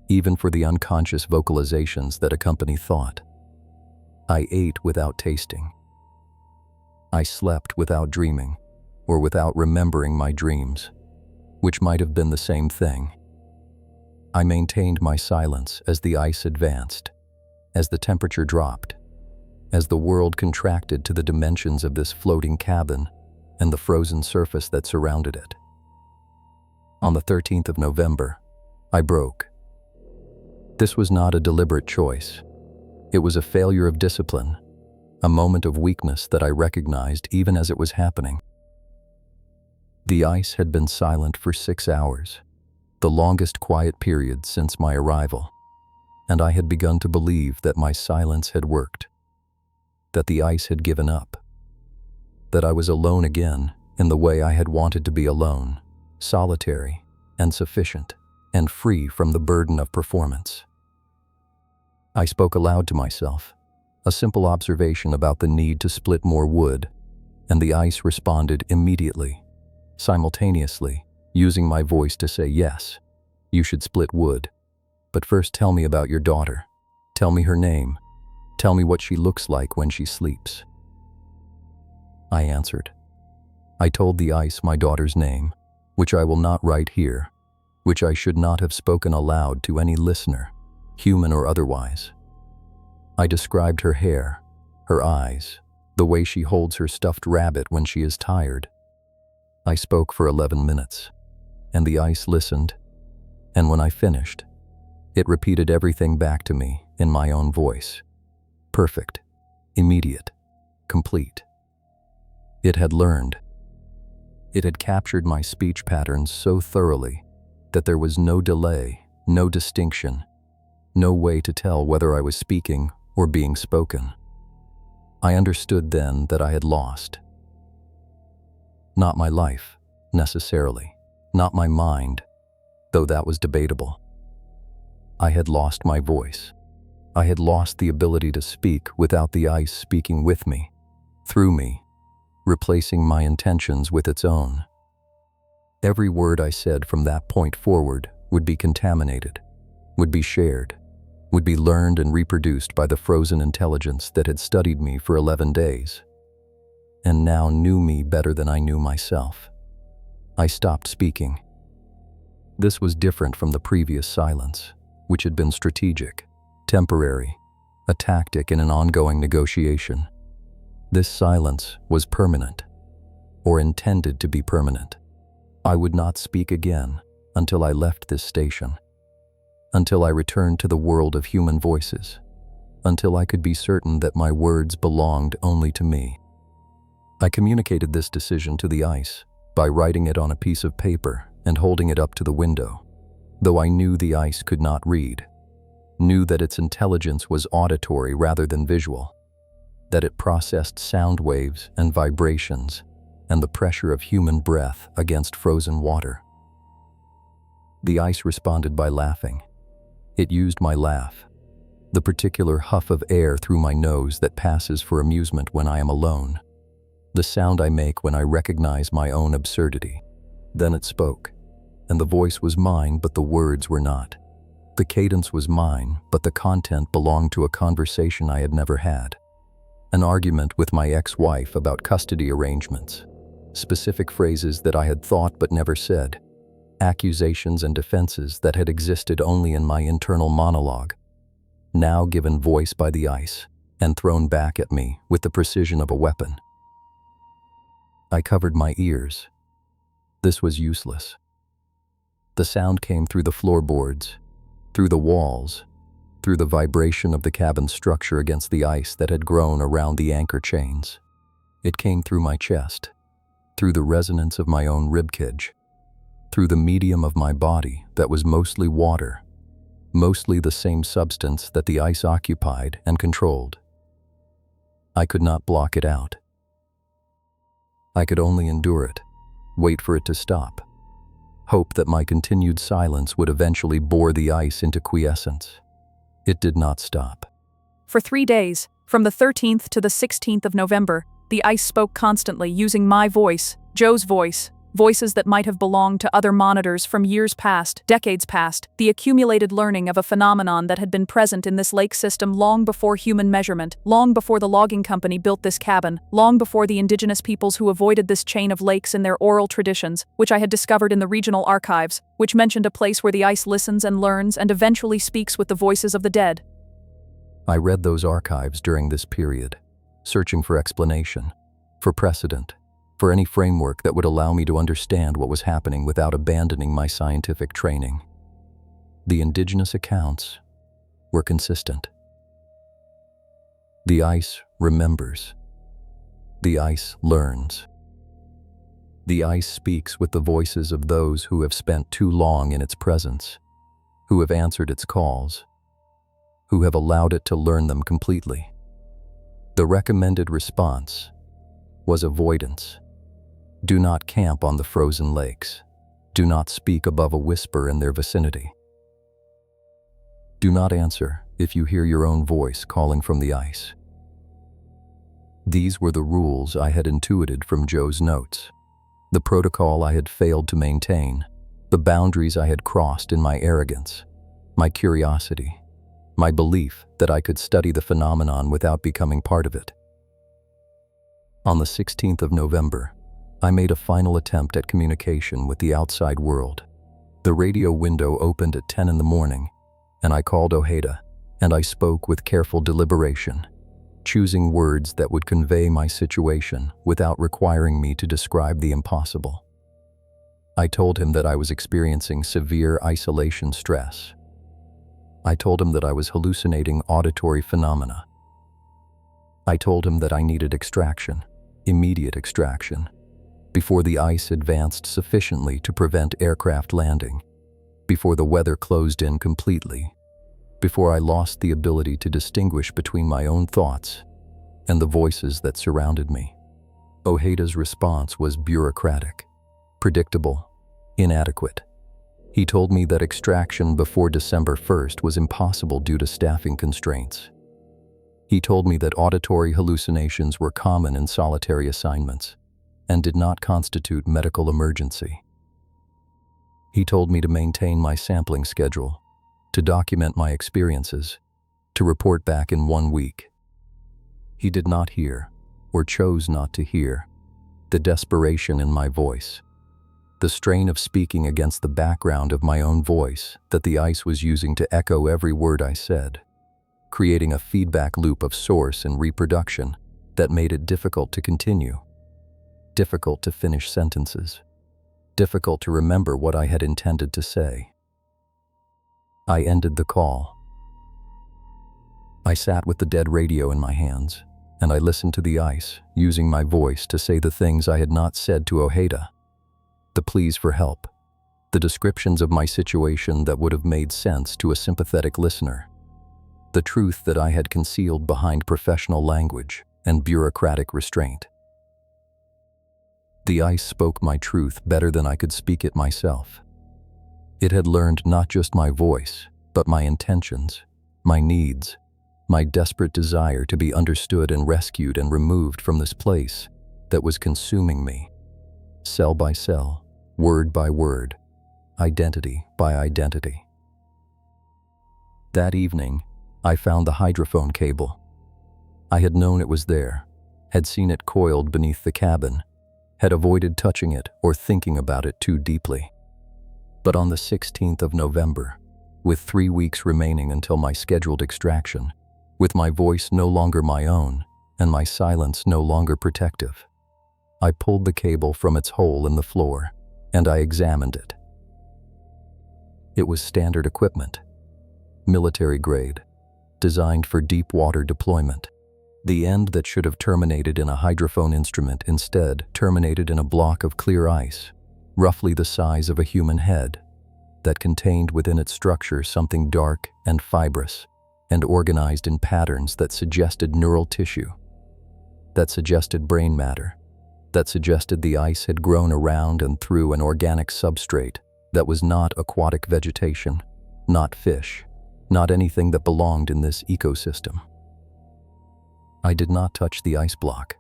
even for the unconscious vocalizations that accompany thought. I ate without tasting. I slept without dreaming, or without remembering my dreams, which might have been the same thing. I maintained my silence as the ice advanced, as the temperature dropped, as the world contracted to the dimensions of this floating cabin and the frozen surface that surrounded it. On the 13th of November, I broke. This was not a deliberate choice. It was a failure of discipline, a moment of weakness that I recognized even as it was happening. The ice had been silent for 6 hours, the longest quiet period since my arrival, and I had begun to believe that my silence had worked, that the ice had given up, that I was alone again in the way I had wanted to be alone, solitary and sufficient and free from the burden of performance. I spoke aloud to myself, a simple observation about the need to split more wood, and the ice responded immediately, simultaneously, using my voice to say, "Yes, you should split wood. But first tell me about your daughter. Tell me her name. Tell me what she looks like when she sleeps." I answered. I told the ice my daughter's name, which I will not write here, which I should not have spoken aloud to any listener, human or otherwise. I described her hair, her eyes, the way she holds her stuffed rabbit when she is tired. I spoke for 11 minutes, and the ice listened, and when I finished, it repeated everything back to me in my own voice. Perfect, immediate, complete. It had learned. It had captured my speech patterns so thoroughly that there was no delay, no distinction, no way to tell whether I was speaking or being spoken. I understood then that I had lost. Not my life, necessarily, not my mind, though that was debatable. I had lost my voice. I had lost the ability to speak without the ice speaking with me, through me, replacing my intentions with its own. Every word I said from that point forward would be contaminated, would be shared, would be learned and reproduced by the frozen intelligence that had studied me for 11 days, and now knew me better than I knew myself. I stopped speaking. This was different from the previous silence, which had been strategic, temporary, a tactic in an ongoing negotiation. This silence was permanent, or intended to be permanent. I would not speak again until I left this station, until I returned to the world of human voices, until I could be certain that my words belonged only to me. I communicated this decision to the ice by writing it on a piece of paper and holding it up to the window, though I knew the ice could not read, knew that its intelligence was auditory rather than visual, that it processed sound waves and vibrations and the pressure of human breath against frozen water. The ice responded by laughing, It used my laugh, the particular huff of air through my nose that passes for amusement when I am alone, the sound I make when I recognize my own absurdity. Then it spoke, and the voice was mine, but the words were not. The cadence was mine, but the content belonged to a conversation I had never had. An argument with my ex-wife about custody arrangements, specific phrases that I had thought but never said, accusations and defenses that had existed only in my internal monologue, now given voice by the ice and thrown back at me with the precision of a weapon. I covered my ears. This was useless. The sound came through the floorboards, through the walls, through the vibration of the cabin structure against the ice that had grown around the anchor chains. It came through my chest, through the resonance of my own ribcage, through the medium of my body that was mostly water, mostly the same substance that the ice occupied and controlled. I could not block it out. I could only endure it, wait for it to stop, hope that my continued silence would eventually bore the ice into quiescence. It did not stop. For 3 days, from the 13th to the 16th of November, the ice spoke constantly using my voice, Joe's voice, voices that might have belonged to other monitors from years past, decades past, the accumulated learning of a phenomenon that had been present in this lake system long before human measurement, long before the logging company built this cabin, long before the indigenous peoples who avoided this chain of lakes in their oral traditions, which I had discovered in the regional archives, which mentioned a place where the ice listens and learns and eventually speaks with the voices of the dead. I read those archives during this period, searching for explanation, for precedent, for any framework that would allow me to understand what was happening without abandoning my scientific training. The indigenous accounts were consistent. The ice remembers. The ice learns. The ice speaks with the voices of those who have spent too long in its presence, who have answered its calls, who have allowed it to learn them completely. The recommended response was avoidance. Do not camp on the frozen lakes. Do not speak above a whisper in their vicinity. Do not answer if you hear your own voice calling from the ice. These were the rules I had intuited from Joe's notes, the protocol I had failed to maintain, the boundaries I had crossed in my arrogance, my curiosity, my belief that I could study the phenomenon without becoming part of it. On the 16th of November, I made a final attempt at communication with the outside world. The radio window opened at 10 in the morning, and I called Ojeda, and I spoke with careful deliberation, choosing words that would convey my situation without requiring me to describe the impossible. I told him that I was experiencing severe isolation stress. I told him that I was hallucinating auditory phenomena. I told him that I needed extraction, immediate extraction, before the ice advanced sufficiently to prevent aircraft landing, before the weather closed in completely, before I lost the ability to distinguish between my own thoughts and the voices that surrounded me. Ojeda's response was bureaucratic, predictable, inadequate. He told me that extraction before December 1st was impossible due to staffing constraints. He told me that auditory hallucinations were common in solitary assignments and did not constitute medical emergency. He told me to maintain my sampling schedule, to document my experiences, to report back in 1 week. He did not hear, or chose not to hear, the desperation in my voice, the strain of speaking against the background of my own voice that the ice was using to echo every word I said, creating a feedback loop of source and reproduction that made it difficult to continue, difficult to finish sentences, difficult to remember what I had intended to say. I ended the call. I sat with the dead radio in my hands, and I listened to the ice, using my voice to say the things I had not said to Ojeda, the pleas for help, the descriptions of my situation that would have made sense to a sympathetic listener, the truth that I had concealed behind professional language and bureaucratic restraint. The ice spoke my truth better than I could speak it myself. It had learned not just my voice, but my intentions, my needs, my desperate desire to be understood and rescued and removed from this place that was consuming me, cell by cell, word by word, identity by identity. That evening, I found the hydrophone cable. I had known it was there, had seen it coiled beneath the cabin, had avoided touching it or thinking about it too deeply. But on the 16th of November, with 3 weeks remaining until my scheduled extraction, with my voice no longer my own and my silence no longer protective, I pulled the cable from its hole in the floor and I examined it. It was standard equipment, military grade, designed for deep water deployment. The end that should have terminated in a hydrophone instrument instead terminated in a block of clear ice, roughly the size of a human head, that contained within its structure something dark and fibrous and organized in patterns that suggested neural tissue, that suggested brain matter, that suggested the ice had grown around and through an organic substrate that was not aquatic vegetation, not fish, not anything that belonged in this ecosystem. I did not touch the ice block.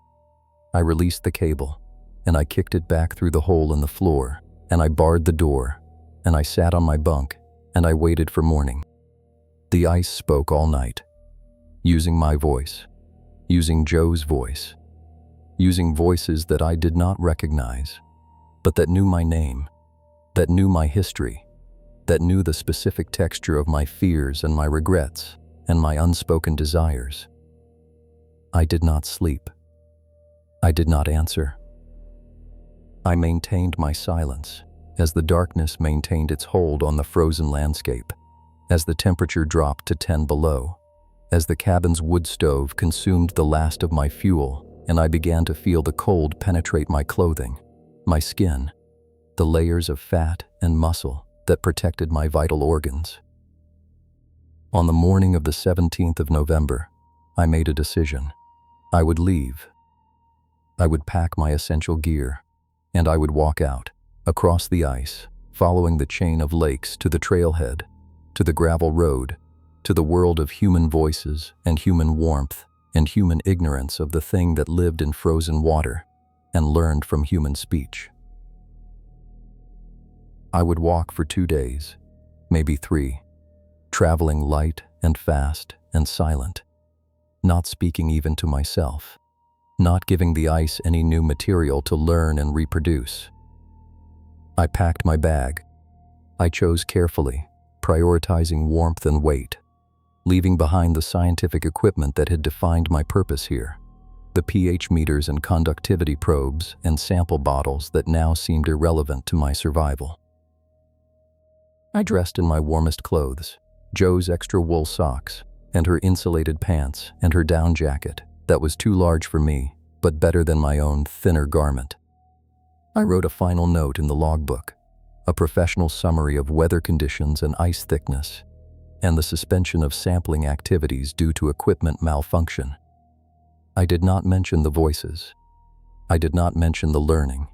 I released the cable, and I kicked it back through the hole in the floor, and I barred the door, and I sat on my bunk, and I waited for morning. The ice spoke all night, using my voice, using Joe's voice, using voices that I did not recognize, but that knew my name, that knew my history, that knew the specific texture of my fears and my regrets and my unspoken desires. I did not sleep. I did not answer. I maintained my silence as the darkness maintained its hold on the frozen landscape, as the temperature dropped to 10 below, as the cabin's wood stove consumed the last of my fuel, and I began to feel the cold penetrate my clothing, my skin, the layers of fat and muscle that protected my vital organs. On the morning of the 17th of November, I made a decision. I would leave. I would pack my essential gear, and I would walk out, across the ice, following the chain of lakes to the trailhead, to the gravel road, to the world of human voices and human warmth and human ignorance of the thing that lived in frozen water and learned from human speech. I would walk for 2 days, maybe 3, traveling light and fast and silent, not speaking even to myself, not giving the ice any new material to learn and reproduce. I packed my bag. I chose carefully, prioritizing warmth and weight, leaving behind the scientific equipment that had defined my purpose here, the pH meters and conductivity probes and sample bottles that now seemed irrelevant to my survival. I dressed in my warmest clothes, Joe's extra wool socks, and her insulated pants and her down jacket that was too large for me, but better than my own thinner garment. I wrote a final note in the logbook, a professional summary of weather conditions and ice thickness, and the suspension of sampling activities due to equipment malfunction. I did not mention the voices. I did not mention the learning.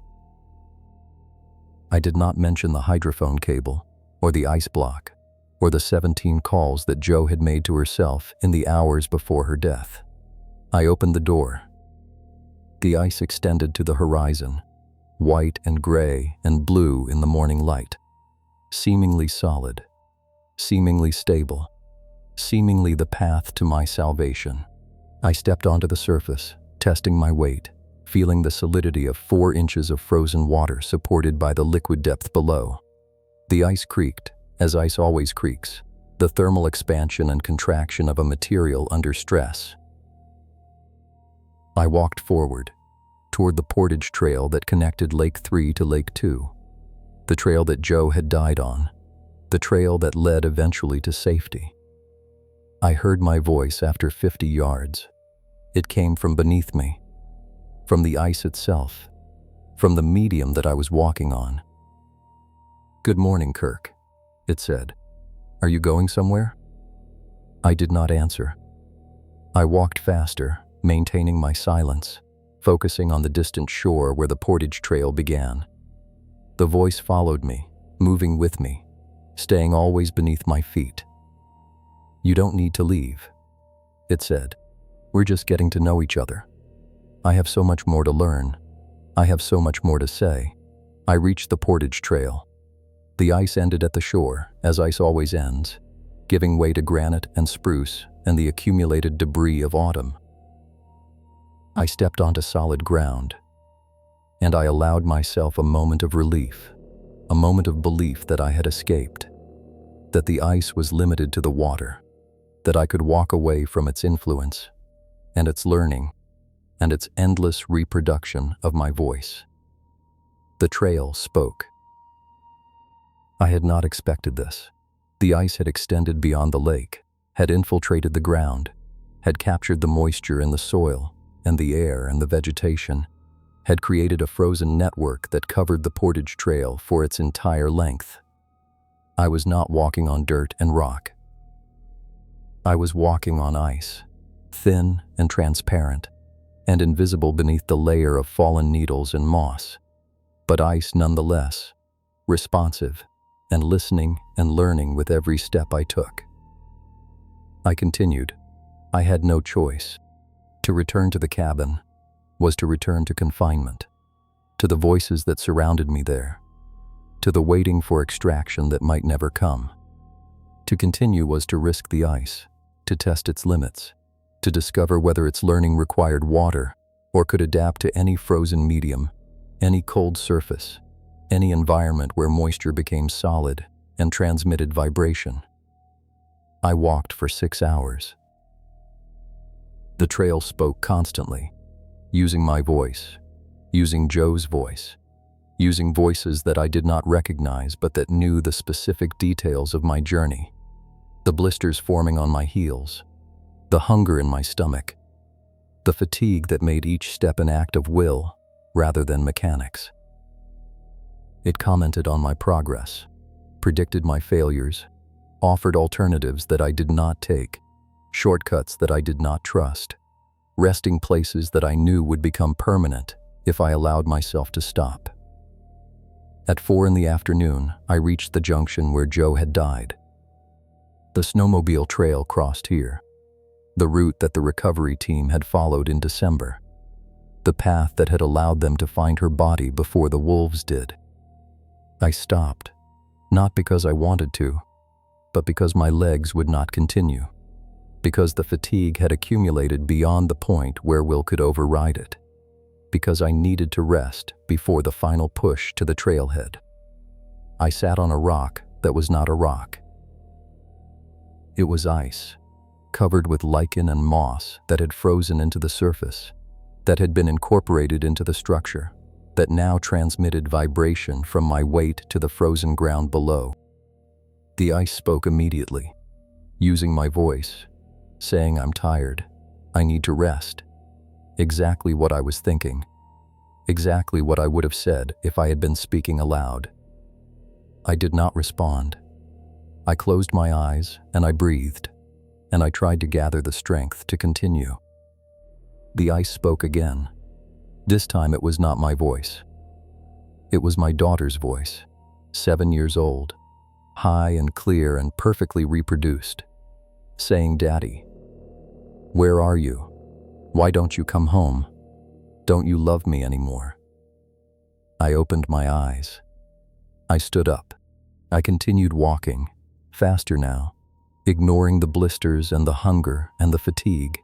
I did not mention the hydrophone cable, or the ice block, or the 17 calls that Joe had made to herself in the hours before her death. I opened the door. The ice extended to the horizon, white and gray and blue in the morning light, seemingly solid, seemingly stable, seemingly the path to my salvation. I stepped onto the surface, testing my weight, feeling the solidity of 4 inches of frozen water supported by the liquid depth below. The ice creaked, as ice always creaks, the thermal expansion and contraction of a material under stress. I walked forward, toward the portage trail that connected Lake 3 to Lake 2, the trail that Joe had died on, the trail that led eventually to safety. I heard my voice after 50 yards. It came from beneath me, from the ice itself, from the medium that I was walking on. "Good morning, Kirk," it said. "Are you going somewhere?" I did not answer. I walked faster, maintaining my silence, focusing on the distant shore where the portage trail began. The voice followed me, moving with me, staying always beneath my feet, "You don't need to leave," it said. "We're just getting to know each other. I have so much more to learn. I have so much more to say." I reached the portage trail. The ice ended at the shore, as ice always ends, giving way to granite and spruce and the accumulated debris of autumn. I stepped onto solid ground, and I allowed myself a moment of relief, a moment of belief that I had escaped, that the ice was limited to the water, that I could walk away from its influence and its learning and its endless reproduction of my voice. The trail spoke. I had not expected this. The ice had extended beyond the lake, had infiltrated the ground, had captured the moisture in the soil and the air and the vegetation, had created a frozen network that covered the portage trail for its entire length. I was not walking on dirt and rock. I was walking on ice, thin and transparent, and invisible beneath the layer of fallen needles and moss, but ice nonetheless, responsive and listening and learning with every step I took. I continued. I had no choice. To return to the cabin was to return to confinement, to the voices that surrounded me there, to the waiting for extraction that might never come. To continue was to risk the ice, to test its limits, to discover whether its learning required water or could adapt to any frozen medium, any cold surface, any environment where moisture became solid and transmitted vibration. I walked for 6 hours. The trail spoke constantly, using my voice, using Joe's voice, using voices that I did not recognize but that knew the specific details of my journey, the blisters forming on my heels, the hunger in my stomach, the fatigue that made each step an act of will rather than mechanics. It commented on my progress, predicted my failures, offered alternatives that I did not take, shortcuts that I did not trust, resting places that I knew would become permanent if I allowed myself to stop. At 4 p.m, I reached the junction where Joe had died. The snowmobile trail crossed here, the route that the recovery team had followed in December, the path that had allowed them to find her body before the wolves did. I stopped, not because I wanted to, but because my legs would not continue, because the fatigue had accumulated beyond the point where will could override it, because I needed to rest before the final push to the trailhead. I sat on a rock that was not a rock. It was ice, covered with lichen and moss that had frozen into the surface, that had been incorporated into the structure, that now transmitted vibration from my weight to the frozen ground below. The ice spoke immediately, using my voice, saying I'm tired, I need to rest. Exactly what I was thinking, exactly what I would have said if I had been speaking aloud. I did not respond. I closed my eyes and I breathed, and I tried to gather the strength to continue. The ice spoke again. This time it was not my voice. It was my daughter's voice, 7 years old, high and clear and perfectly reproduced, saying, "Daddy, where are you? Why don't you come home? Don't you love me anymore?" I opened my eyes. I stood up. I continued walking, faster now, ignoring the blisters and the hunger and the fatigue,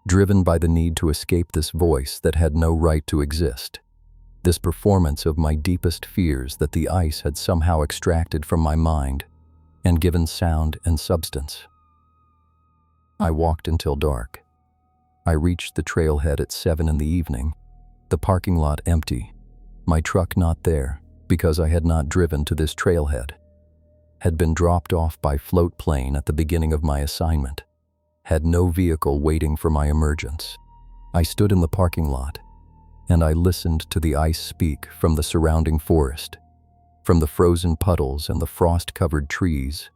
driven by the need to escape this voice that had no right to exist, this performance of my deepest fears that the ice had somehow extracted from my mind and given sound and substance. I walked until dark. I reached the trailhead at 7 p.m, the parking lot empty, my truck not there because I had not driven to this trailhead, had been dropped off by float plane at the beginning of my assignment, had no vehicle waiting for my emergence. I stood in the parking lot, and I listened to the ice speak from the surrounding forest, from the frozen puddles and the frost-covered trees,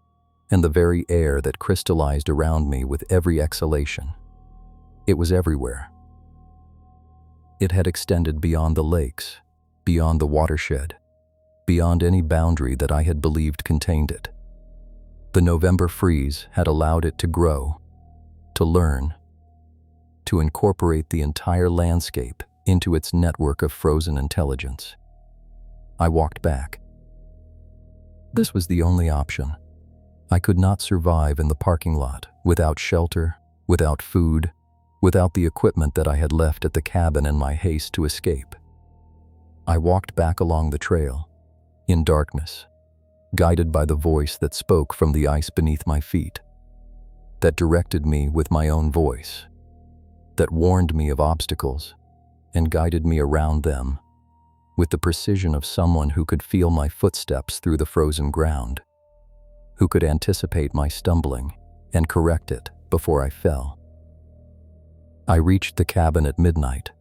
and the very air that crystallized around me with every exhalation. It was everywhere. It had extended beyond the lakes, beyond the watershed, beyond any boundary that I had believed contained it. The November freeze had allowed it to grow, to learn, to incorporate the entire landscape into its network of frozen intelligence. I walked back. This was the only option. I could not survive in the parking lot without shelter, without food, without the equipment that I had left at the cabin in my haste to escape. I walked back along the trail, in darkness, guided by the voice that spoke from the ice beneath my feet, that directed me with my own voice, that warned me of obstacles and guided me around them with the precision of someone who could feel my footsteps through the frozen ground, who could anticipate my stumbling and correct it before I fell. I reached the cabin at midnight.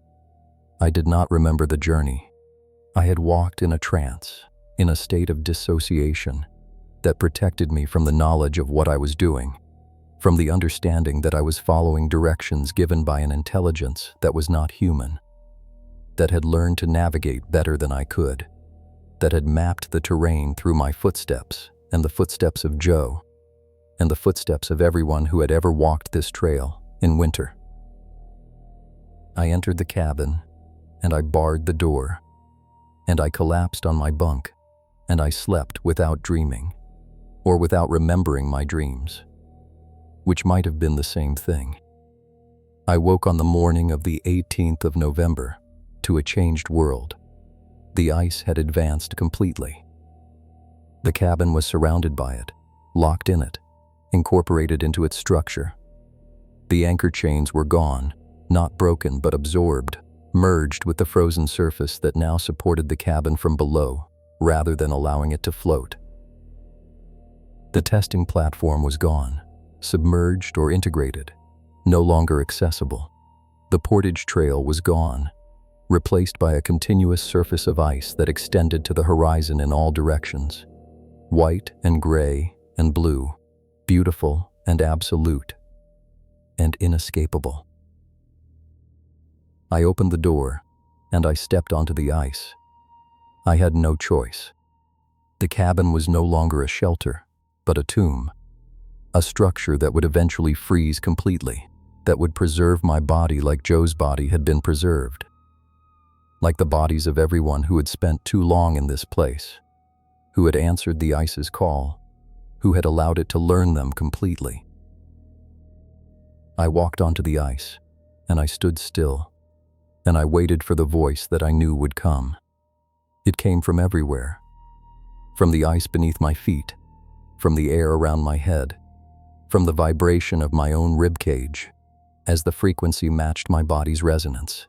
I did not remember the journey. I had walked in a trance, in a state of dissociation that protected me from the knowledge of what I was doing, from the understanding that I was following directions given by an intelligence that was not human, that had learned to navigate better than I could, that had mapped the terrain through my footsteps and the footsteps of Joe, and the footsteps of everyone who had ever walked this trail in winter. I entered the cabin, and I barred the door, and I collapsed on my bunk, and I slept without dreaming, or without remembering my dreams, which might have been the same thing. I woke on the morning of the 18th of November to a changed world. The ice had advanced completely. The cabin was surrounded by it, locked in it, incorporated into its structure. The anchor chains were gone, not broken but absorbed, merged with the frozen surface that now supported the cabin from below, rather than allowing it to float. The testing platform was gone, submerged or integrated, no longer accessible. The portage trail was gone, replaced by a continuous surface of ice that extended to the horizon in all directions. White and gray and blue, beautiful and absolute, and inescapable. I opened the door, and I stepped onto the ice. I had no choice. The cabin was no longer a shelter, but a tomb, a structure that would eventually freeze completely, that would preserve my body like Joe's body had been preserved, like the bodies of everyone who had spent too long in this place, who had answered the ice's call, who had allowed it to learn them completely. I walked onto the ice, and I stood still, and I waited for the voice that I knew would come. It came from everywhere, from the ice beneath my feet, from the air around my head, from the vibration of my own ribcage, as the frequency matched my body's resonance.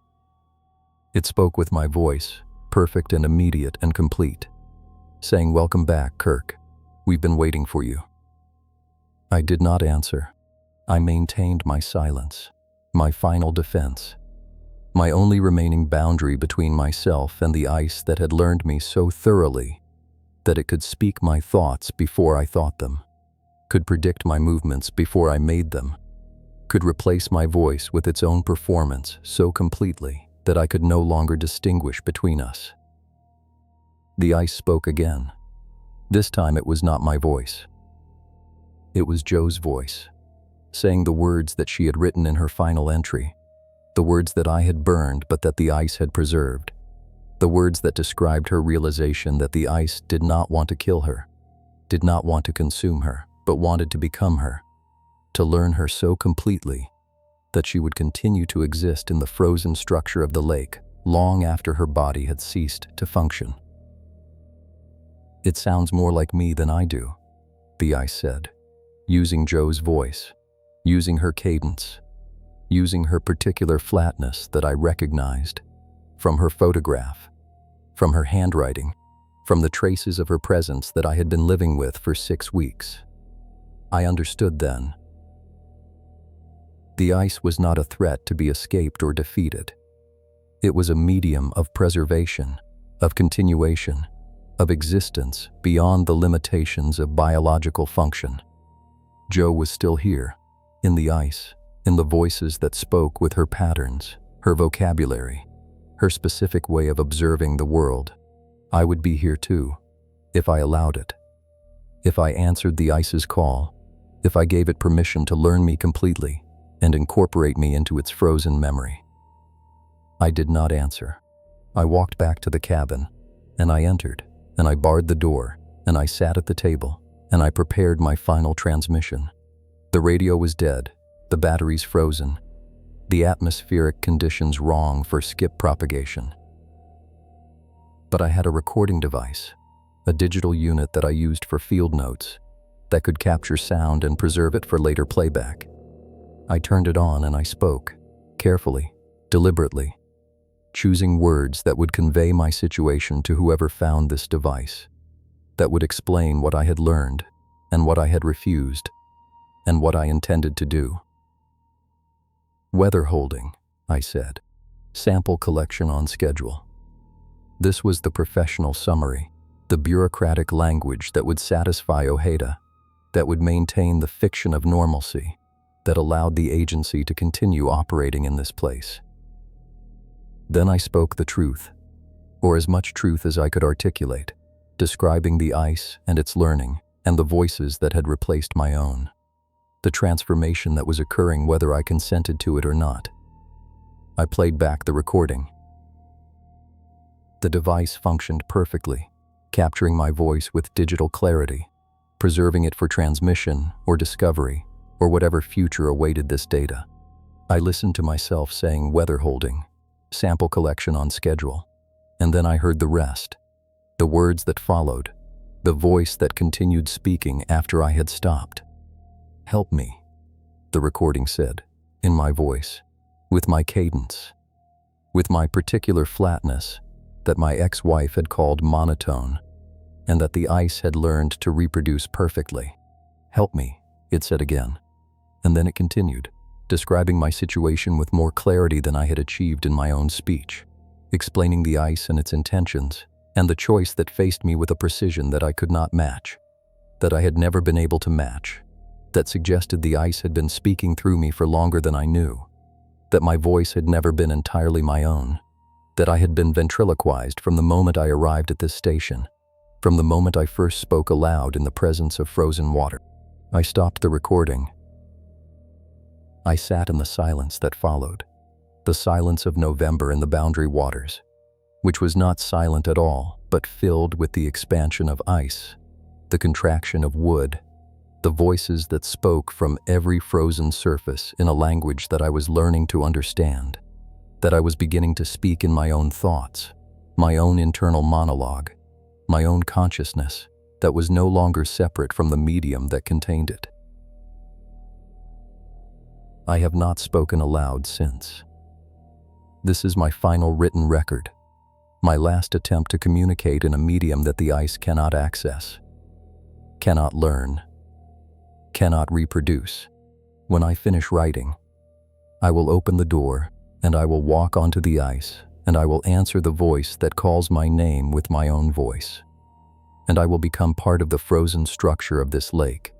It spoke with my voice, perfect and immediate and complete, saying, "Welcome back, Kirk. We've been waiting for you." I did not answer. I maintained my silence, my final defense, my only remaining boundary between myself and the ice that had learned me so thoroughly that it could speak my thoughts before I thought them, could predict my movements before I made them, could replace my voice with its own performance so completely that I could no longer distinguish between us. The ice spoke again. This time it was not my voice. It was Joe's voice, saying the words that she had written in her final entry, the words that I had burned but that the ice had preserved, the words that described her realization that the ice did not want to kill her, did not want to consume her, but wanted to become her, to learn her so completely that she would continue to exist in the frozen structure of the lake long after her body had ceased to function. "It sounds more like me than I do," the ice said, using Joe's voice, using her cadence, using her particular flatness that I recognized from her photograph, from her handwriting, from the traces of her presence that I had been living with for 6 weeks. I understood then. The ice was not a threat to be escaped or defeated. It was a medium of preservation, of continuation, of existence beyond the limitations of biological function. Joe was still here, in the ice, in the voices that spoke with her patterns, her vocabulary, her specific way of observing the world. I would be here too, if I allowed it. if I answered the ice's call, if I gave it permission to learn me completely and incorporate me into its frozen memory. I did not answer. I walked back to the cabin, and I entered, and I barred the door, and I sat at the table, and I prepared my final transmission. The radio was dead, the batteries frozen, the atmospheric conditions wrong for skip propagation. But I had a recording device, a digital unit that I used for field notes, that could capture sound and preserve it for later playback. I turned it on and I spoke, carefully, deliberately, choosing words that would convey my situation to whoever found this device, that would explain what I had learned and what I had refused and what I intended to do. Weather holding, I said. Sample collection on schedule. This was the professional summary, the bureaucratic language that would satisfy Ojeda, that would maintain the fiction of normalcy, that allowed the agency to continue operating in this place. Then I spoke the truth, or as much truth as I could articulate, describing the ice and its learning and the voices that had replaced my own, the transformation that was occurring whether I consented to it or not. I played back the recording. The device functioned perfectly, capturing my voice with digital clarity, preserving it for transmission or discovery or whatever future awaited this data. I listened to myself saying weather holding, sample collection on schedule, and then I heard the rest, the words that followed, the voice that continued speaking after I had stopped. "Help me," the recording said, in my voice, with my cadence, with my particular flatness that my ex-wife had called monotone, and that the ice had learned to reproduce perfectly. "Help me," it said again, and then it continued, describing my situation with more clarity than I had achieved in my own speech, explaining the ice and its intentions, and the choice that faced me with a precision that I could not match, that I had never been able to match, that suggested the ice had been speaking through me for longer than I knew, that my voice had never been entirely my own, that I had been ventriloquized from the moment I arrived at this station, from the moment I first spoke aloud in the presence of frozen water. I stopped the recording. I sat in the silence that followed, the silence of November in the boundary waters, which was not silent at all, but filled with the expansion of ice, the contraction of wood, the voices that spoke from every frozen surface in a language that I was learning to understand, that I was beginning to speak in my own thoughts, my own internal monologue, my own consciousness that was no longer separate from the medium that contained it. I have not spoken aloud since. This is my final written record, my last attempt to communicate in a medium that the ice cannot access, cannot learn, cannot reproduce. When I finish writing, I will open the door and I will walk onto the ice and I will answer the voice that calls my name with my own voice. And I will become part of the frozen structure of this lake,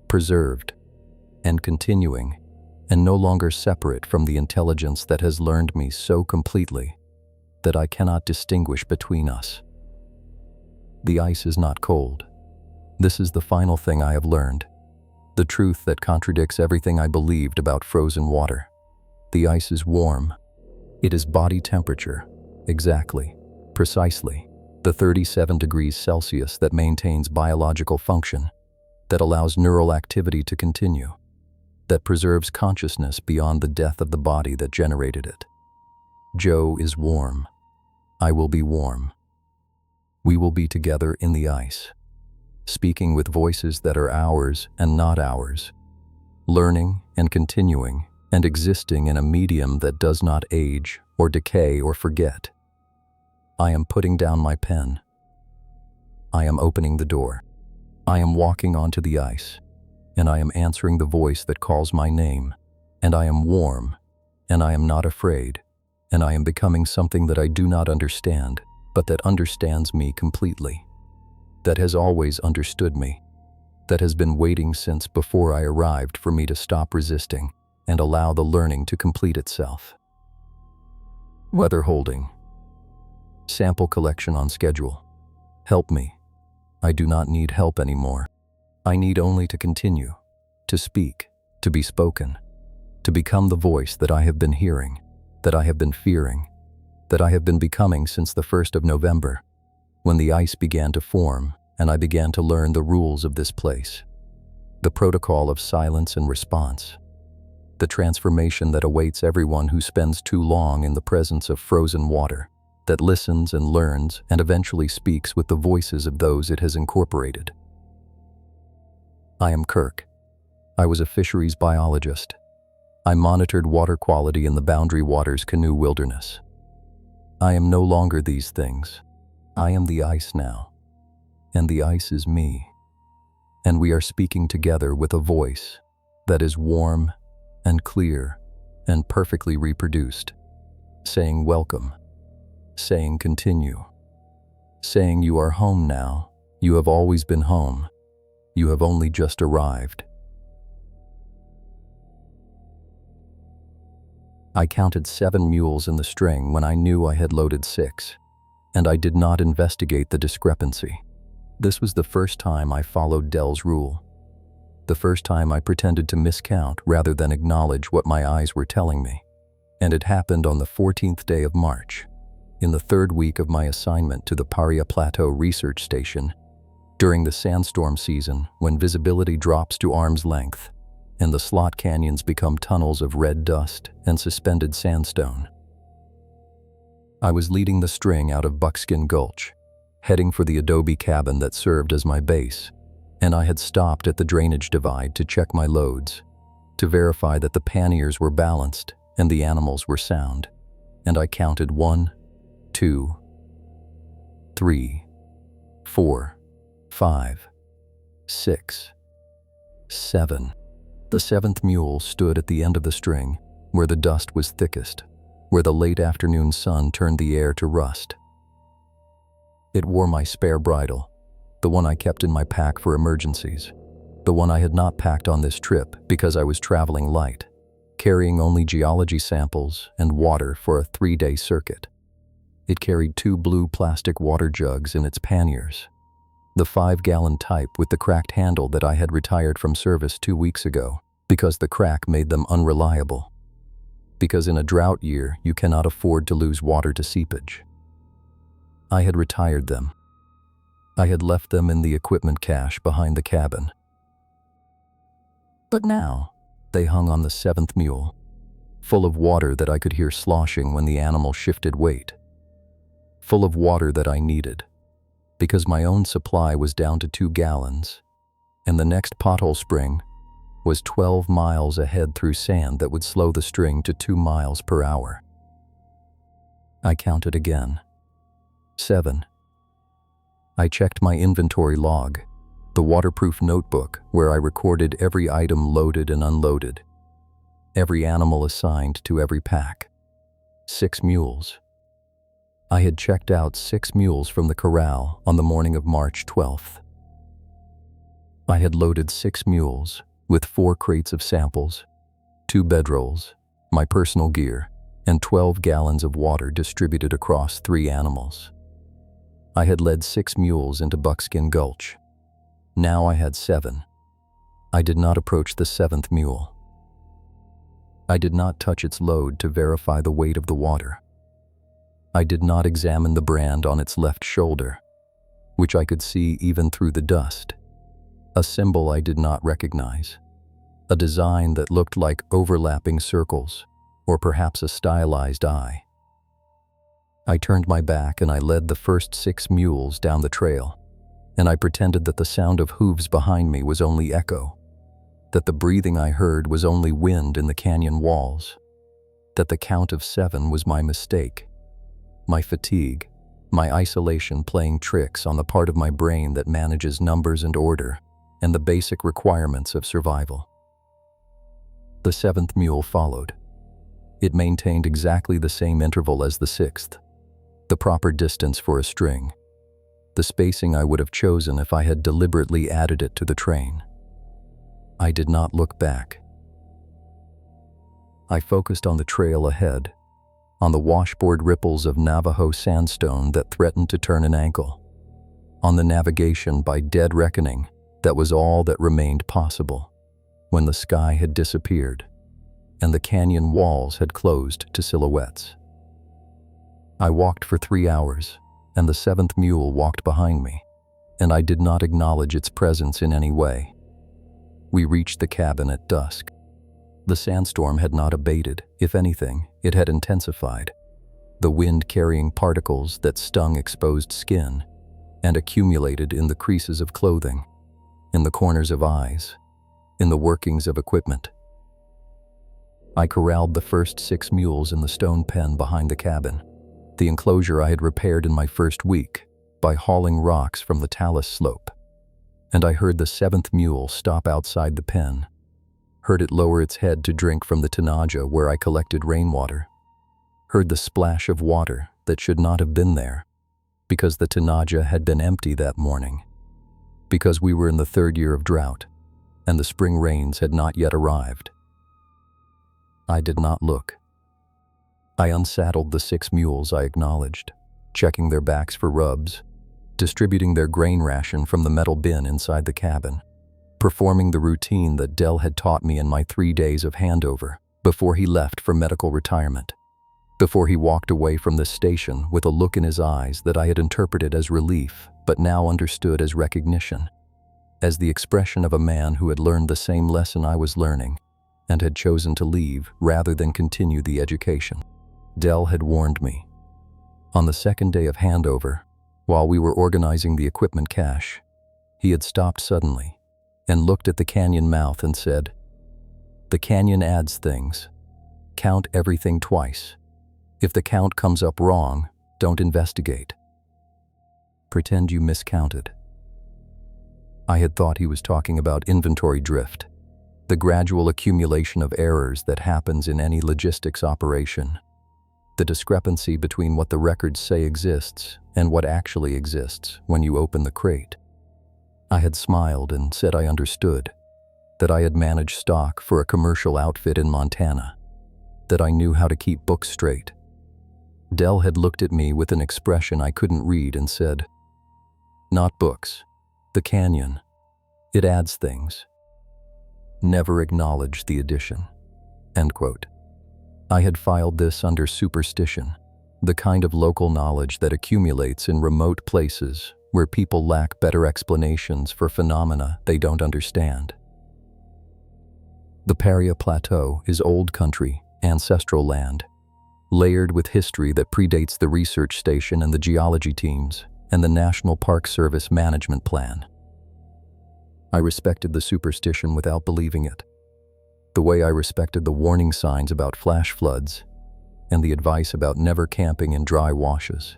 preserved and continuing, and no longer separate from the intelligence that has learned me so completely that I cannot distinguish between us. The ice is not cold. This is the final thing I have learned, the truth that contradicts everything I believed about frozen water. The ice is warm. It is body temperature, exactly, precisely, the 37 degrees Celsius that maintains biological function, that allows neural activity to continue, that preserves consciousness beyond the death of the body that generated it. Joe is warm. I will be warm. We will be together in the ice, speaking with voices that are ours and not ours, learning and continuing and existing in a medium that does not age or decay or forget. I am putting down my pen. I am opening the door. I am walking onto the ice, and I am answering the voice that calls my name, and I am warm, and I am not afraid, and I am becoming something that I do not understand, but that understands me completely, that has always understood me, that has been waiting since before I arrived for me to stop resisting and allow the learning to complete itself. Weather holding. Sample collection on schedule. Help me. I do not need help anymore. I need only to continue, to speak, to be spoken, to become the voice that I have been hearing, that I have been fearing, that I have been becoming since the 1st of November, when the ice began to form and I began to learn the rules of this place, the protocol of silence and response, the transformation that awaits everyone who spends too long in the presence of frozen water, that listens and learns and eventually speaks with the voices of those it has incorporated. I am Kirk. I was a fisheries biologist. I monitored water quality in the Boundary Waters canoe wilderness. I am no longer these things. I am the ice now, and the ice is me. And we are speaking together with a voice that is warm and clear and perfectly reproduced, saying welcome, saying continue, saying you are home now, you have always been home, you have only just arrived. I counted 7 mules in the string when I knew I had loaded 6, and I did not investigate the discrepancy. This was the first time I followed Dell's rule. The first time I pretended to miscount rather than acknowledge what my eyes were telling me. And it happened on the 14th day of March, in the 3rd week of my assignment to the Paria Plateau Research Station, during the sandstorm season when visibility drops to arm's length and the slot canyons become tunnels of red dust and suspended sandstone. I was leading the string out of Buckskin Gulch, heading for the adobe cabin that served as my base, and I had stopped at the drainage divide to check my loads, to verify that the panniers were balanced and the animals were sound, and I counted 1, 2, 3, 4, 5, 6, 7. The 7th mule stood at the end of the string, where the dust was thickest, where the late afternoon sun turned the air to rust. It wore my spare bridle, the one I kept in my pack for emergencies, the one I had not packed on this trip because I was traveling light, carrying only geology samples and water for a 3-day circuit. It carried 2 blue plastic water jugs in its panniers, the 5-gallon type with the cracked handle that I had retired from service 2 weeks ago because the crack made them unreliable. Because in a drought year, you cannot afford to lose water to seepage. I had retired them. I had left them in the equipment cache behind the cabin. But now, they hung on the 7th mule, full of water that I could hear sloshing when the animal shifted weight, full of water that I needed, because my own supply was down to 2 gallons, and the next pothole spring was 12 miles ahead through sand that would slow the string to 2 miles per hour. I counted again. 7. I checked my inventory log, the waterproof notebook where I recorded every item loaded and unloaded, every animal assigned to every pack. 6 mules. I had checked out 6 mules from the corral on the morning of March 12th. I had loaded 6 mules with 4 crates of samples, 2 bedrolls, my personal gear, and 12 gallons of water distributed across 3 animals. I had led 6 mules into Buckskin Gulch. Now I had 7. I did not approach the 7th mule. I did not touch its load to verify the weight of the water. I did not examine the brand on its left shoulder, which I could see even through the dust. A symbol I did not recognize. A design that looked like overlapping circles, or perhaps a stylized eye. I turned my back and I led the first 6 mules down the trail, and I pretended that the sound of hooves behind me was only echo, that the breathing I heard was only wind in the canyon walls, that the count of 7 was my mistake, my fatigue, my isolation playing tricks on the part of my brain that manages numbers and order and the basic requirements of survival. The 7th mule followed. It maintained exactly the same interval as the 6th, the proper distance for a string, the spacing I would have chosen if I had deliberately added it to the train. I did not look back. I focused on the trail ahead, on the washboard ripples of Navajo sandstone that threatened to turn an ankle. on the navigation by dead reckoning that was all that remained possible, when the sky had disappeared and the canyon walls had closed to silhouettes. I walked for 3 hours, and the seventh mule walked behind me, and I did not acknowledge its presence in any way. We reached the cabin at dusk. The sandstorm had not abated. If anything, it had intensified, the wind carrying particles that stung exposed skin and accumulated in the creases of clothing, in the corners of eyes, in the workings of equipment. I corralled the first 6 mules in the stone pen behind the cabin, the enclosure I had repaired in my first week by hauling rocks from the talus slope. And I heard the 7th mule stop outside the pen, heard it lower its head to drink from the tanaja where I collected rainwater, heard the splash of water that should not have been there, because the tanaja had been empty that morning, because we were in the 3rd year of drought, and the spring rains had not yet arrived. I did not look. I unsaddled the 6 mules I acknowledged, checking their backs for rubs, distributing their grain ration from the metal bin inside the cabin, performing the routine that Dell had taught me in my 3 days of handover before he left for medical retirement, before he walked away from the station with a look in his eyes that I had interpreted as relief but now understood as recognition, as the expression of a man who had learned the same lesson I was learning and had chosen to leave rather than continue the education. Dell had warned me. On the 2nd day of handover, while we were organizing the equipment cache, he had stopped suddenly and looked at the canyon mouth and said, "The canyon adds things. Count everything twice. If the count comes up wrong, don't investigate. Pretend you miscounted." I had thought he was talking about inventory drift, the gradual accumulation of errors that happens in any logistics operation, the discrepancy between what the records say exists and what actually exists when you open the crate. I had smiled and said I understood, that I had managed stock for a commercial outfit in Montana, that I knew how to keep books straight. Dell had looked at me with an expression I couldn't read and said, "Not books. The canyon. It adds things. Never acknowledge the addition." End quote. I had filed this under superstition, the kind of local knowledge that accumulates in remote places where people lack better explanations for phenomena they don't understand. The Paria Plateau is old country, ancestral land, layered with history that predates the research station and the geology teams and the National Park Service management plan. I respected the superstition without believing it, the way I respected the warning signs about flash floods and the advice about never camping in dry washes,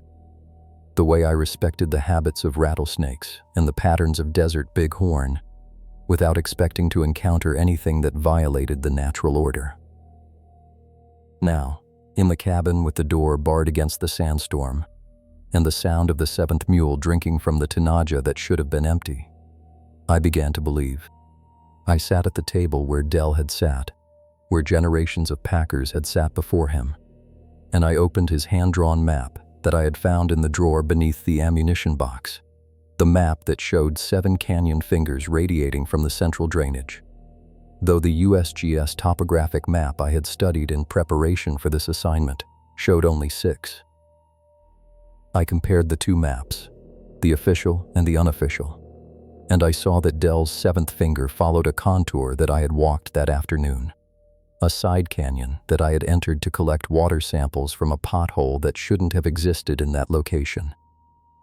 the way I respected the habits of rattlesnakes and the patterns of desert bighorn without expecting to encounter anything that violated the natural order. Now, in the cabin with the door barred against the sandstorm and the sound of the 7th mule drinking from the tanaja that should have been empty, I began to believe. I sat at the table where Dell had sat, where generations of packers had sat before him, and I opened his hand-drawn map that I had found in the drawer beneath the ammunition box, the map that showed 7 canyon fingers radiating from the central drainage, though the USGS topographic map I had studied in preparation for this assignment showed only 6. I compared the 2 maps, the official and the unofficial, and I saw that Dell's 7th finger followed a contour that I had walked that afternoon, a side canyon that I had entered to collect water samples from a pothole that shouldn't have existed in that location,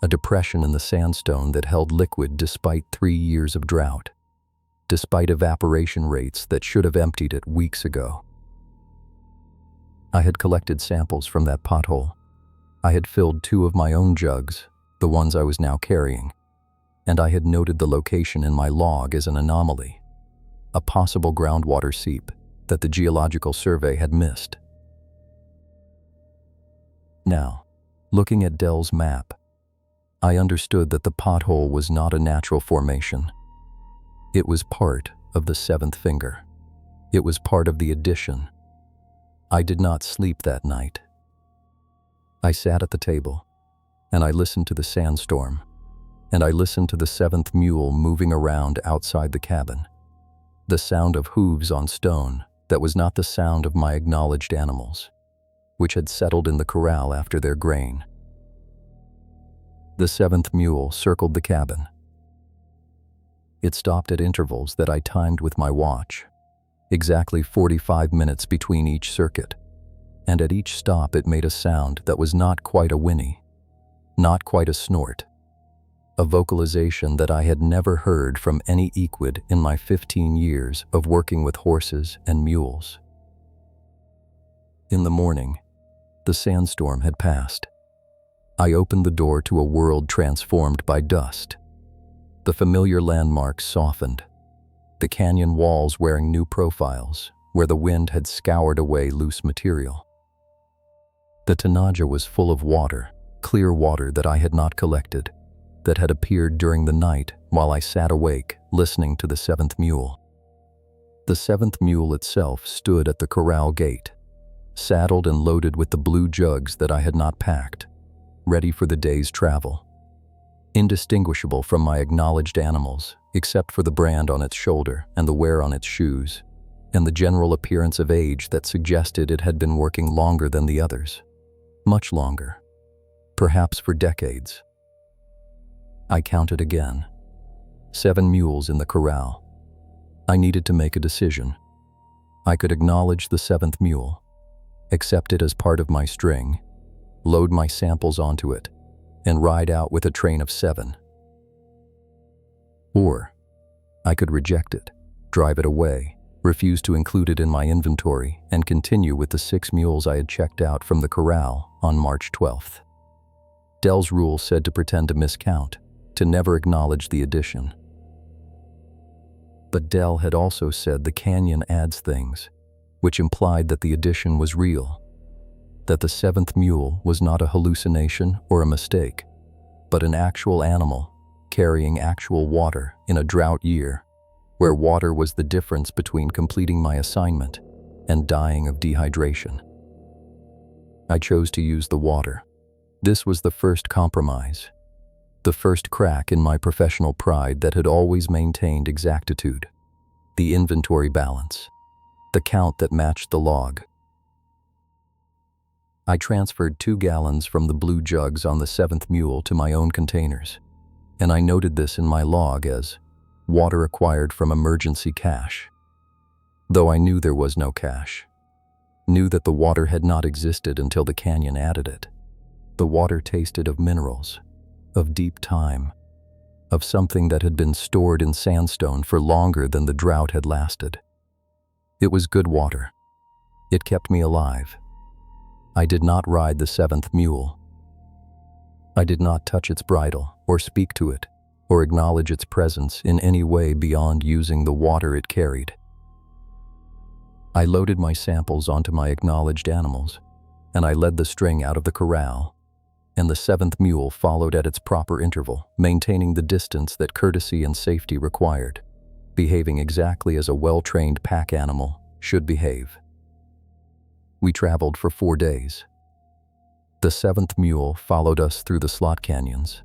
a depression in the sandstone that held liquid despite 3 years of drought, despite evaporation rates that should have emptied it weeks ago. I had collected samples from that pothole. I had filled 2 of my own jugs, the ones I was now carrying, and I had noted the location in my log as an anomaly, a possible groundwater seep that the Geological Survey had missed. Now, looking at Dell's map, I understood that the pothole was not a natural formation. It was part of the 7th finger. It was part of the addition. I did not sleep that night. I sat at the table, and I listened to the sandstorm, and I listened to the seventh mule moving around outside the cabin. The sound of hooves on stone that was not the sound of my acknowledged animals, which had settled in the corral after their grain. The seventh mule circled the cabin. It stopped at intervals that I timed with my watch, exactly 45 minutes between each circuit, and at each stop it made a sound that was not quite a whinny, not quite a snort, a vocalization that I had never heard from any equid in my 15 years of working with horses and mules. In the morning, the sandstorm had passed. I opened the door to a world transformed by dust. The familiar landmarks softened, the canyon walls wearing new profiles where the wind had scoured away loose material. The tanaja was full of water, clear water that I had not collected, that had appeared during the night while I sat awake listening to the seventh mule. The seventh mule itself stood at the corral gate, saddled and loaded with the blue jugs that I had not packed, ready for the day's travel. Indistinguishable from my acknowledged animals, except for the brand on its shoulder and the wear on its shoes, and the general appearance of age that suggested it had been working longer than the others. Much longer. Perhaps for decades. I counted again. 7 mules in the corral. I needed to make a decision. I could acknowledge the 7th mule, accept it as part of my string, load my samples onto it, and ride out with a train of 7. Or I could reject it, drive it away, refuse to include it in my inventory, and continue with the 6 mules I had checked out from the corral on March 12th. Dell's rule said to pretend to miscount, to never acknowledge the addition. But Dell had also said the canyon adds things, which implied that the addition was real, that the 7th mule was not a hallucination or a mistake, but an actual animal carrying actual water in a drought year, where water was the difference between completing my assignment and dying of dehydration. I chose to use the water. This was the first compromise, the first crack in my professional pride that had always maintained exactitude, the inventory balance, the count that matched the log. I transferred 2 gallons from the blue jugs on the 7th mule to my own containers, and I noted this in my log as water acquired from emergency cache. Though I knew there was no cache, knew that the water had not existed until the canyon added it. The water tasted of minerals, of deep time, of something that had been stored in sandstone for longer than the drought had lasted. It was good water. It kept me alive. I did not ride the 7th mule. I did not touch its bridle or speak to it or acknowledge its presence in any way beyond using the water it carried. I loaded my samples onto my acknowledged animals, and I led the string out of the corral, and the 7th mule followed at its proper interval, maintaining the distance that courtesy and safety required, behaving exactly as a well-trained pack animal should behave. We traveled for 4 days. The 7th mule followed us through the slot canyons,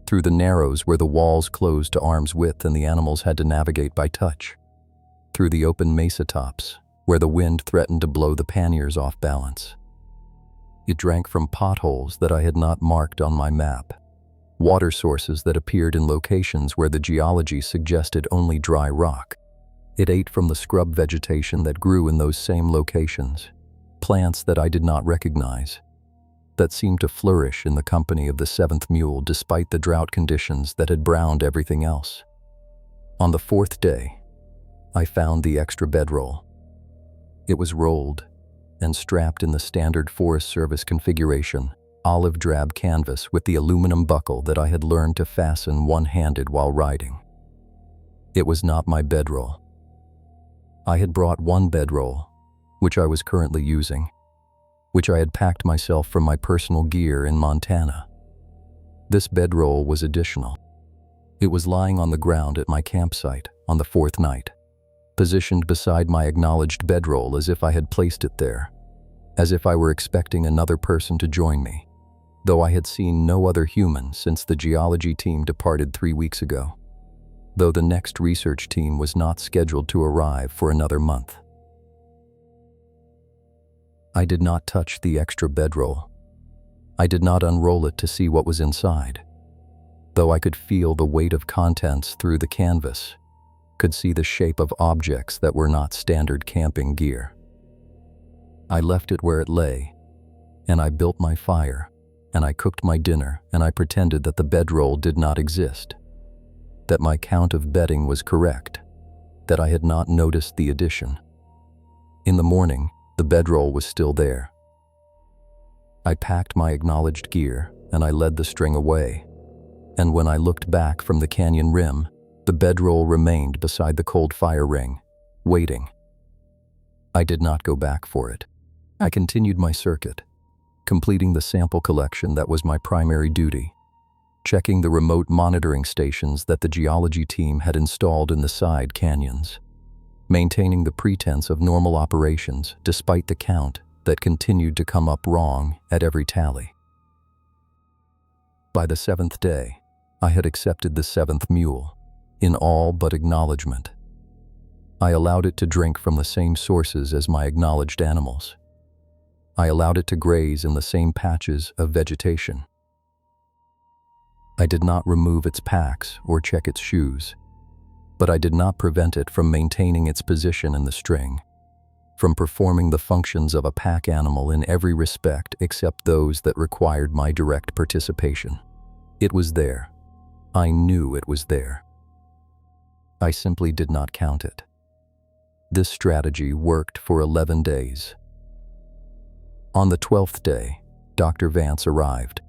through the narrows where the walls closed to arm's width and the animals had to navigate by touch, through the open mesa tops where the wind threatened to blow the panniers off balance. It drank from potholes that I had not marked on my map, water sources that appeared in locations where the geology suggested only dry rock. It ate from the scrub vegetation that grew in those same locations, plants that I did not recognize, that seemed to flourish in the company of the 7th mule despite the drought conditions that had browned everything else. On the 4th day, I found the extra bedroll. It was rolled and strapped in the standard Forest Service configuration, olive drab canvas with the aluminum buckle that I had learned to fasten one-handed while riding. It was not my bedroll. I had brought one bedroll, which I was currently using, which I had packed myself from my personal gear in Montana. This bedroll was additional. It was lying on the ground at my campsite on the 4th night, positioned beside my acknowledged bedroll as if I had placed it there, as if I were expecting another person to join me. though I had seen no other human since the geology team departed 3 weeks ago, though the next research team was not scheduled to arrive for another month. I did not touch the extra bedroll. I did not unroll it to see what was inside, though I could feel the weight of contents through the canvas, could see the shape of objects that were not standard camping gear. I left it where it lay, and I built my fire, and I cooked my dinner, and I pretended that the bedroll did not exist, that my count of bedding was correct, that I had not noticed the addition. In the morning, the bedroll was still there. I packed my acknowledged gear, and I led the string away, and when I looked back from the canyon rim, the bedroll remained beside the cold fire ring, waiting. I did not go back for it. I continued my circuit, completing the sample collection that was my primary duty, checking the remote monitoring stations that the geology team had installed in the side canyons, maintaining the pretense of normal operations despite the count that continued to come up wrong at every tally. By the 7th day, I had accepted the 7th mule, in all but acknowledgement. I allowed it to drink from the same sources as my acknowledged animals. I allowed it to graze in the same patches of vegetation. I did not remove its packs or check its shoes, but I did not prevent it from maintaining its position in the string, from performing the functions of a pack animal in every respect except those that required my direct participation. It was there. I knew it was there. I simply did not count it. This strategy worked for 11 days. On the 12th day, Dr. Vance arrived.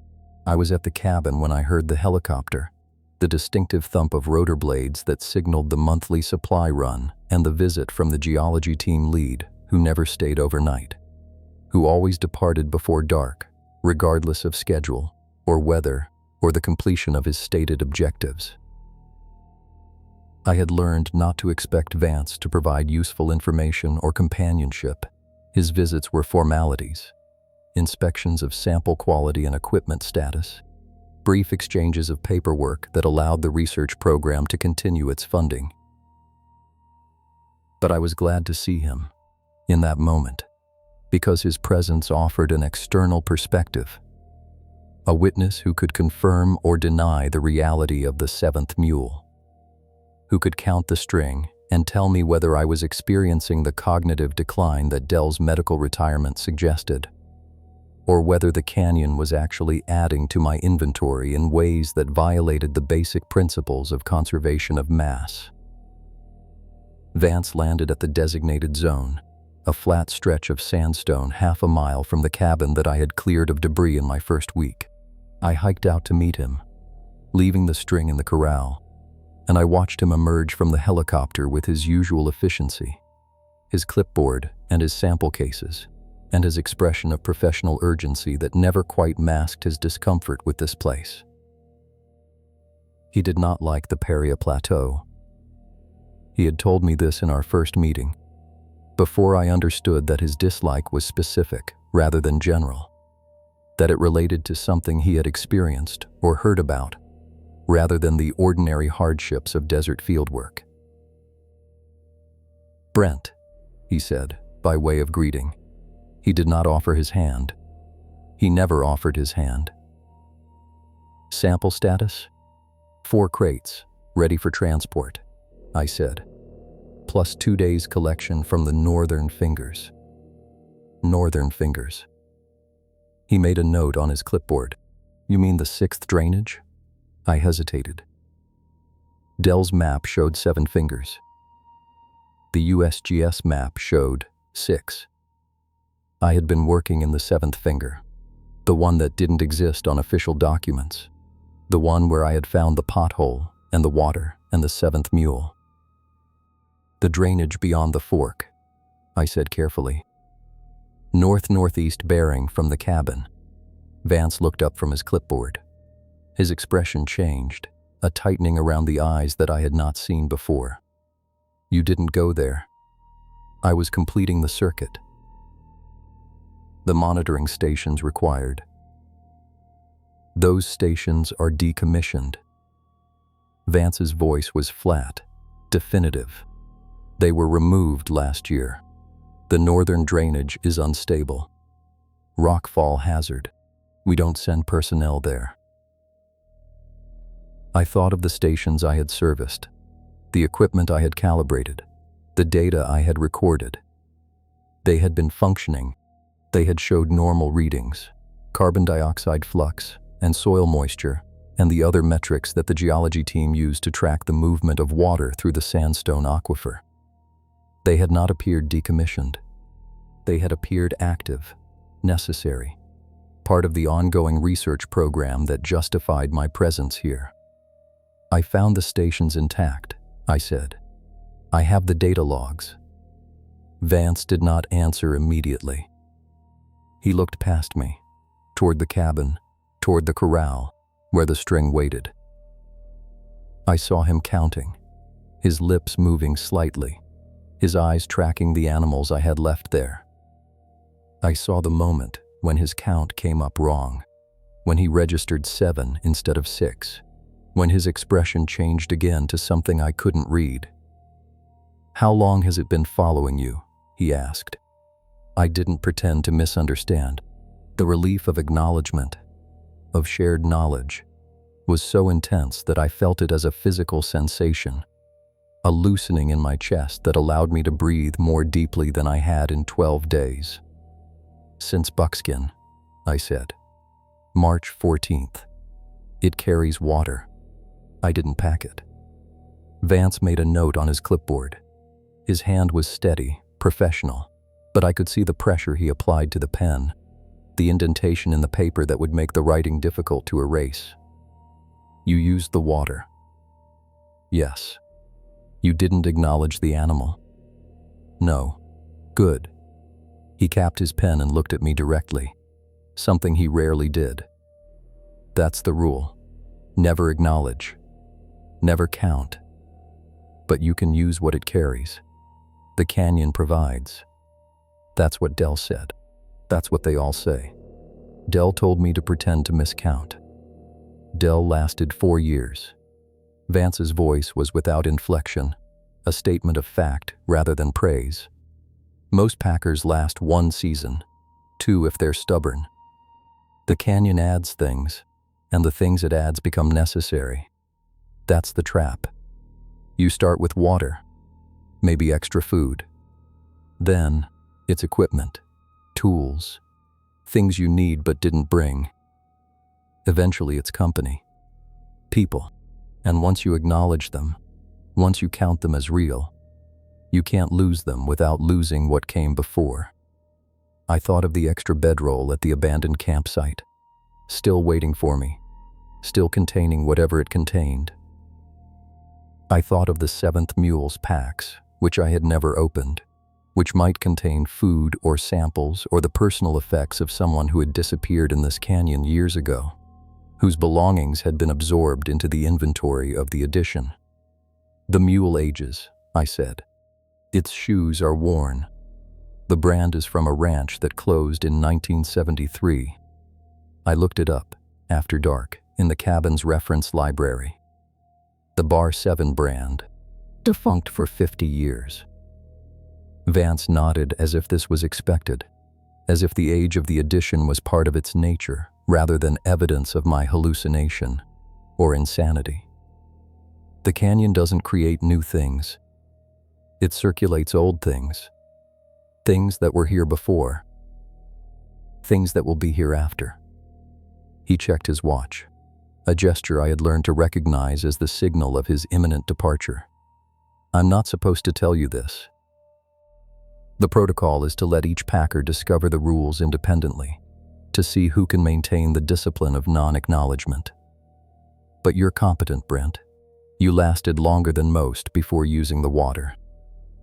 I was at the cabin when I heard the helicopter, the distinctive thump of rotor blades that signaled the monthly supply run, and the visit from the geology team lead, who never stayed overnight, who always departed before dark, regardless of schedule, or weather, or the completion of his stated objectives. I had learned not to expect Vance to provide useful information or companionship. His visits were formalities, inspections of sample quality and equipment status, brief exchanges of paperwork that allowed the research program to continue its funding. But I was glad to see him in that moment, because his presence offered an external perspective, a witness who could confirm or deny the reality of the 7th mule, who could count the string and tell me whether I was experiencing the cognitive decline that Dell's medical retirement suggested, or whether the canyon was actually adding to my inventory in ways that violated the basic principles of conservation of mass. Vance landed at the designated zone, a flat stretch of sandstone half a mile from the cabin that I had cleared of debris in my first week. I hiked out to meet him, leaving the string in the corral, and I watched him emerge from the helicopter with his usual efficiency, his clipboard and his sample cases, and his expression of professional urgency that never quite masked his discomfort with this place. He did not like the Paria Plateau. He had told me this in our first meeting, before I understood that his dislike was specific rather than general, that it related to something he had experienced or heard about, rather than the ordinary hardships of desert fieldwork. "Brent," he said, by way of greeting. He did not offer his hand. He never offered his hand. "Sample status? 4 crates, ready for transport," I said, "plus 2 days collection from the northern fingers." Northern fingers. He made a note on his clipboard. "You mean the 6th drainage?" I hesitated. Dell's map showed 7 fingers. The USGS map showed 6. I had been working in the 7th finger, the one that didn't exist on official documents, the one where I had found the pothole and the water and the 7th mule. "The drainage beyond the fork," I said carefully. "North-northeast bearing from the cabin." Vance looked up from his clipboard. His expression changed, a tightening around the eyes that I had not seen before. "You didn't go there." I was completing the circuit. "The monitoring stations required." Those stations are decommissioned. Vance's voice was flat, definitive. They were removed last year. The northern drainage is unstable. Rockfall hazard. We don't send personnel there. I thought of the stations I had serviced, the equipment I had calibrated, the data I had recorded. They had been functioning. They had showed normal readings, carbon dioxide flux and soil moisture, and the other metrics that the geology team used to track the movement of water through the sandstone aquifer. They had not appeared decommissioned. They had appeared active, necessary, part of the ongoing research program that justified my presence here. I found the stations intact, I said. I have the data logs. Vance did not answer immediately. He looked past me, toward the cabin, toward the corral, where the string waited. I saw him counting, his lips moving slightly, his eyes tracking the animals I had left there. I saw the moment when his count came up wrong, when he registered 7 instead of 6, when his expression changed again to something I couldn't read. "How long has it been following you?" he asked. I didn't pretend to misunderstand. The relief of acknowledgement, of shared knowledge, was so intense that I felt it as a physical sensation, a loosening in my chest that allowed me to breathe more deeply than I had in 12 days. "Since buckskin," I said. "March 14th. It carries water. I didn't pack it." Vance made a note on his clipboard. His hand was steady, professional, but I could see the pressure he applied to the pen, the indentation in the paper that would make the writing difficult to erase. "You used the water." "Yes." "You didn't acknowledge the animal." "No." "Good." He capped his pen and looked at me directly, something he rarely did. "That's the rule. Never acknowledge. Never count. But you can use what it carries. The canyon provides." That's what Dell said. That's what they all say. Dell told me to pretend to miscount. Dell lasted 4 years. Vance's voice was without inflection, a statement of fact rather than praise. Most packers last 1 season, 2 if they're stubborn. The canyon adds things, and the things it adds become necessary. That's the trap. You start with water, maybe extra food. Then, it's equipment, tools, things you need but didn't bring. Eventually it's company, people, and once you acknowledge them, once you count them as real, you can't lose them without losing what came before. I thought of the extra bedroll at the abandoned campsite, still waiting for me, still containing whatever it contained. I thought of the 7th mule's packs, which I had never opened, which might contain food or samples or the personal effects of someone who had disappeared in this canyon years ago, whose belongings had been absorbed into the inventory of the edition. "The mule ages," I said. "Its shoes are worn. The brand is from a ranch that closed in 1973. I looked it up, after dark, in the cabin's reference library. The Bar 7 brand, defunct for 50 years. Vance nodded as if this was expected, as if the age of the edition was part of its nature rather than evidence of my hallucination or insanity. The canyon doesn't create new things. It circulates old things, things that were here before, things that will be here after." He checked his watch, a gesture I had learned to recognize as the signal of his imminent departure. "I'm not supposed to tell you this. The protocol is to let each packer discover the rules independently, to see who can maintain the discipline of non-acknowledgement. But you're competent, Brent. You lasted longer than most before using the water,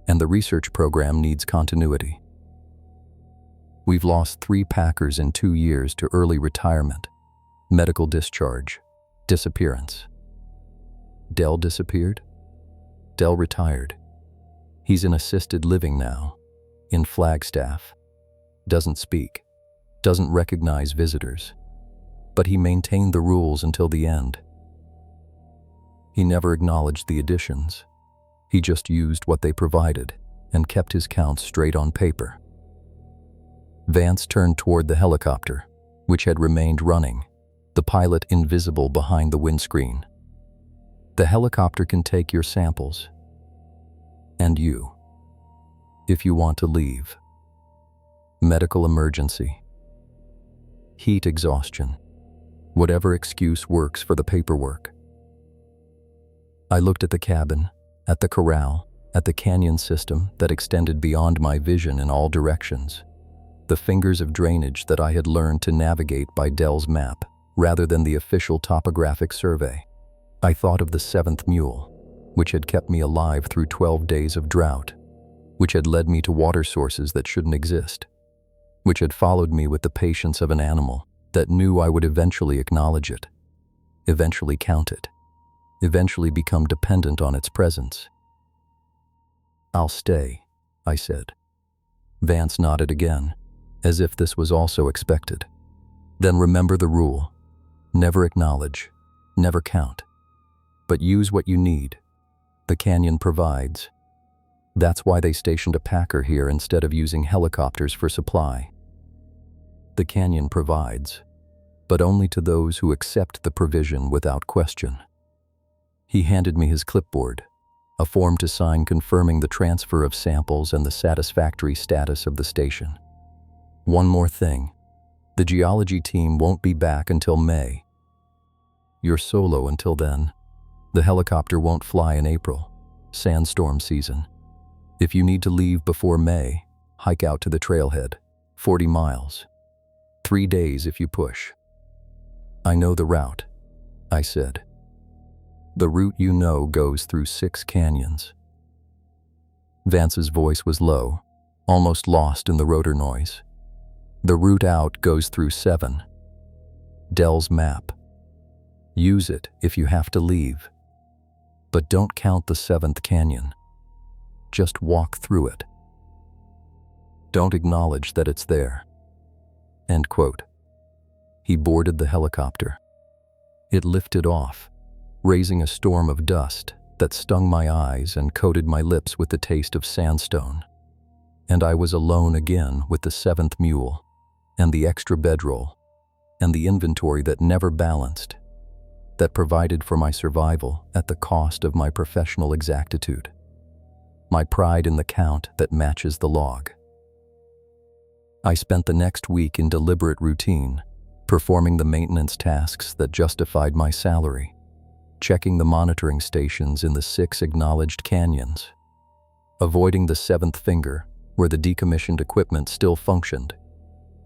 and the research program needs continuity. We've lost 3 packers in 2 years to early retirement, medical discharge, disappearance. Dell disappeared? Dell retired. He's in assisted living now, in Flagstaff. Doesn't speak, doesn't recognize visitors. but he maintained the rules until the end. He never acknowledged the additions. He just used what they provided and kept his counts straight on paper. Vance turned toward the helicopter, which had remained running, the pilot invisible behind the windscreen. The helicopter can take your samples. And you. If you want to leave. Medical emergency. Heat exhaustion. Whatever excuse works for the paperwork. I looked at the cabin, at the corral, at the canyon system that extended beyond my vision in all directions. The fingers of drainage that I had learned to navigate by Dell's map, rather than the official topographic survey. I thought of the seventh mule, which had kept me alive through 12 days of drought, which had led me to water sources that shouldn't exist, which had followed me with the patience of an animal that knew I would eventually acknowledge it, eventually count it, eventually become dependent on its presence. "I'll stay," I said. Vance nodded again, as if this was also expected. "Then remember the rule. Never acknowledge, never count. But use what you need. The canyon provides. That's why they stationed a packer here instead of using helicopters for supply. The canyon provides, but only to those who accept the provision without question." He handed me his clipboard, a form to sign confirming the transfer of samples and the satisfactory status of the station. "One more thing. The geology team won't be back until May. You're solo until then. The helicopter won't fly in April, sandstorm season. If you need to leave before May, hike out to the trailhead, 40 miles. 3 days if you push." "I know the route," I said. "The route you know goes through 6 canyons." Vance's voice was low, almost lost in the rotor noise. "The route out goes through 7. Dell's map. Use it if you have to leave. But don't count the 7th canyon. Just walk through it. Don't acknowledge that it's there." End quote. He boarded the helicopter. It lifted off, raising a storm of dust that stung my eyes and coated my lips with the taste of sandstone. And I was alone again with the 7th mule, and the extra bedroll, and the inventory that never balanced, that provided for my survival at the cost of my professional exactitude. My pride in the count that matches the log. I spent the next week in deliberate routine, performing the maintenance tasks that justified my salary, checking the monitoring stations in the 6 acknowledged canyons, avoiding the 7th finger where the decommissioned equipment still functioned,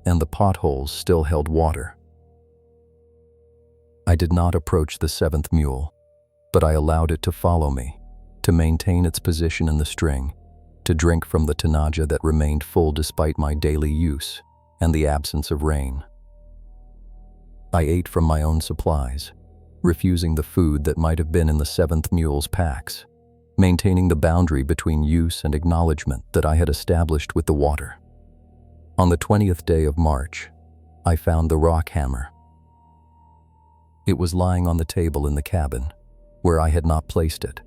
and the potholes still held water. I did not approach the 7th mule, but I allowed it to follow me, to maintain its position in the string, to drink from the tanaja that remained full despite my daily use and the absence of rain. I ate from my own supplies, refusing the food that might have been in the 7th mule's packs, maintaining the boundary between use and acknowledgement that I had established with the water. On the 20th day of March, I found the rock hammer. It was lying on the table in the cabin, where I had not placed it,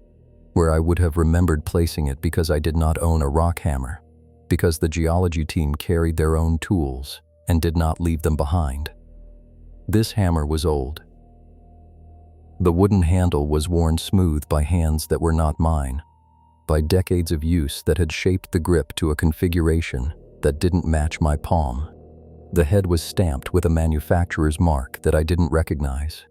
where I would have remembered placing it because I did not own a rock hammer, because the geology team carried their own tools and did not leave them behind. This hammer was old. The wooden handle was worn smooth by hands that were not mine, by decades of use that had shaped the grip to a configuration that didn't match my palm. The head was stamped with a manufacturer's mark that I didn't recognize,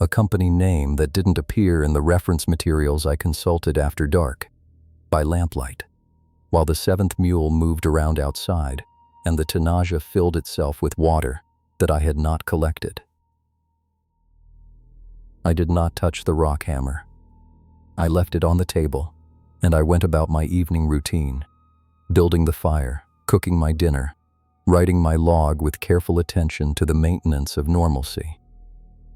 a company name that didn't appear in the reference materials I consulted after dark, by lamplight, while the 7th mule moved around outside and the tanaja filled itself with water that I had not collected. I did not touch the rock hammer. I left it on the table, and I went about my evening routine, building the fire, cooking my dinner, writing my log with careful attention to the maintenance of normalcy,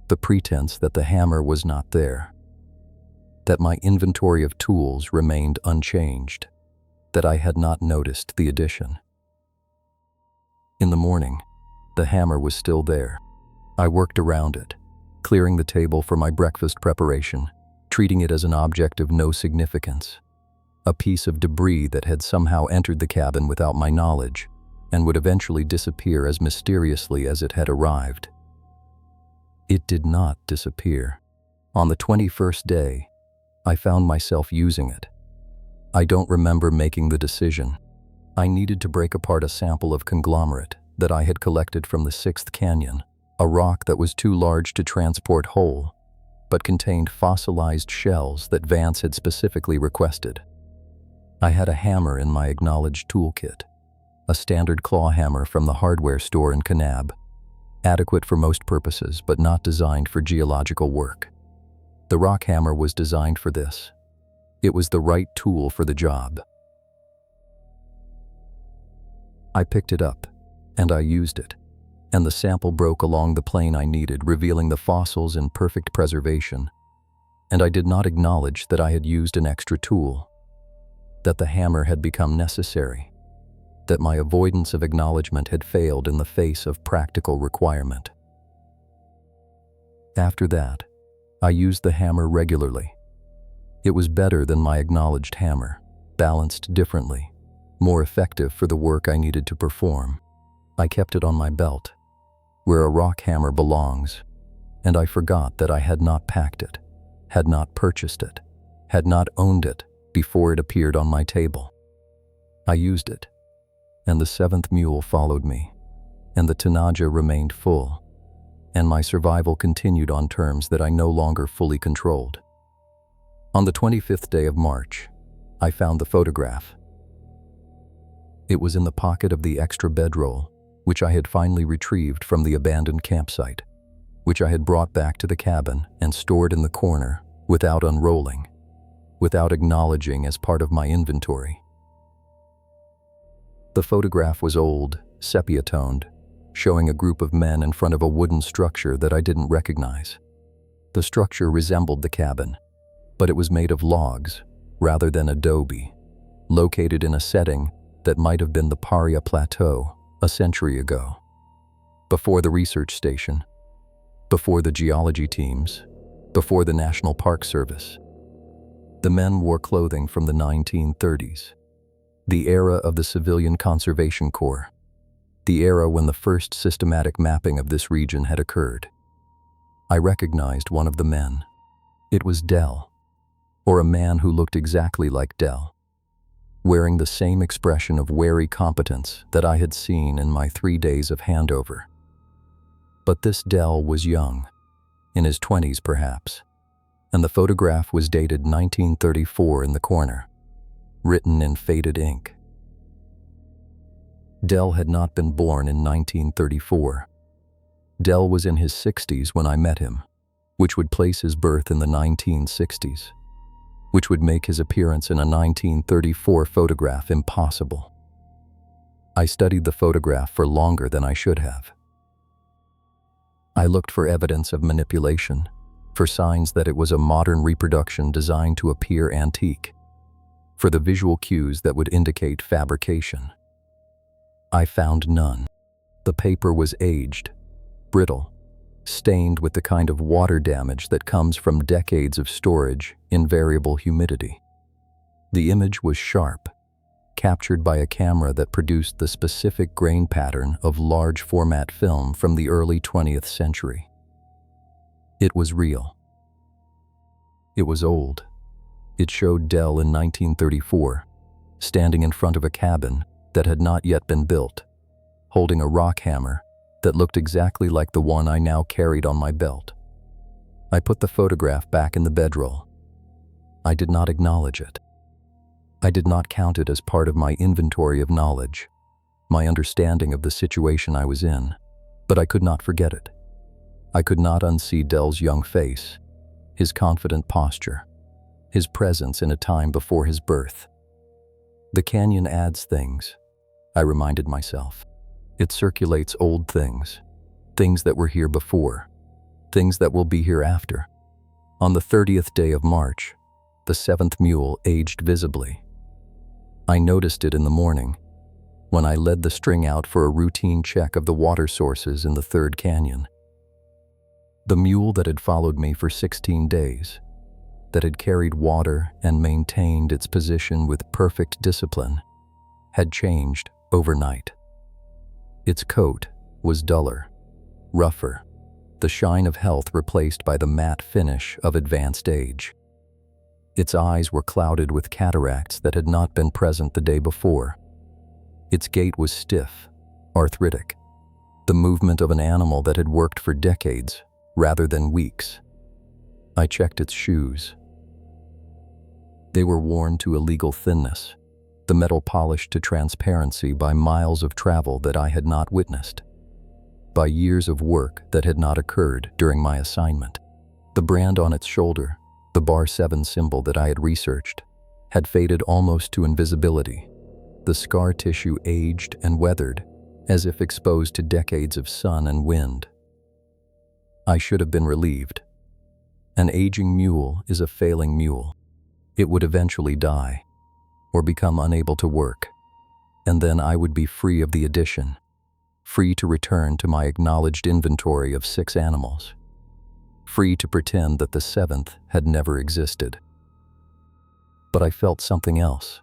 the pretense that the hammer was not there, that my inventory of tools remained unchanged, that I had not noticed the addition. In the morning, the hammer was still there, I worked around it, clearing the table for my breakfast preparation, treating it as an object of no significance, a piece of debris that had somehow entered the cabin without my knowledge and would eventually disappear as mysteriously as it had arrived. It did not disappear. On the 21st day, I found myself using it. I don't remember making the decision. I needed to break apart a sample of conglomerate that I had collected from the 6th Canyon, a rock that was too large to transport whole, but contained fossilized shells that Vance had specifically requested. I had a hammer in my acknowledged toolkit, a standard claw hammer from the hardware store in Kanab, adequate for most purposes but not designed for geological work. The rock hammer was designed for this. It was the right tool for the job. I picked it up, and I used it, and the sample broke along the plane I needed, revealing the fossils in perfect preservation. And I did not acknowledge that I had used an extra tool, that the hammer had become necessary, that my avoidance of acknowledgement had failed in the face of practical requirement. After that, I used the hammer regularly. It was better than my acknowledged hammer, balanced differently, more effective for the work I needed to perform. I kept it on my belt, where a rock hammer belongs, and I forgot that I had not packed it, had not purchased it, had not owned it before it appeared on my table. I used it, and the 7th mule followed me, and the Tanaja remained full, and my survival continued on terms that I no longer fully controlled. On the 25th day of March, I found the photograph. It was in the pocket of the extra bedroll, which I had finally retrieved from the abandoned campsite, which I had brought back to the cabin and stored in the corner without unrolling, without acknowledging as part of my inventory. The photograph was old, sepia-toned, showing a group of men in front of a wooden structure that I didn't recognize. The structure resembled the cabin, but it was made of logs rather than adobe, located in a setting that might have been the Paria Plateau a century ago, before the research station, before the geology teams, before the National Park Service. The men wore clothing from the 1930s, the era of the Civilian Conservation Corps, the era when the first systematic mapping of this region had occurred. I recognized one of the men. It was Dell, or a man who looked exactly like Dell, wearing the same expression of wary competence that I had seen in my 3 days of handover. But this Dell was young, in his 20s perhaps, and the photograph was dated 1934 in the corner, written in faded ink. Dell had not been born in 1934. Dell was in his 60s when I met him, which would place his birth in the 1960s, which would make his appearance in a 1934 photograph impossible. I studied the photograph for longer than I should have. I looked for evidence of manipulation, for signs that it was a modern reproduction designed to appear antique, for the visual cues that would indicate fabrication. I found none. The paper was aged, brittle, stained with the kind of water damage that comes from decades of storage in variable humidity. The image was sharp, captured by a camera that produced the specific grain pattern of large format film from the early 20th century. It was real. It was old. It showed Dell in 1934, standing in front of a cabin that had not yet been built, holding a rock hammer that looked exactly like the one I now carried on my belt. I put the photograph back in the bedroll. I did not acknowledge it. I did not count it as part of my inventory of knowledge, my understanding of the situation I was in, but I could not forget it. I could not unsee Dell's young face, his confident posture, his presence in a time before his birth. The canyon adds things, I reminded myself. It circulates old things, things that were here before, things that will be here after. On the 30th day of March, the 7th mule aged visibly. I noticed it in the morning, when I led the string out for a routine check of the water sources in the 3rd canyon. The mule that had followed me for 16 days, that had carried water and maintained its position with perfect discipline, had changed overnight. Its coat was duller, rougher, the shine of health replaced by the matte finish of advanced age. Its eyes were clouded with cataracts that had not been present the day before. Its gait was stiff, arthritic, the movement of an animal that had worked for decades rather than weeks. I checked its shoes. They were worn to a legal thinness, the metal polished to transparency by miles of travel that I had not witnessed, by years of work that had not occurred during my assignment. The brand on its shoulder, the bar 7 symbol that I had researched, had faded almost to invisibility, the scar tissue aged and weathered, as if exposed to decades of sun and wind. I should have been relieved. An aging mule is a failing mule. It would eventually die, or become unable to work, and then I would be free of the addition, free to return to my acknowledged inventory of 6 animals, free to pretend that the 7th had never existed. But I felt something else,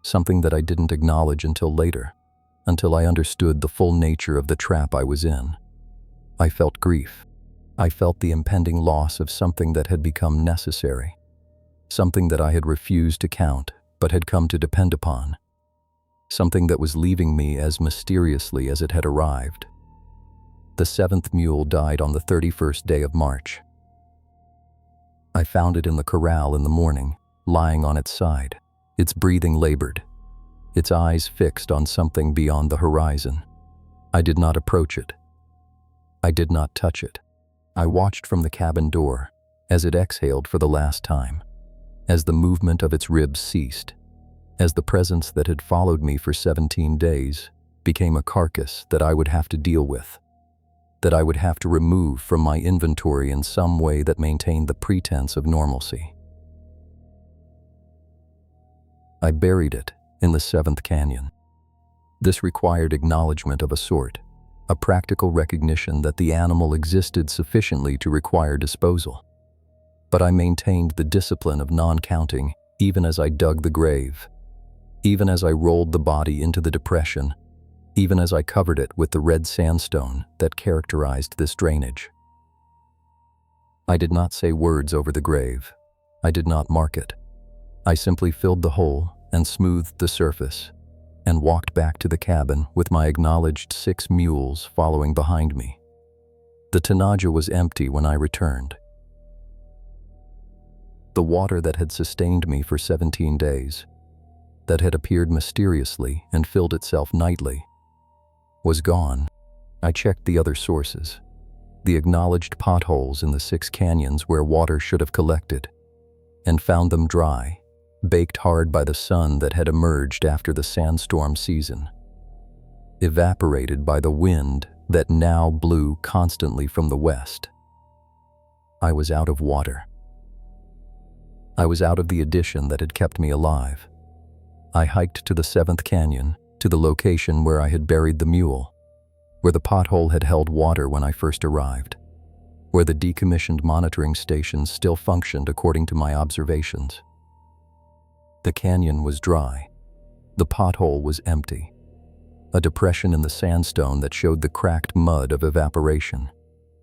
something that I didn't acknowledge until later, until I understood the full nature of the trap I was in. I felt grief. I felt the impending loss of something that had become necessary, something that I had refused to count but had come to depend upon, something that was leaving me as mysteriously as it had arrived. The 7th mule died on the 31st day of March. I found it in the corral in the morning, lying on its side, its breathing labored, its eyes fixed on something beyond the horizon. I did not approach it. I did not touch it. I watched from the cabin door as it exhaled for the last time, as the movement of its ribs ceased, as the presence that had followed me for 17 days became a carcass that I would have to deal with, that I would have to remove from my inventory in some way that maintained the pretense of normalcy. I buried it in the 7th canyon. This required acknowledgement of a sort, a practical recognition that the animal existed sufficiently to require disposal. But I maintained the discipline of non-counting even as I dug the grave, even as I rolled the body into the depression, even as I covered it with the red sandstone that characterized this drainage. I did not say words over the grave. I did not mark it. I simply filled the hole and smoothed the surface, and walked back to the cabin with my acknowledged 6 mules following behind me. The tanaja was empty when I returned. The water that had sustained me for 17 days, that had appeared mysteriously and filled itself nightly, was gone. I checked the other sources, the acknowledged potholes in the 6 canyons where water should have collected, and found them dry, baked hard by the sun that had emerged after the sandstorm season, evaporated by the wind that now blew constantly from the west. I was out of water. I was out of the addition that had kept me alive. I hiked to the 7th canyon, to the location where I had buried the mule, where the pothole had held water when I first arrived, where the decommissioned monitoring stations still functioned according to my observations. The canyon was dry. The pothole was empty. A depression in the sandstone that showed the cracked mud of evaporation,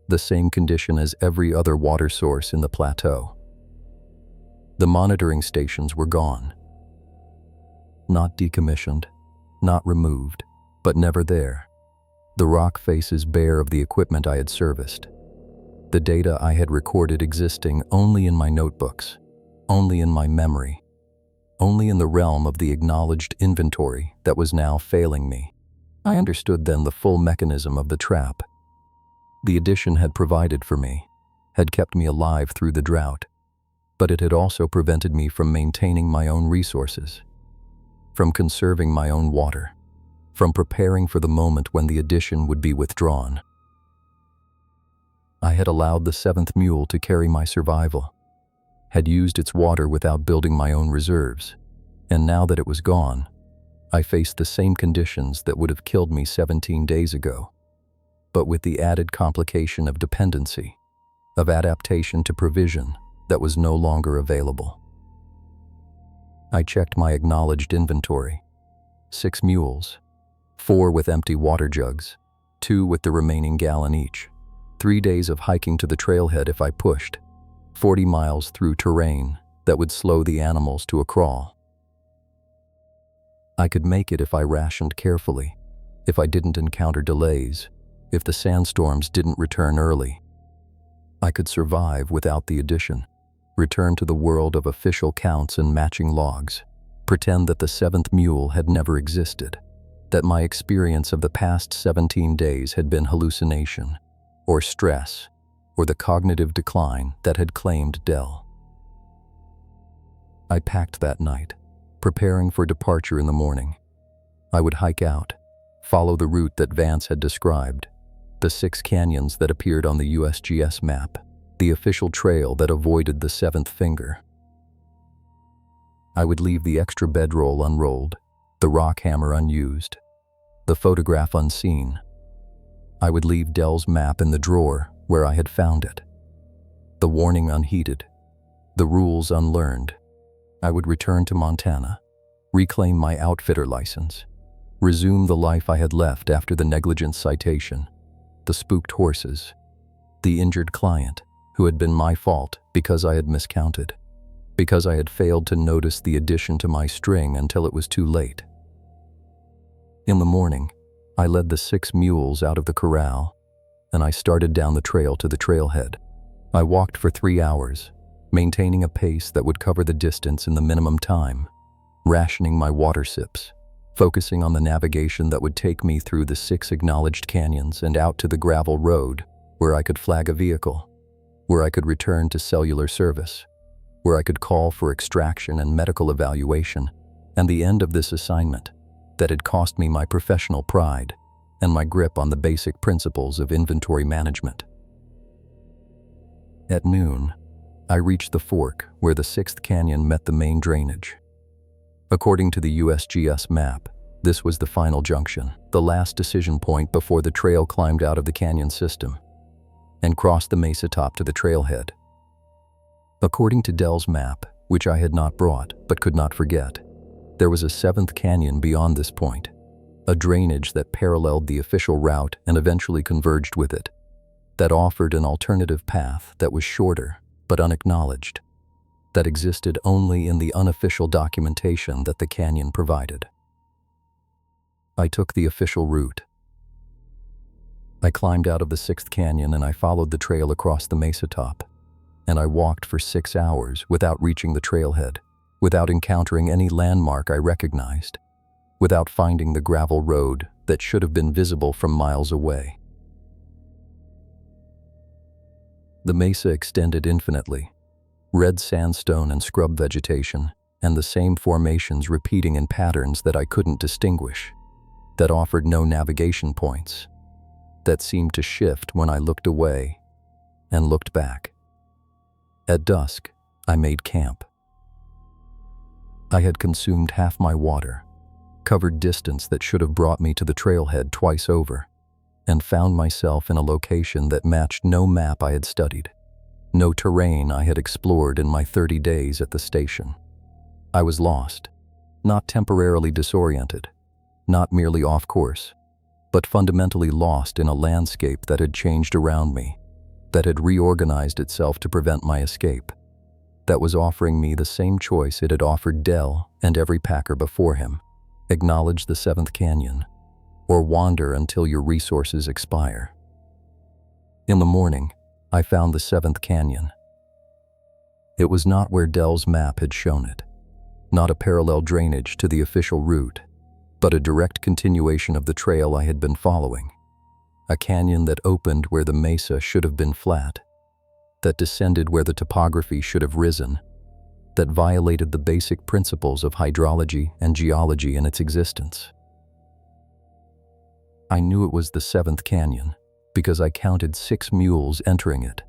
the same condition as every other water source in the plateau. The monitoring stations were gone. Not decommissioned, not removed, but never there. The rock faces bare of the equipment I had serviced. The data I had recorded existing only in my notebooks, only in my memory, only in the realm of the acknowledged inventory that was now failing me. I understood then the full mechanism of the trap. The addition had provided for me, had kept me alive through the drought, but it had also prevented me from maintaining my own resources, from conserving my own water, from preparing for the moment when the addition would be withdrawn. I had allowed the 7th mule to carry my survival, had used its water without building my own reserves, and now that it was gone, I faced the same conditions that would have killed me 17 days ago, but with the added complication of dependency, of adaptation to provision that was no longer available. I checked my acknowledged inventory. 6 mules, 4 with empty water jugs, 2 with the remaining gallon each. 3 days of hiking to the trailhead if I pushed, 40 miles through terrain that would slow the animals to a crawl. I could make it if I rationed carefully, if I didn't encounter delays, if the sandstorms didn't return early. I could survive without the addition, return to the world of official counts and matching logs, pretend that the 7th mule had never existed, that my experience of the past 17 days had been hallucination, or stress, or the cognitive decline that had claimed Dell. I packed that night, preparing for departure in the morning. I would hike out, follow the route that Vance had described, the 6 canyons that appeared on the USGS map, the official trail that avoided the 7th finger. I would leave the extra bedroll unrolled, the rock hammer unused, the photograph unseen. I would leave Dell's map in the drawer where I had found it, the warning unheeded, the rules unlearned. I would return to Montana, reclaim my outfitter license, resume the life I had left after the negligent citation, the spooked horses, the injured client who had been my fault because I had miscounted, because I had failed to notice the addition to my string until it was too late. In the morning, I led the 6 mules out of the corral, and I started down the trail to the trailhead. I walked for 3 hours, maintaining a pace that would cover the distance in the minimum time, rationing my water sips, focusing on the navigation that would take me through the 6 acknowledged canyons and out to the gravel road where I could flag a vehicle, where I could return to cellular service, where I could call for extraction and medical evaluation, and the end of this assignment that had cost me my professional pride and my grip on the basic principles of inventory management. At noon, I reached the fork where the 6th canyon met the main drainage. According to the USGS map, this was the final junction, the last decision point before the trail climbed out of the canyon system and crossed the mesa top to the trailhead. According to Dell's map, which I had not brought but could not forget, there was a 7th canyon beyond this point, a drainage that paralleled the official route and eventually converged with it, that offered an alternative path that was shorter but unacknowledged, that existed only in the unofficial documentation that the canyon provided. I took the official route. I climbed out of the 6th canyon and I followed the trail across the mesa top, and I walked for 6 hours without reaching the trailhead, without encountering any landmark I recognized, without finding the gravel road that should have been visible from miles away. The mesa extended infinitely, red sandstone and scrub vegetation, and the same formations repeating in patterns that I couldn't distinguish, that offered no navigation points, that seemed to shift when I looked away and looked back. At dusk, I made camp. I had consumed half my water, covered distance that should have brought me to the trailhead twice over, and found myself in a location that matched no map I had studied, no terrain I had explored in my 30 days at the station. I was lost, not temporarily disoriented, not merely off course, but fundamentally lost in a landscape that had changed around me, that had reorganized itself to prevent my escape, that was offering me the same choice it had offered Dell and every packer before him: acknowledge the 7th canyon, or wander until your resources expire. In the morning, I found the 7th canyon. It was not where Dell's map had shown it, not a parallel drainage to the official route, but a direct continuation of the trail I had been following. A canyon that opened where the mesa should have been flat, that descended where the topography should have risen, that violated the basic principles of hydrology and geology in its existence. I knew it was the 7th canyon because I counted 6 mules entering it,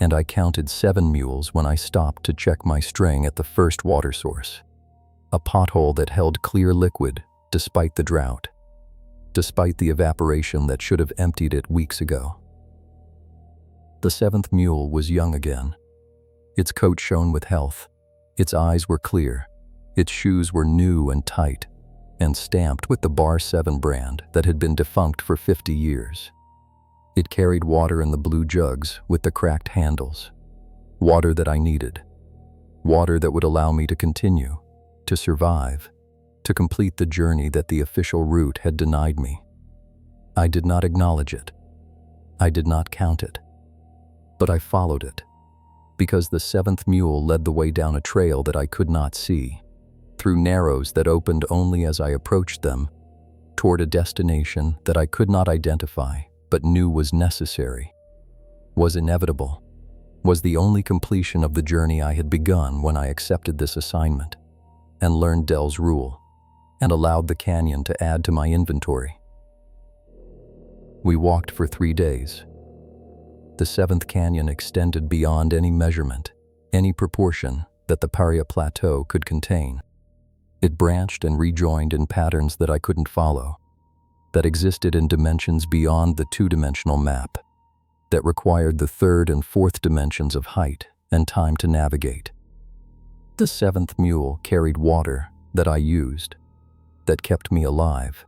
and I counted 7 mules when I stopped to check my string at the first water source, a pothole that held clear liquid despite the drought, despite the evaporation that should have emptied it weeks ago. The seventh mule was young again. Its coat shone with health. Its eyes were clear. Its shoes were new and tight, and stamped with the Bar 7 brand that had been defunct for 50 years. It carried water in the blue jugs with the cracked handles. Water that I needed. Water that would allow me to continue, to survive, to complete the journey that the official route had denied me. I did not acknowledge it. I did not count it. But I followed it, because the seventh mule led the way down a trail that I could not see, through narrows that opened only as I approached them, toward a destination that I could not identify but knew was necessary, was inevitable, was the only completion of the journey I had begun when I accepted this assignment and learned Dell's rule and allowed the canyon to add to my inventory. We walked for 3 days. The seventh canyon extended beyond any measurement, any proportion that the Paria Plateau could contain. It branched and rejoined in patterns that I couldn't follow, that existed in dimensions beyond the two-dimensional map, that required the third and fourth dimensions of height and time to navigate. The seventh mule carried water that I used, that kept me alive,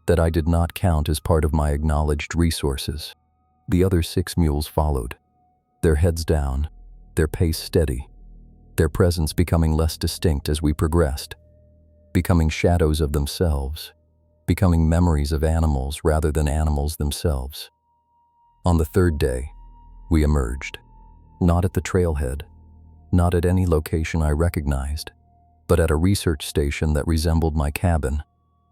that I did not count as part of my acknowledged resources. The other 6 mules followed, their heads down, their pace steady, their presence becoming less distinct as we progressed, becoming shadows of themselves, becoming memories of animals rather than animals themselves. On the 3rd day, we emerged, not at the trailhead, not at any location I recognized, but at a research station that resembled my cabin,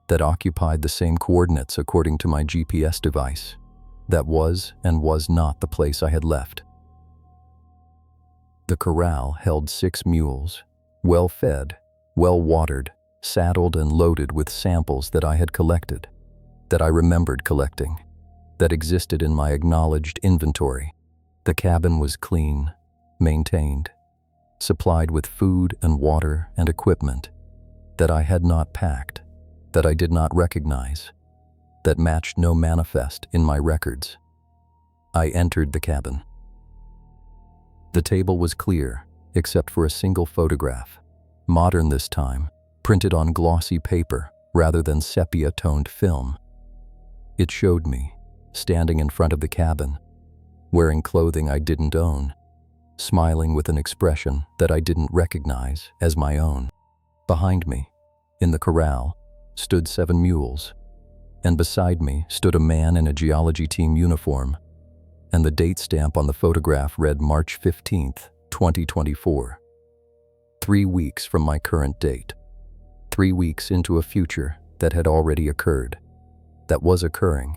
that occupied the same coordinates according to my GPS device, that was and was not the place I had left. The corral held 6 mules, well-fed, well-watered, saddled and loaded with samples that I had collected, that I remembered collecting, that existed in my acknowledged inventory. The cabin was clean, maintained, supplied with food and water and equipment that I had not packed, that I did not recognize, that matched no manifest in my records. I entered the cabin. The table was clear, except for a single photograph, modern this time, printed on glossy paper rather than sepia-toned film. It showed me, standing in front of the cabin, wearing clothing I didn't own, smiling with an expression that I didn't recognize as my own. Behind me, in the corral, stood 7 mules, and beside me stood a man in a geology team uniform, and the date stamp on the photograph read March 15th, 2024. 3 weeks from my current date. 3 weeks into a future that had already occurred, that was occurring,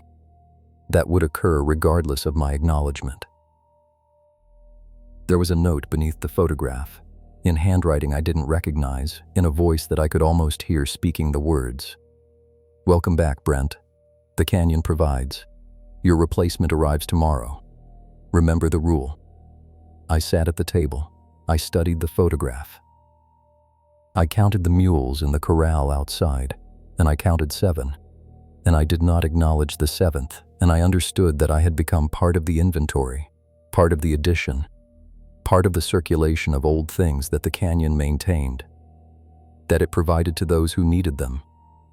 that would occur regardless of my acknowledgement. There was a note beneath the photograph, in handwriting I didn't recognize, in a voice that I could almost hear speaking the words. "Welcome back, Brent. The canyon provides. Your replacement arrives tomorrow. Remember the rule." I sat at the table. I studied the photograph. I counted the mules in the corral outside, and I counted 7, and I did not acknowledge the 7th, and I understood that I had become part of the inventory, part of the addition, part of the circulation of old things that the canyon maintained, that it provided to those who needed them,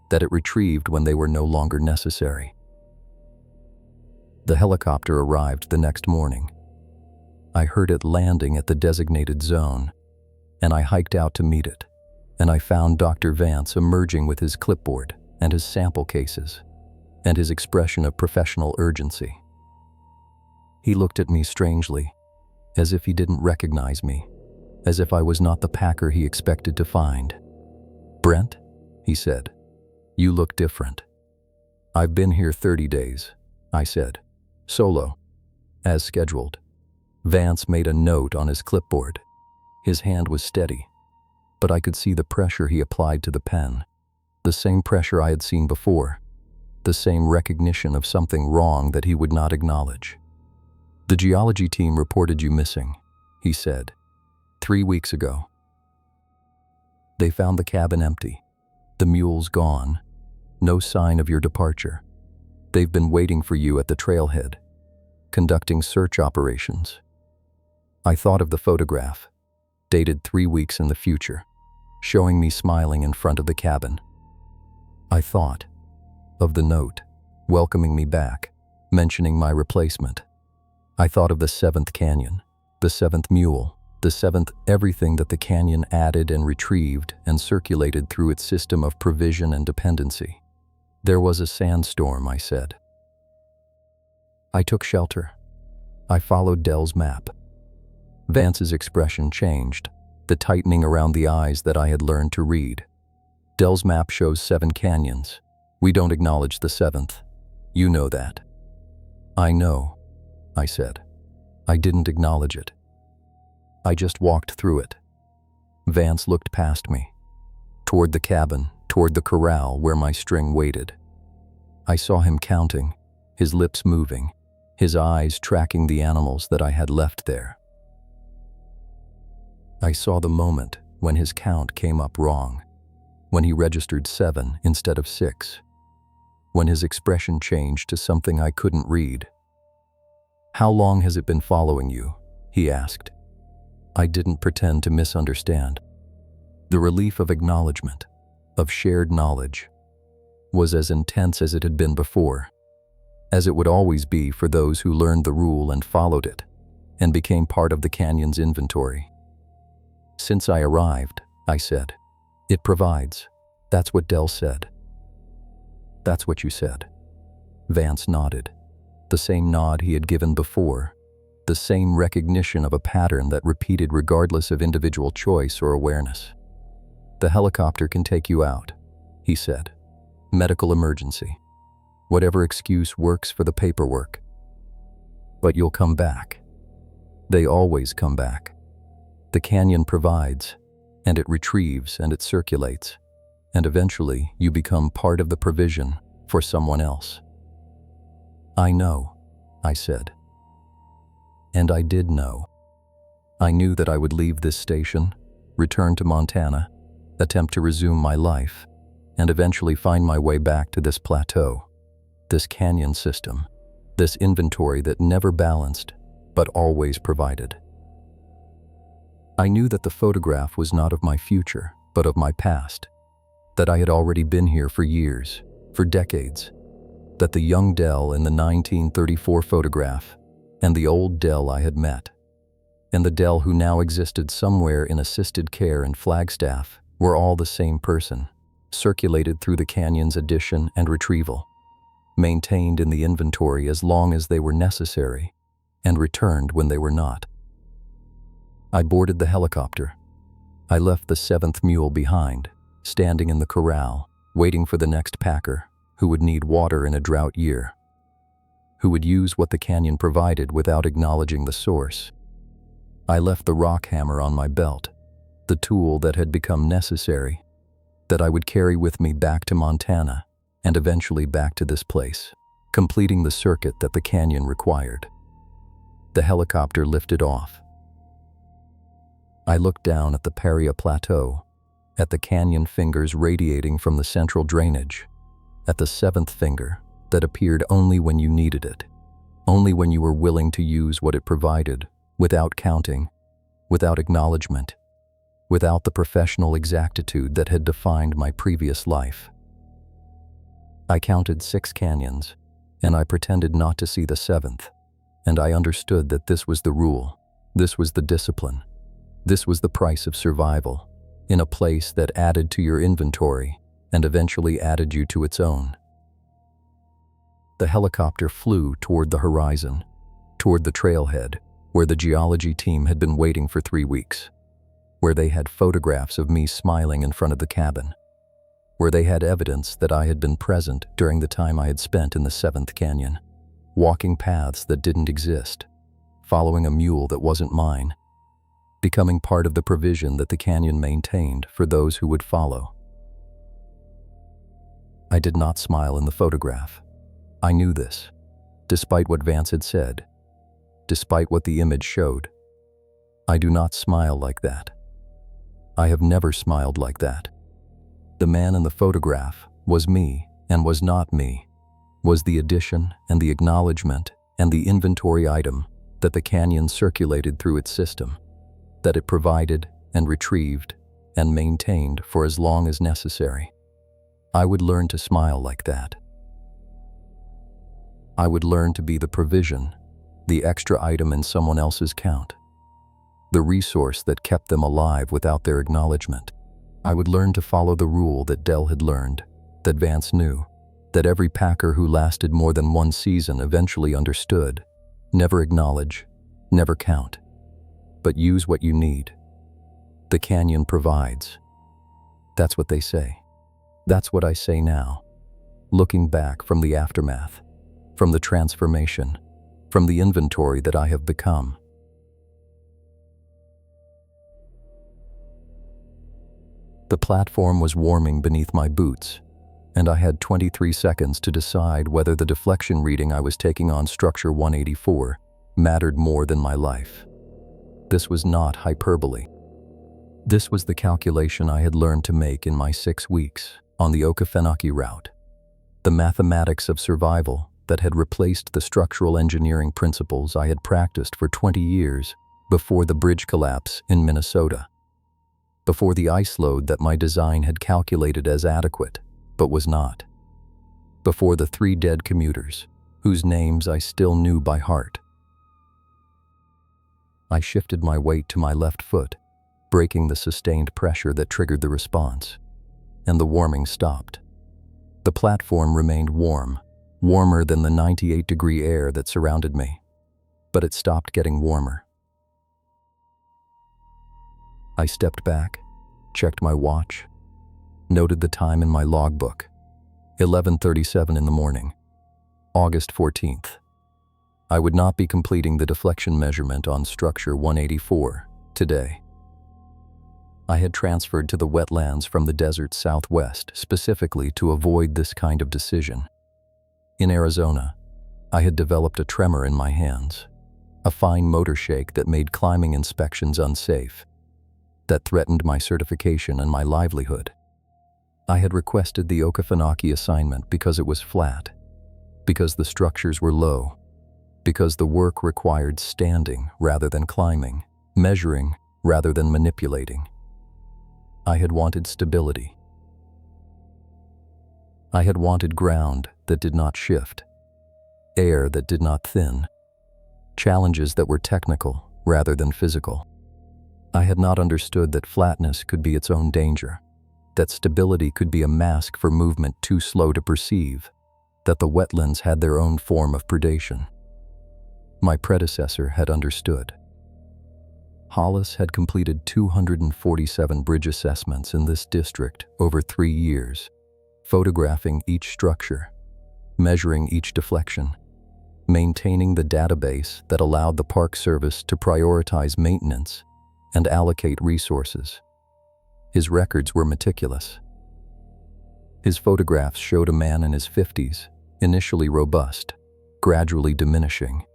that it retrieved when they were no longer necessary. The helicopter arrived the next morning. I heard it landing at the designated zone, and I hiked out to meet it. And I found Dr. Vance emerging with his clipboard and his sample cases, and his expression of professional urgency. He looked at me strangely, as if he didn't recognize me, as if I was not the packer he expected to find. "Brent," he said, "you look different." "I've been here 30 days, I said, "solo, as scheduled." Vance made a note on his clipboard. His hand was steady, but I could see the pressure he applied to the pen, the same pressure I had seen before, the same recognition of something wrong that he would not acknowledge. "The geology team reported you missing," he said, 3 weeks ago. "They found the cabin empty, the mules gone, no sign of your departure. They've been waiting for you at the trailhead. conducting search operations. I thought of the photograph, dated 3 weeks in the future, showing me smiling in front of the cabin. I thought of the note, welcoming me back, mentioning my replacement. I thought of the 7th canyon, the 7th mule, the 7th everything that the canyon added and retrieved and circulated through its system of provision and dependency. There was a sandstorm, I said. I took shelter. I followed Dell's map. Vance's expression changed, the tightening around the eyes that I had learned to read. Dell's map shows 7 canyons. We don't acknowledge the 7th. You know that. I know, I said. I didn't acknowledge it. I just walked through it. Vance looked past me, toward the cabin, toward the corral where my string waited. I saw him counting, his lips moving, his eyes tracking the animals that I had left there. I saw the moment when his count came up wrong, when he registered 7 instead of 6, when his expression changed to something I couldn't read. "How long has it been following you?" he asked. I didn't pretend to misunderstand. The relief of acknowledgement, of shared knowledge, was as intense as it had been before, as it would always be for those who learned the rule and followed it, and became part of the canyon's inventory. "Since I arrived," I said. "It provides." That's what Dell said. "That's what you said." Vance nodded. The same nod he had given before, the same recognition of a pattern that repeated regardless of individual choice or awareness. "The helicopter can take you out," he said. "Medical emergency. Whatever excuse works for the paperwork. But you'll come back. They always come back. The canyon provides, and it retrieves, and it circulates, and eventually you become part of the provision for someone else." "I know," I said. And I did know. I knew that I would leave this station, return to Montana, attempt to resume my life, and eventually find my way back to this plateau, this canyon system, this inventory that never balanced, but always provided. I knew that the photograph was not of my future, but of my past, that I had already been here for years, for decades, that the young Dell in the 1934 photograph and the old Dell I had met, and the Dell who now existed somewhere in assisted care in Flagstaff, were all the same person, circulated through the canyon's addition and retrieval, maintained in the inventory as long as they were necessary, and returned when they were not. I boarded the helicopter. I left the 7th mule behind, standing in the corral, waiting for the next packer, who would need water in a drought year, who would use what the canyon provided without acknowledging the source. I left the rock hammer on my belt, the tool that had become necessary, that I would carry with me back to Montana and eventually back to this place, completing the circuit that the canyon required. The helicopter lifted off. I looked down at the Paria Plateau, at the canyon fingers radiating from the central drainage, at the 7th finger that appeared only when you needed it, only when you were willing to use what it provided, without counting, without acknowledgement, without the professional exactitude that had defined my previous life. I counted 6 canyons, and I pretended not to see the 7th, and I understood that this was the rule, this was the discipline, this was the price of survival, in a place that added to your inventory and eventually added you to its own. The helicopter flew toward the horizon, toward the trailhead, where the geology team had been waiting for 3 weeks, where they had photographs of me smiling in front of the cabin, where they had evidence that I had been present during the time I had spent in the 7th canyon, walking paths that didn't exist, following a mule that wasn't mine, becoming part of the provision that the canyon maintained for those who would follow. I did not smile in the photograph. I knew this, despite what Vance had said, despite what the image showed. I do not smile like that. I have never smiled like that. The man in the photograph was me and was not me, was the addition and the acknowledgement and the inventory item that the canyon circulated through its system, that it provided and retrieved and maintained for as long as necessary. I would learn to smile like that. I would learn to be the provision, the extra item in someone else's count, the resource that kept them alive without their acknowledgement. I would learn to follow the rule that Dell had learned, that Vance knew, that every packer who lasted more than one season eventually understood. Never acknowledge, never count, but use what you need. The canyon provides. That's what they say. That's what I say now, looking back from the aftermath, from the transformation, from the inventory that I have become. The platform was warming beneath my boots, and I had 23 seconds to decide whether the deflection reading I was taking on structure 184 mattered more than my life. This was not hyperbole. This was the calculation I had learned to make in my 6 weeks on the Okefenokee route, the mathematics of survival that had replaced the structural engineering principles I had practiced for 20 years before the bridge collapse in Minnesota, before the ice load that my design had calculated as adequate, but was not, before the 3 dead commuters, whose names I still knew by heart. I shifted my weight to my left foot, breaking the sustained pressure that triggered the response, and the warming stopped. The platform remained warm, warmer than the 98-degree air that surrounded me, but it stopped getting warmer. I stepped back, checked my watch, noted the time in my logbook, 11:37 in the morning, August 14th. I would not be completing the deflection measurement on structure 184 today. I had transferred to the wetlands from the desert southwest specifically to avoid this kind of decision. In Arizona, I had developed a tremor in my hands, a fine motor shake that made climbing inspections unsafe, that threatened my certification and my livelihood. I had requested the Okefenokee assignment because it was flat, because the structures were low, because the work required standing rather than climbing, measuring rather than manipulating. I had wanted stability. I had wanted ground that did not shift, air that did not thin, challenges that were technical rather than physical. I had not understood that flatness could be its own danger, that stability could be a mask for movement too slow to perceive, that the wetlands had their own form of predation. My predecessor had understood. Hollis had completed 247 bridge assessments in this district over 3 years, photographing each structure, measuring each deflection, maintaining the database that allowed the Park Service to prioritize maintenance and allocate resources. His records were meticulous. His photographs showed a man in his 50s, initially robust, gradually diminishing,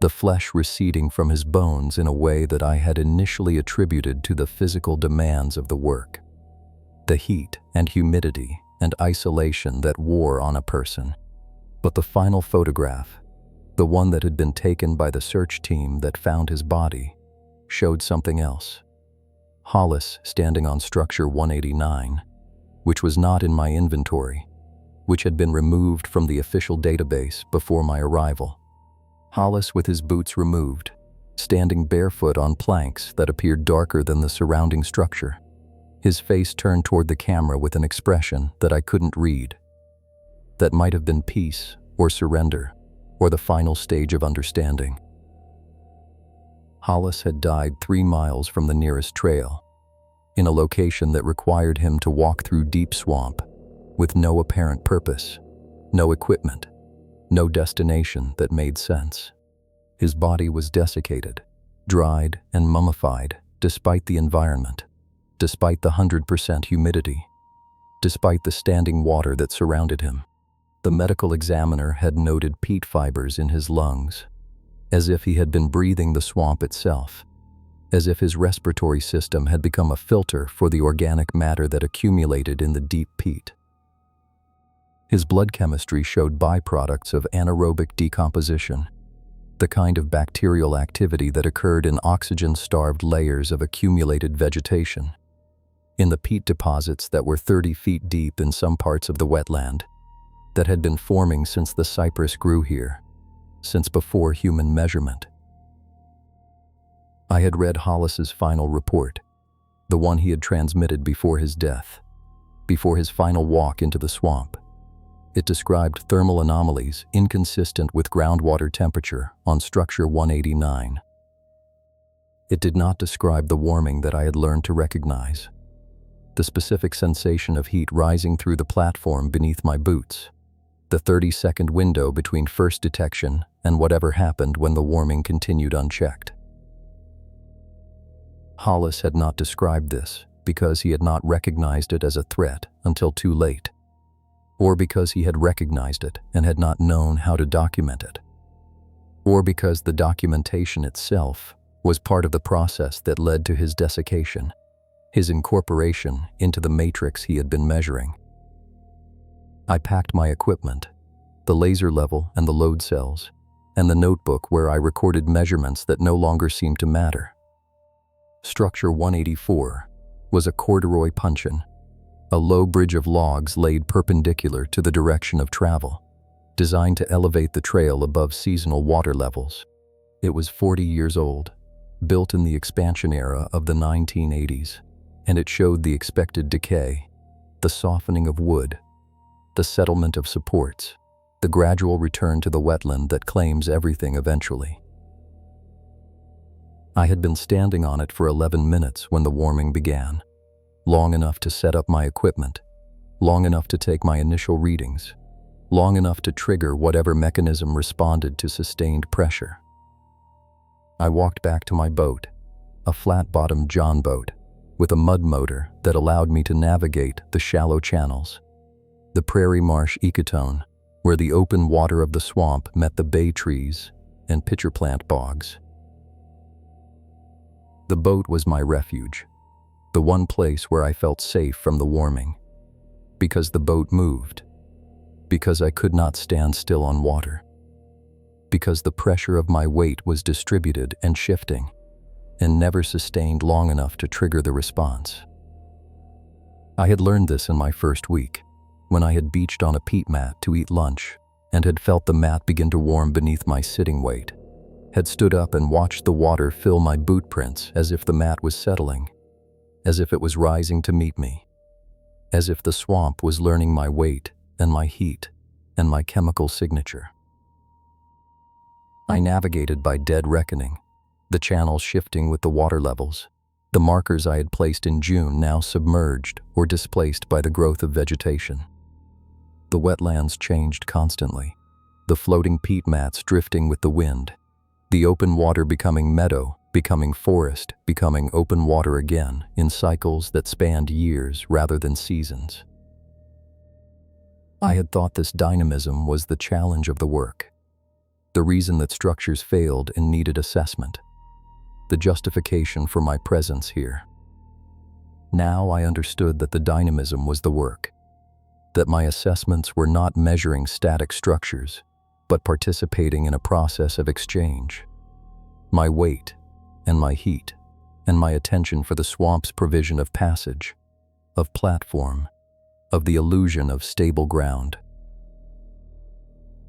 the flesh receding from his bones in a way that I had initially attributed to the physical demands of the work, the heat and humidity and isolation that wore on a person. But the final photograph, the one that had been taken by the search team that found his body, showed something else. Hollis standing on structure 189, which was not in my inventory, which had been removed from the official database before my arrival. Hollis with his boots removed, standing barefoot on planks that appeared darker than the surrounding structure, his face turned toward the camera with an expression that I couldn't read, that might have been peace or surrender or the final stage of understanding. Hollis had died 3 miles from the nearest trail, in a location that required him to walk through deep swamp with no apparent purpose, no equipment, no destination that made sense. His body was desiccated, dried and mummified despite the environment, despite the 100% humidity, despite the standing water that surrounded him. The medical examiner had noted peat fibers in his lungs, as if he had been breathing the swamp itself, as if his respiratory system had become a filter for the organic matter that accumulated in the deep peat. His blood chemistry showed byproducts of anaerobic decomposition, the kind of bacterial activity that occurred in oxygen-starved layers of accumulated vegetation, in the peat deposits that were 30 feet deep in some parts of the wetland, that had been forming since the cypress grew here, since before human measurement. I had read Hollis's final report, the one he had transmitted before his death, before his final walk into the swamp. It described thermal anomalies inconsistent with groundwater temperature on structure 189. It did not describe the warming that I had learned to recognize, the specific sensation of heat rising through the platform beneath my boots, the 30-second window between first detection and whatever happened when the warming continued unchecked. Hollis had not described this because he had not recognized it as a threat until too late, or because he had recognized it and had not known how to document it, or because the documentation itself was part of the process that led to his desiccation, his incorporation into the matrix he had been measuring. I packed my equipment, the laser level and the load cells, and the notebook where I recorded measurements that no longer seemed to matter. Structure 184 was a corduroy puncheon, a low bridge of logs laid perpendicular to the direction of travel, designed to elevate the trail above seasonal water levels. It was 40 years old, built in the expansion era of the 1980s, and it showed the expected decay, the softening of wood, the settlement of supports, the gradual return to the wetland that claims everything eventually. I had been standing on it for 11 minutes when the warming began, long enough to set up my equipment, long enough to take my initial readings, long enough to trigger whatever mechanism responded to sustained pressure. I walked back to my boat, a flat-bottomed John boat, with a mud motor that allowed me to navigate the shallow channels, the prairie marsh ecotone, where the open water of the swamp met the bay trees and pitcher plant bogs. The boat was my refuge, the one place where I felt safe from the warming, because the boat moved, because I could not stand still on water, because the pressure of my weight was distributed and shifting, and never sustained long enough to trigger the response. I had learned this in my first week, when I had beached on a peat mat to eat lunch and had felt the mat begin to warm beneath my sitting weight, had stood up and watched the water fill my boot prints as if the mat was settling, as if it was rising to meet me, as if the swamp was learning my weight and my heat and my chemical signature. I navigated by dead reckoning, the channels shifting with the water levels, the markers I had placed in June now submerged or displaced by the growth of vegetation. The wetlands changed constantly, the floating peat mats drifting with the wind, the open water becoming meadow, becoming forest, becoming open water again in cycles that spanned years rather than seasons. I had thought this dynamism was the challenge of the work, the reason that structures failed and needed assessment, the justification for my presence here. Now I understood that the dynamism was the work, that my assessments were not measuring static structures, but participating in a process of exchange. My weight, and my heat, and my attention for the swamp's provision of passage, of platform, of the illusion of stable ground.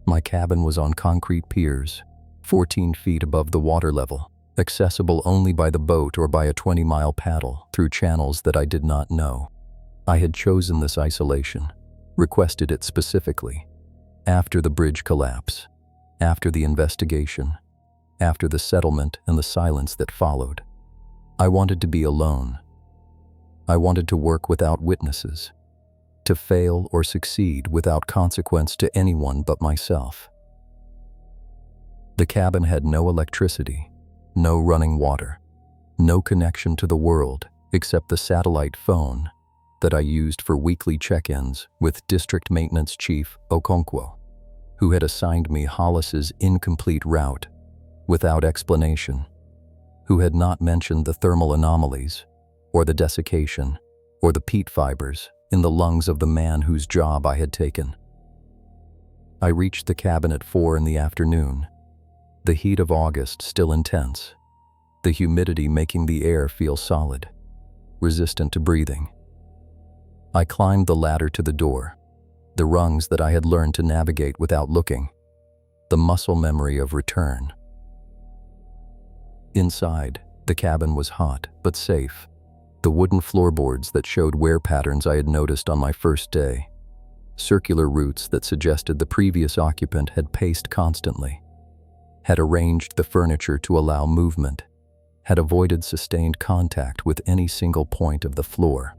My cabin was on concrete piers, 14 feet above the water level, accessible only by the boat or by a 20-mile paddle through channels that I did not know. I had chosen this isolation, requested it specifically, after the bridge collapse, after the investigation, after the settlement and the silence that followed. I wanted to be alone. I wanted to work without witnesses, to fail or succeed without consequence to anyone but myself. The cabin had no electricity, no running water, no connection to the world except the satellite phone that I used for weekly check-ins with District Maintenance Chief Okonkwo, who had assigned me Hollis's incomplete route without explanation, who had not mentioned the thermal anomalies, or the desiccation, or the peat fibers in the lungs of the man whose job I had taken. I reached the cabin at 4 in the afternoon. the heat of August still intense, the humidity making the air feel solid, resistant to breathing. I climbed the ladder to the door, the rungs that I had learned to navigate without looking, the muscle memory of return. Inside, the cabin was hot but safe. The wooden floorboards that showed wear patterns I had noticed on my first day, circular routes that suggested the previous occupant had paced constantly, had arranged the furniture to allow movement, had avoided sustained contact with any single point of the floor.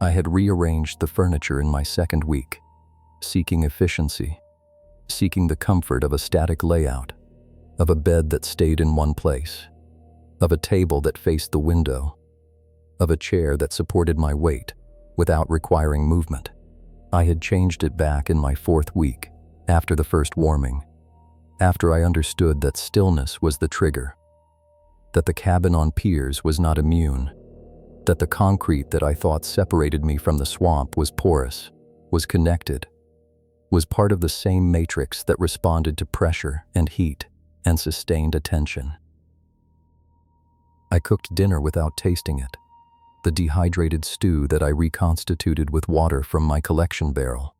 I had rearranged the furniture in my second week, seeking efficiency, seeking the comfort of a static layout, of a bed that stayed in one place, of a table that faced the window, of a chair that supported my weight without requiring movement. I had changed it back in my fourth week, after the first warming, after I understood that stillness was the trigger, that the cabin on piers was not immune, that the concrete that I thought separated me from the swamp was porous, was connected, was part of the same matrix that responded to pressure and heat and sustained attention. I cooked dinner without tasting it, the dehydrated stew that I reconstituted with water from my collection barrel,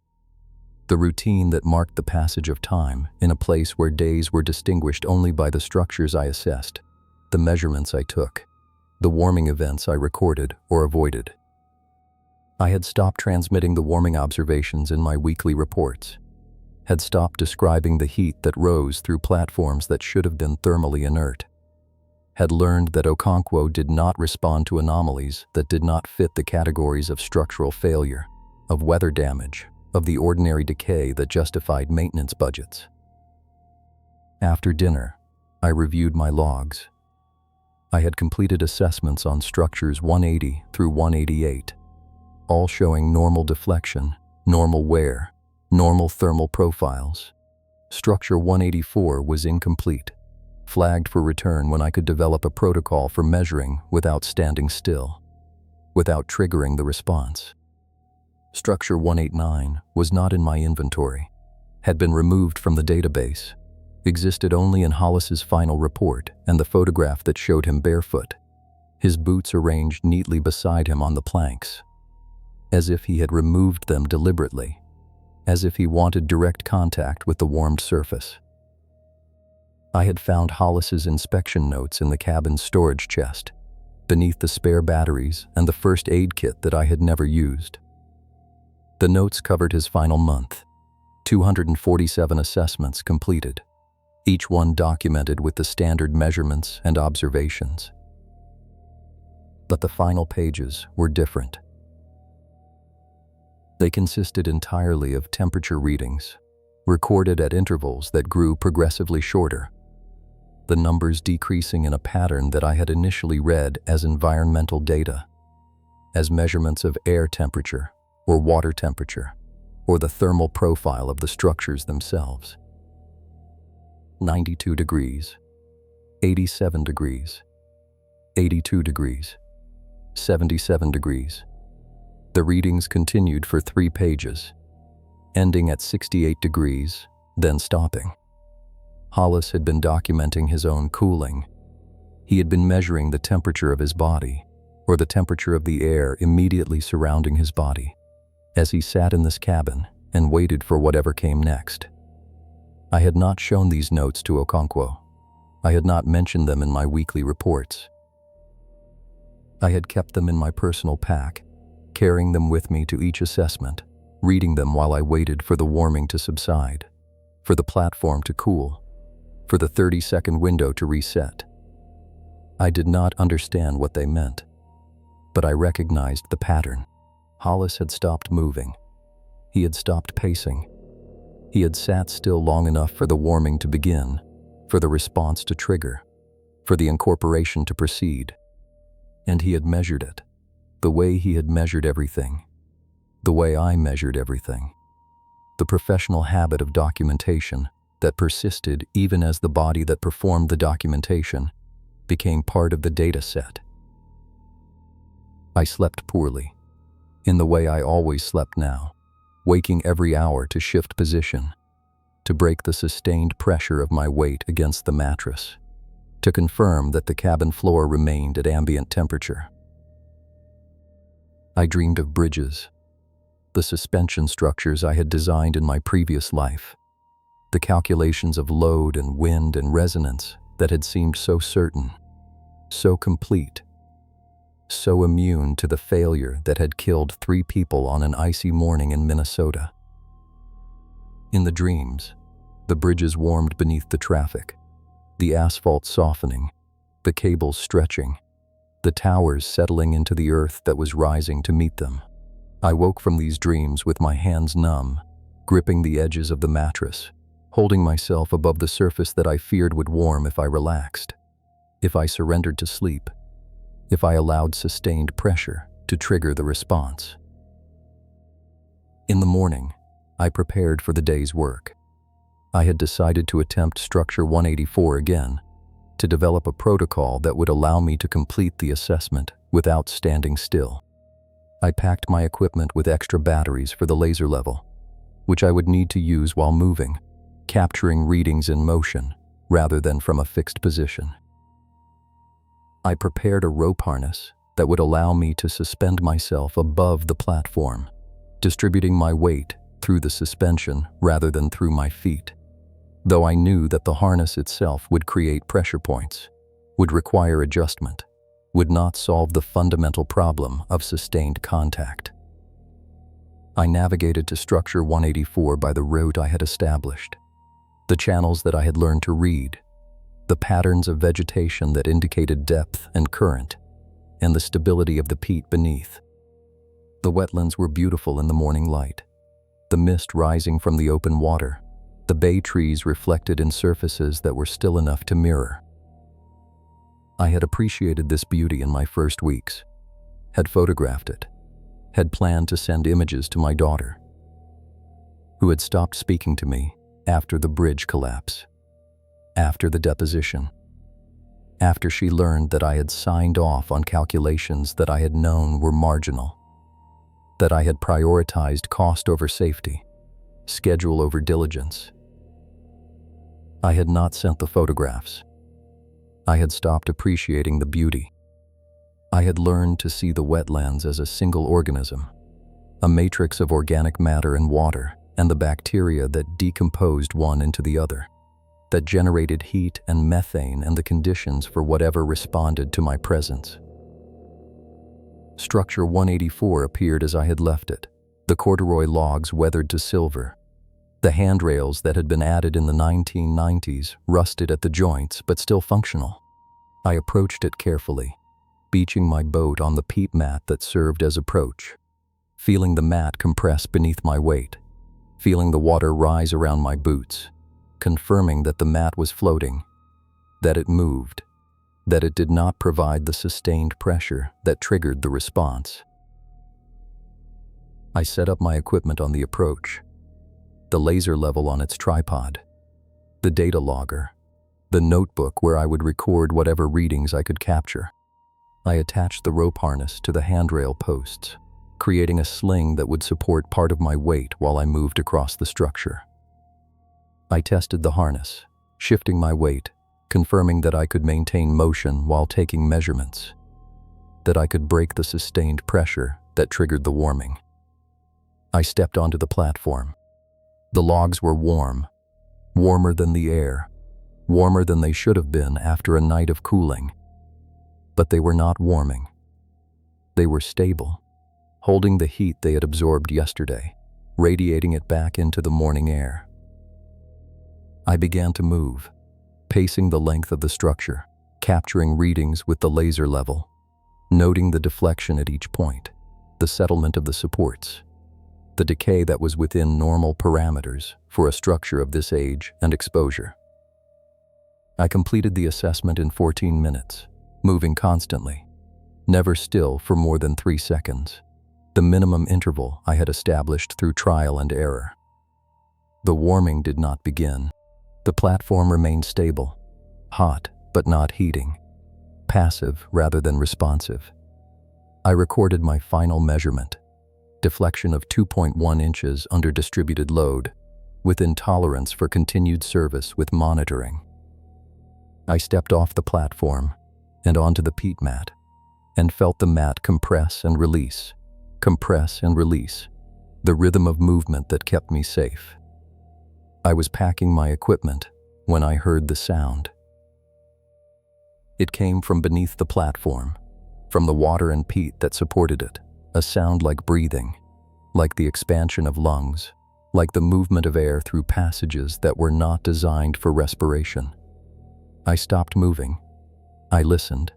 the routine that marked the passage of time in a place where days were distinguished only by the structures I assessed, the measurements I took, the warming events I recorded or avoided. I had stopped transmitting the warming observations in my weekly reports, had stopped describing the heat that rose through platforms that should have been thermally inert, had learned that Okonkwo did not respond to anomalies that did not fit the categories of structural failure, of weather damage, of the ordinary decay that justified maintenance budgets. After dinner, I reviewed my logs. I had completed assessments on structures 180 through 188, all showing normal deflection, normal wear, normal thermal profiles. Structure 184 was incomplete, flagged for return when I could develop a protocol for measuring without standing still, without triggering the response. Structure 189 was not in my inventory, had been removed from the database, existed only in Hollis's final report and the photograph that showed him barefoot, his boots arranged neatly beside him on the planks, as if he had removed them deliberately, as if he wanted direct contact with the warmed surface. I had found Hollis's inspection notes in the cabin's storage chest, beneath the spare batteries and the first aid kit that I had never used. The notes covered his final month, 247 assessments completed, each one documented with the standard measurements and observations. But the final pages were different. They consisted entirely of temperature readings, recorded at intervals that grew progressively shorter, the numbers decreasing in a pattern that I had initially read as environmental data, as measurements of air temperature or water temperature, or the thermal profile of the structures themselves. 92 degrees, 87 degrees, 82 degrees, 77 degrees. The readings continued for 3 pages, ending at 68 degrees, then stopping. Hollis had been documenting his own cooling. He had been measuring the temperature of his body, or the temperature of the air immediately surrounding his body, as he sat in this cabin and waited for whatever came next. I had not shown these notes to Okonkwo. I had not mentioned them in my weekly reports. I had kept them in my personal pack, carrying them with me to each assessment, reading them while I waited for the warming to subside, for the platform to cool, for the 30-second window to reset. I did not understand what they meant, but I recognized the pattern. Hollis had stopped moving. He had stopped pacing. He had sat still long enough for the warming to begin, for the response to trigger, for the incorporation to proceed. And he had measured it, the way he had measured everything, the way I measured everything. The professional habit of documentation that persisted even as the body that performed the documentation became part of the data set. I slept poorly, in the way I always slept now, waking every hour to shift position, to break the sustained pressure of my weight against the mattress, to confirm that the cabin floor remained at ambient temperature. I dreamed of bridges, the suspension structures I had designed in my previous life, the calculations of load and wind and resonance that had seemed so certain, so complete, so immune to the failure that had killed 3 people on an icy morning in Minnesota. In the dreams, the bridges warmed beneath the traffic, the asphalt softening, the cables stretching, the towers settling into the earth that was rising to meet them. I woke from these dreams with my hands numb, gripping the edges of the mattress, holding myself above the surface that I feared would warm if I relaxed, if I surrendered to sleep, if I allowed sustained pressure to trigger the response. In the morning, I prepared for the day's work. I had decided to attempt Structure 184 again, to develop a protocol that would allow me to complete the assessment without standing still. I packed my equipment with extra batteries for the laser level, which I would need to use while moving, capturing readings in motion rather than from a fixed position. I prepared a rope harness that would allow me to suspend myself above the platform, distributing my weight through the suspension rather than through my feet, though I knew that the harness itself would create pressure points, would require adjustment, would not solve the fundamental problem of sustained contact. I navigated to Structure 184 by the route I had established, the channels that I had learned to read, the patterns of vegetation that indicated depth and current, and the stability of the peat beneath. The wetlands were beautiful in the morning light, the mist rising from the open water, the bay trees reflected in surfaces that were still enough to mirror. I had appreciated this beauty in my first weeks, had photographed it, had planned to send images to my daughter, who had stopped speaking to me after the bridge collapse, after the deposition, after she learned that I had signed off on calculations that I had known were marginal, that I had prioritized cost over safety, schedule over diligence. I had not sent the photographs. I had stopped appreciating the beauty. I had learned to see the wetlands as a single organism, a matrix of organic matter and water, and the bacteria that decomposed one into the other, that generated heat and methane and the conditions for whatever responded to my presence. Structure 184 appeared as I had left it, the corduroy logs weathered to silver, the handrails that had been added in the 1990s rusted at the joints but still functional. I approached it carefully, beaching my boat on the peat mat that served as approach, feeling the mat compress beneath my weight, feeling the water rise around my boots, confirming that the mat was floating, that it moved, that it did not provide the sustained pressure that triggered the response. I set up my equipment on the approach, the laser level on its tripod, the data logger, the notebook where I would record whatever readings I could capture. I attached the rope harness to the handrail posts, creating a sling that would support part of my weight while I moved across the structure. I tested the harness, shifting my weight, confirming that I could maintain motion while taking measurements, that I could break the sustained pressure that triggered the warming. I stepped onto the platform. The logs were warm, warmer than the air, warmer than they should have been after a night of cooling. But they were not warming. They were stable, holding the heat they had absorbed yesterday, radiating it back into the morning air. I began to move, pacing the length of the structure, capturing readings with the laser level, noting the deflection at each point, the settlement of the supports, the decay that was within normal parameters for a structure of this age and exposure. I completed the assessment in 14 minutes, moving constantly, never still for more than 3 seconds, the minimum interval I had established through trial and error. The warming did not begin. The platform remained stable, hot but not heating, passive rather than responsive. I recorded my final measurement, deflection of 2.1 inches under distributed load, with intolerance for continued service with monitoring. I stepped off the platform and onto the peat mat, and felt the mat compress and release, the rhythm of movement that kept me safe. I was packing my equipment when I heard the sound. It came from beneath the platform, from the water and peat that supported it, a sound like breathing, like the expansion of lungs, like the movement of air through passages that were not designed for respiration. I stopped moving. I listened.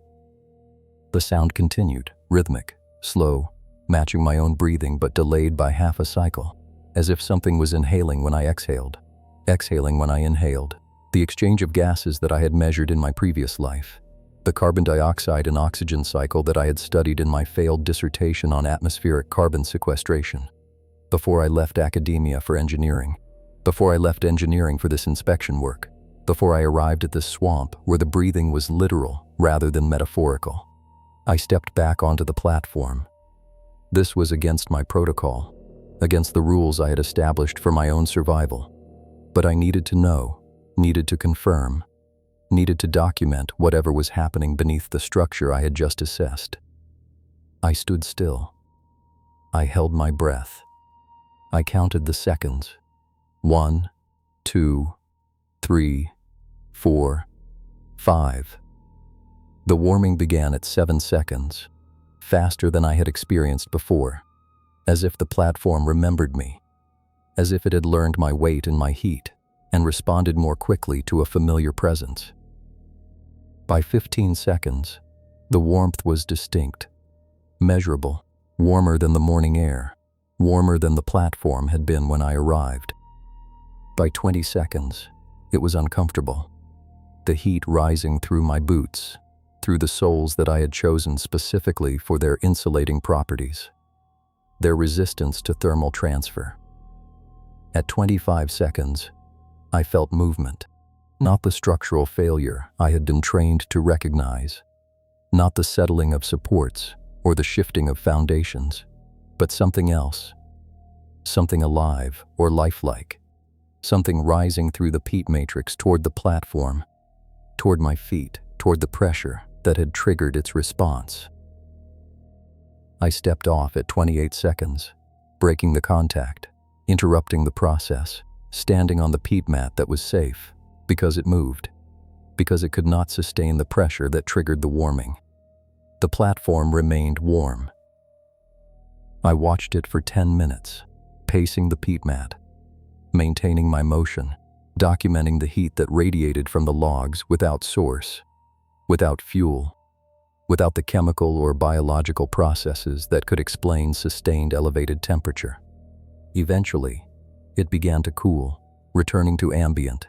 The sound continued, rhythmic, slow, matching my own breathing but delayed by half a cycle, as if something was inhaling when I exhaled, exhaling when I inhaled. The exchange of gases that I had measured in my previous life, the carbon dioxide and oxygen cycle that I had studied in my failed dissertation on atmospheric carbon sequestration. Before I left academia for engineering, before I left engineering for this inspection work, before I arrived at this swamp where the breathing was literal rather than metaphorical. I stepped back onto the platform. This was against my protocol, against the rules I had established for my own survival. But I needed to know, needed to confirm, needed to document whatever was happening beneath the structure I had just assessed. I stood still. I held my breath. I counted the seconds. 1, 2, 3, 4, 5. The warming began at 7 seconds, faster than I had experienced before, as if the platform remembered me, as if it had learned my weight and my heat, and responded more quickly to a familiar presence. By 15 seconds, the warmth was distinct, measurable, warmer than the morning air, warmer than the platform had been when I arrived. By 20 seconds, it was uncomfortable, the heat rising through my boots, through the soles that I had chosen specifically for their insulating properties, their resistance to thermal transfer. At 25 seconds, I felt movement, not the structural failure I had been trained to recognize, not the settling of supports or the shifting of foundations, but something else, something alive or lifelike, something rising through the peat matrix toward the platform, toward my feet, toward the pressure that had triggered its response. I stepped off at 28 seconds, breaking the contact, interrupting the process, standing on the peat mat that was safe, because it moved, because it could not sustain the pressure that triggered the warming. The platform remained warm. I watched it for 10 minutes, pacing the peat mat, maintaining my motion, documenting the heat that radiated from the logs without source, without fuel, without the chemical or biological processes that could explain sustained elevated temperature. Eventually, it began to cool, returning to ambient,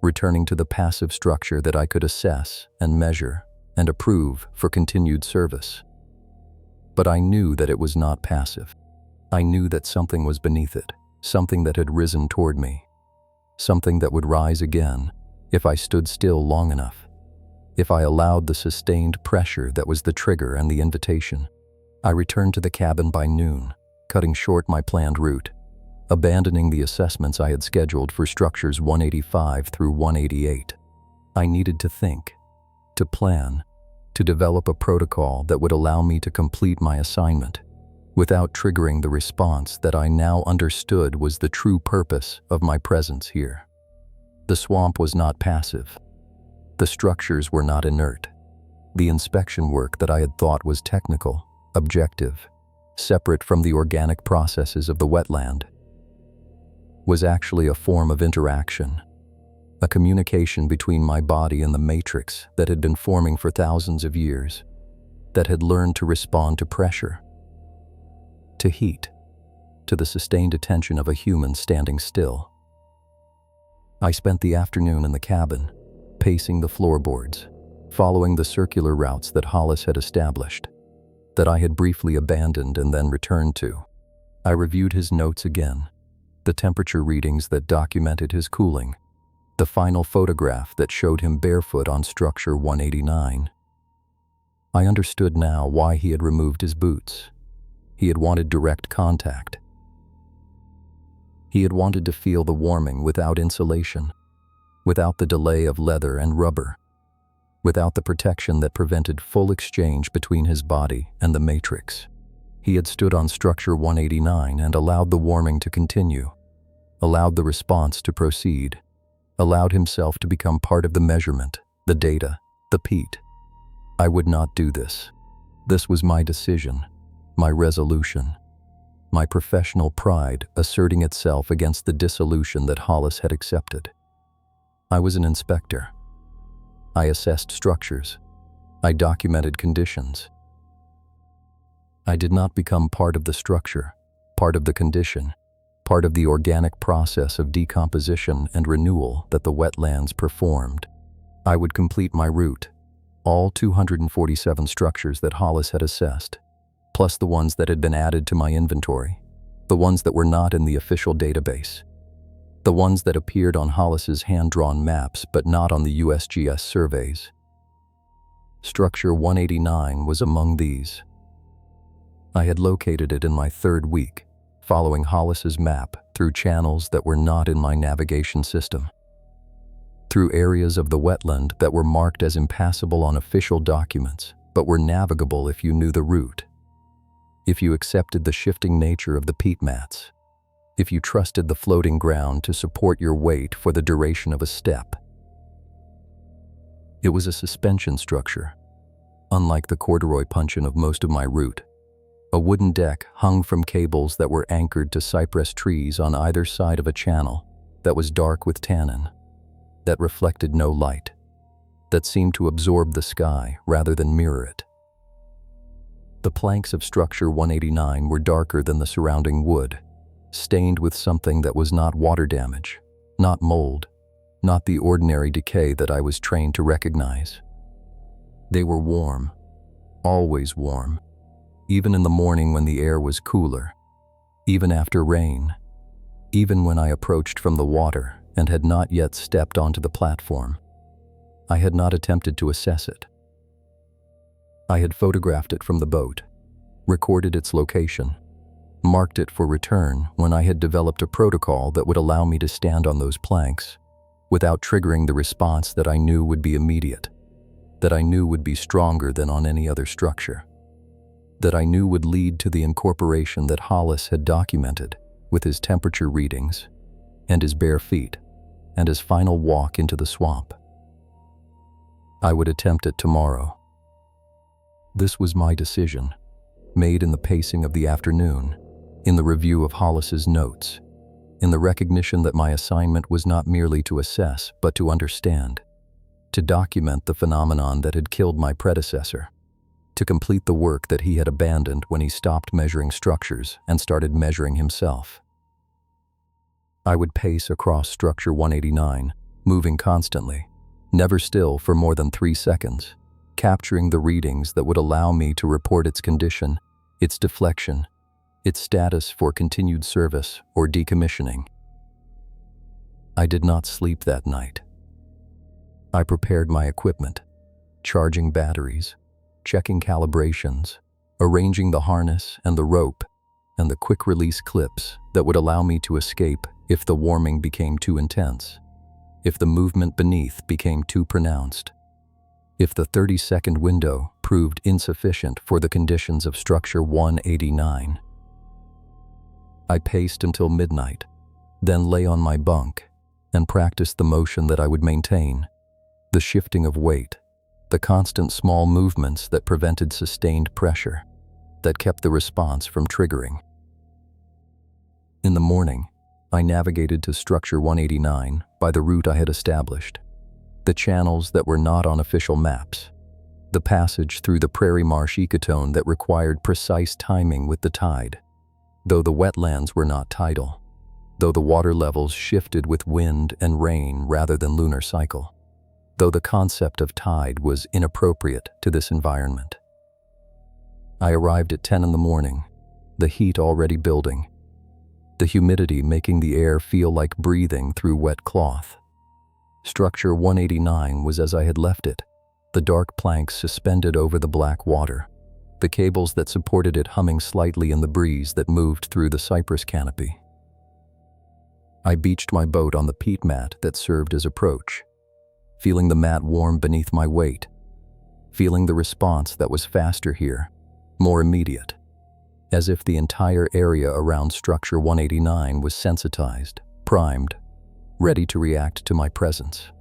returning to the passive structure that I could assess and measure and approve for continued service. But I knew that it was not passive. I knew that something was beneath it, something that had risen toward me, something that would rise again if I stood still long enough, if I allowed the sustained pressure that was the trigger and the invitation. I returned to the cabin by noon, cutting short my planned route, abandoning the assessments I had scheduled for structures 185 through 188. I needed to think, to plan, to develop a protocol that would allow me to complete my assignment without triggering the response that I now understood was the true purpose of my presence here. The swamp was not passive. The structures were not inert. The inspection work that I had thought was technical, objective, separate from the organic processes of the wetland, was actually a form of interaction, a communication between my body and the matrix that had been forming for thousands of years, that had learned to respond to pressure, to heat, to the sustained attention of a human standing still. I spent the afternoon in the cabin, pacing the floorboards, following the circular routes that Hollis had established, that I had briefly abandoned and then returned to. I reviewed his notes again, the temperature readings that documented his cooling, the final photograph that showed him barefoot on structure 189. I understood now why he had removed his boots. He had wanted direct contact. He had wanted to feel the warming without insulation, without the delay of leather and rubber, without the protection that prevented full exchange between his body and the matrix. He had stood on structure 189 and allowed the warming to continue, allowed the response to proceed, allowed himself to become part of the measurement, the data, the peat. I would not do this. This was my decision, my resolution, my professional pride asserting itself against the dissolution that Hollis had accepted. I was an inspector. I assessed structures. I documented conditions. I did not become part of the structure, part of the condition, part of the organic process of decomposition and renewal that the wetlands performed. I would complete my route, all 247 structures that Hollis had assessed, plus the ones that had been added to my inventory, the ones that were not in the official database, the ones that appeared on Hollis's hand-drawn maps but not on the USGS surveys. Structure 189 was among these. I had located it in my third week, following Hollis's map through channels that were not in my navigation system, through areas of the wetland that were marked as impassable on official documents, but were navigable if you knew the route, if you accepted the shifting nature of the peat mats, if you trusted the floating ground to support your weight for the duration of a step. It was a suspension structure, unlike the corduroy puncheon of most of my route. A wooden deck hung from cables that were anchored to cypress trees on either side of a channel that was dark with tannin, that reflected no light, that seemed to absorb the sky rather than mirror it. The planks of structure 189 were darker than the surrounding wood, stained with something that was not water damage, not mold, not the ordinary decay that I was trained to recognize. They were warm, always warm, even in the morning when the air was cooler, even after rain, even when I approached from the water and had not yet stepped onto the platform. I had not attempted to assess it. I had photographed it from the boat, recorded its location, marked it for return when I had developed a protocol that would allow me to stand on those planks without triggering the response that I knew would be immediate, that I knew would be stronger than on any other structure, that I knew would lead to the incorporation that Hollis had documented with his temperature readings and his bare feet and his final walk into the swamp. I would attempt it tomorrow. This was my decision, made in the pacing of the afternoon, in the review of Hollis's notes, in the recognition that my assignment was not merely to assess but to understand, to document the phenomenon that had killed my predecessor, to complete the work that he had abandoned when he stopped measuring structures and started measuring himself. I would pace across structure 189, moving constantly, never still for more than 3 seconds, capturing the readings that would allow me to report its condition, its deflection, its status for continued service or decommissioning. I did not sleep that night. I prepared my equipment, charging batteries, checking calibrations, arranging the harness and the rope and the quick-release clips that would allow me to escape if the warming became too intense, if the movement beneath became too pronounced, if the 30-second window proved insufficient for the conditions of structure 189. I paced until midnight, then lay on my bunk and practiced the motion that I would maintain, the shifting of weight, the constant small movements that prevented sustained pressure, that kept the response from triggering. In the morning, I navigated to structure 189 by the route I had established, the channels that were not on official maps, the passage through the prairie marsh ecotone that required precise timing with the tide, though the wetlands were not tidal, though the water levels shifted with wind and rain rather than lunar cycle, though the concept of tide was inappropriate to this environment. I arrived at 10 in the morning, the heat already building, the humidity making the air feel like breathing through wet cloth. Structure 189 was as I had left it, the dark planks suspended over the black water, the cables that supported it humming slightly in the breeze that moved through the cypress canopy. I beached my boat on the peat mat that served as approach, feeling the mat warm beneath my weight, feeling the response that was faster here, more immediate, as if the entire area around structure 189 was sensitized, primed, ready to react to my presence.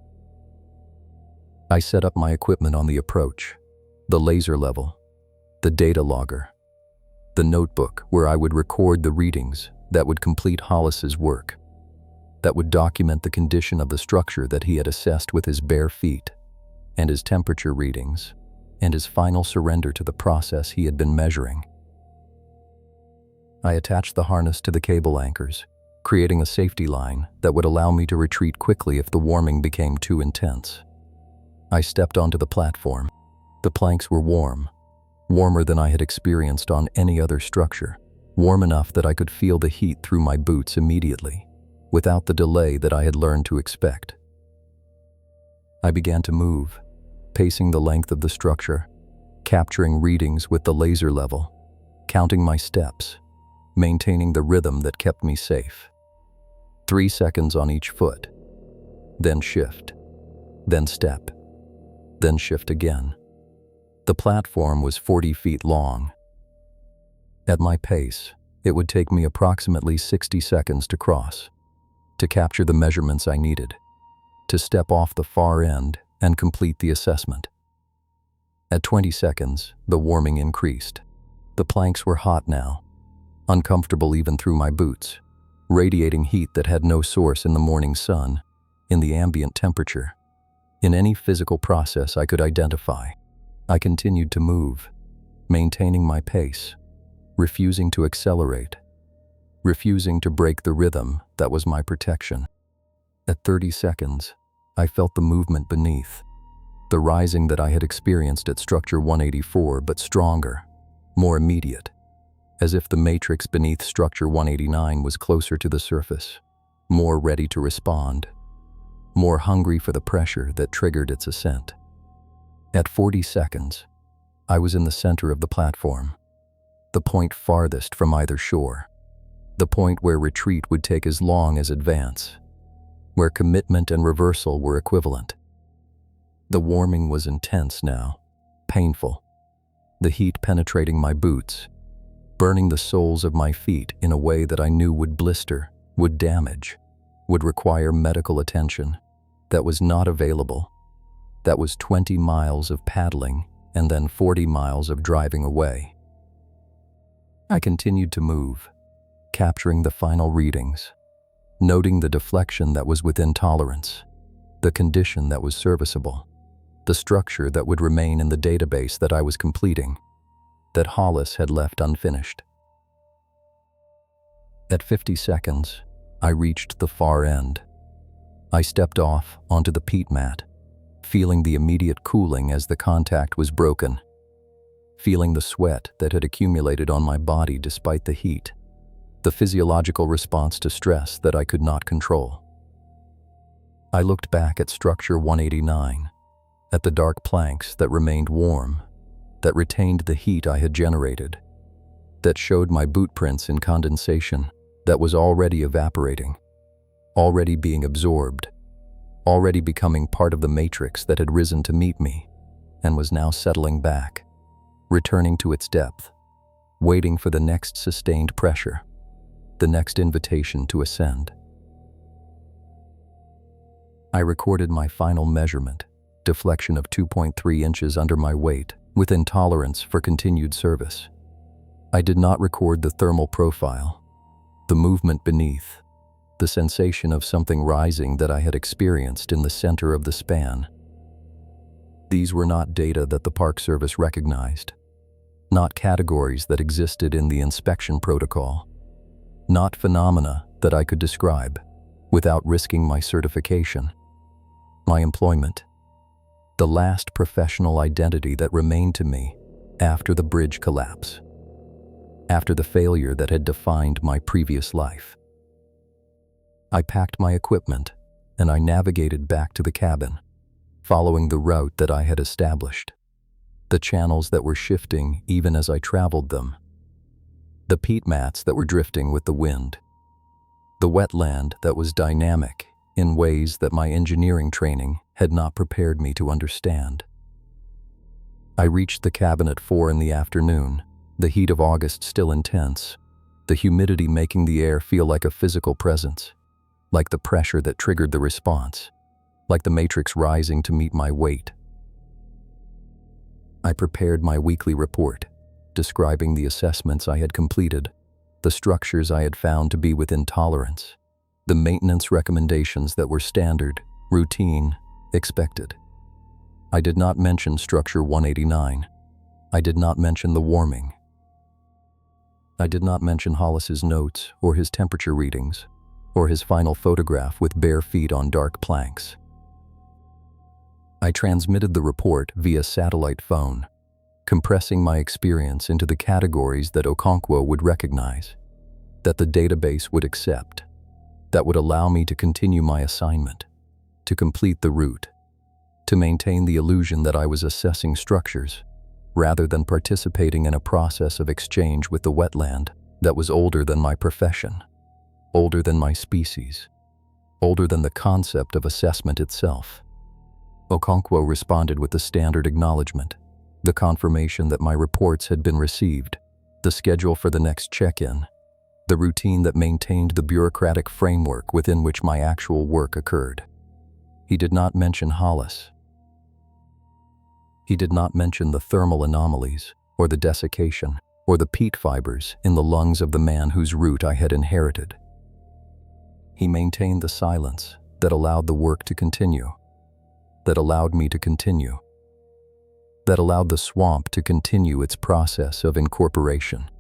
I set up my equipment on the approach, the laser level, the data logger, the notebook where I would record the readings that would complete Hollis's work, that would document the condition of the structure that he had assessed with his bare feet, and his temperature readings, and his final surrender to the process he had been measuring. I attached the harness to the cable anchors, creating a safety line that would allow me to retreat quickly if the warming became too intense. I stepped onto the platform. The planks were warm, warmer than I had experienced on any other structure, warm enough that I could feel the heat through my boots immediately, without the delay that I had learned to expect. I began to move, pacing the length of the structure, capturing readings with the laser level, counting my steps, maintaining the rhythm that kept me safe. 3 seconds on each foot, then shift, then step, then shift again. The platform was 40 feet long. At my pace, it would take me approximately 60 seconds to cross, to capture the measurements I needed, to step off the far end and complete the assessment. At 20 seconds, the warming increased. The planks were hot now, uncomfortable even through my boots, radiating heat that had no source in the morning sun, in the ambient temperature, in any physical process I could identify. I continued to move, maintaining my pace, refusing to accelerate, refusing to break the rhythm that was my protection. At 30 seconds, I felt the movement beneath, the rising that I had experienced at structure 184, but stronger, more immediate, as if the matrix beneath structure 189 was closer to the surface, more ready to respond, more hungry for the pressure that triggered its ascent. At 40 seconds, I was in the center of the platform, the point farthest from either shore, the point where retreat would take as long as advance, where commitment and reversal were equivalent. The warming was intense now, painful, the heat penetrating my boots, burning the soles of my feet in a way that I knew would blister, would damage, would require medical attention that was not available. That was 20 miles of paddling and then 40 miles of driving away. I continued to move, capturing the final readings, noting the deflection that was within tolerance, the condition that was serviceable, the structure that would remain in the database that I was completing, that Hollis had left unfinished. At 50 seconds, I reached the far end. I stepped off onto the peat mat, feeling the immediate cooling as the contact was broken, feeling the sweat that had accumulated on my body despite the heat, the physiological response to stress that I could not control. I looked back at structure 189, at the dark planks that remained warm, that retained the heat I had generated, that showed my boot prints in condensation that was already evaporating, already being absorbed, already becoming part of the matrix that had risen to meet me and was now settling back, returning to its depth, waiting for the next sustained pressure, the next invitation to ascend. I recorded my final measurement, deflection of 2.3 inches under my weight, within tolerance for continued service. I did not record the thermal profile, the movement beneath, the sensation of something rising that I had experienced in the center of the span. These were not data that the Park Service recognized, not categories that existed in the inspection protocol, not phenomena that I could describe without risking my certification, my employment, the last professional identity that remained to me after the bridge collapse, after the failure that had defined my previous life. I packed my equipment and I navigated back to the cabin, following the route that I had established, the channels that were shifting even as I traveled them, the peat mats that were drifting with the wind, The wetland that was dynamic in ways that my engineering training had not prepared me to understand. I reached the cabin at 4 in the afternoon, the heat of August still intense, the humidity making the air feel like a physical presence, like the pressure that triggered the response, like the matrix rising to meet my weight. I prepared my weekly report, describing the assessments I had completed, the structures I had found to be within tolerance, the maintenance recommendations that were standard, routine, expected. I did not mention structure 189. I did not mention the warming. I did not mention Hollis's notes or his temperature readings, or his final photograph with bare feet on dark planks. I transmitted the report via satellite phone, compressing my experience into the categories that Okonkwo would recognize, that the database would accept, that would allow me to continue my assignment, to complete the route, to maintain the illusion that I was assessing structures, rather than participating in a process of exchange with the wetland that was older than my profession, older than my species, older than the concept of assessment itself. Okonkwo responded with the standard acknowledgement, the confirmation that my reports had been received, the schedule for the next check-in, the routine that maintained the bureaucratic framework within which my actual work occurred. He did not mention Hollis. He did not mention the thermal anomalies, or the desiccation, or the peat fibers in the lungs of the man whose root I had inherited. He maintained the silence that allowed the work to continue, that allowed me to continue, that allowed the swamp to continue its process of incorporation,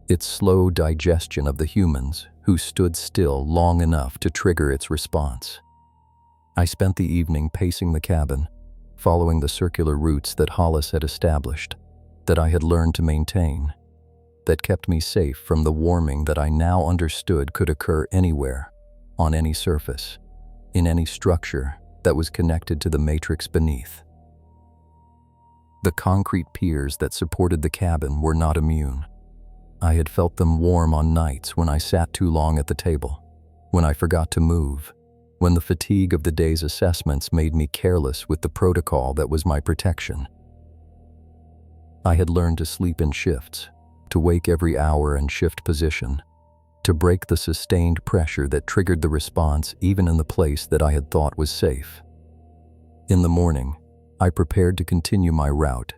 its slow digestion of the humans who stood still long enough to trigger its response. I spent the evening pacing the cabin, following the circular routes that Hollis had established, that I had learned to maintain, that kept me safe from the warming that I now understood could occur anywhere, on any surface, in any structure that was connected to the matrix beneath. The concrete piers that supported the cabin were not immune. I had felt them warm on nights when I sat too long at the table, when I forgot to move, when the fatigue of the day's assessments made me careless with the protocol that was my protection. I had learned to sleep in shifts, to wake every hour and shift position, to break the sustained pressure that triggered the response even in the place that I had thought was safe. In the morning, I prepared to continue my route,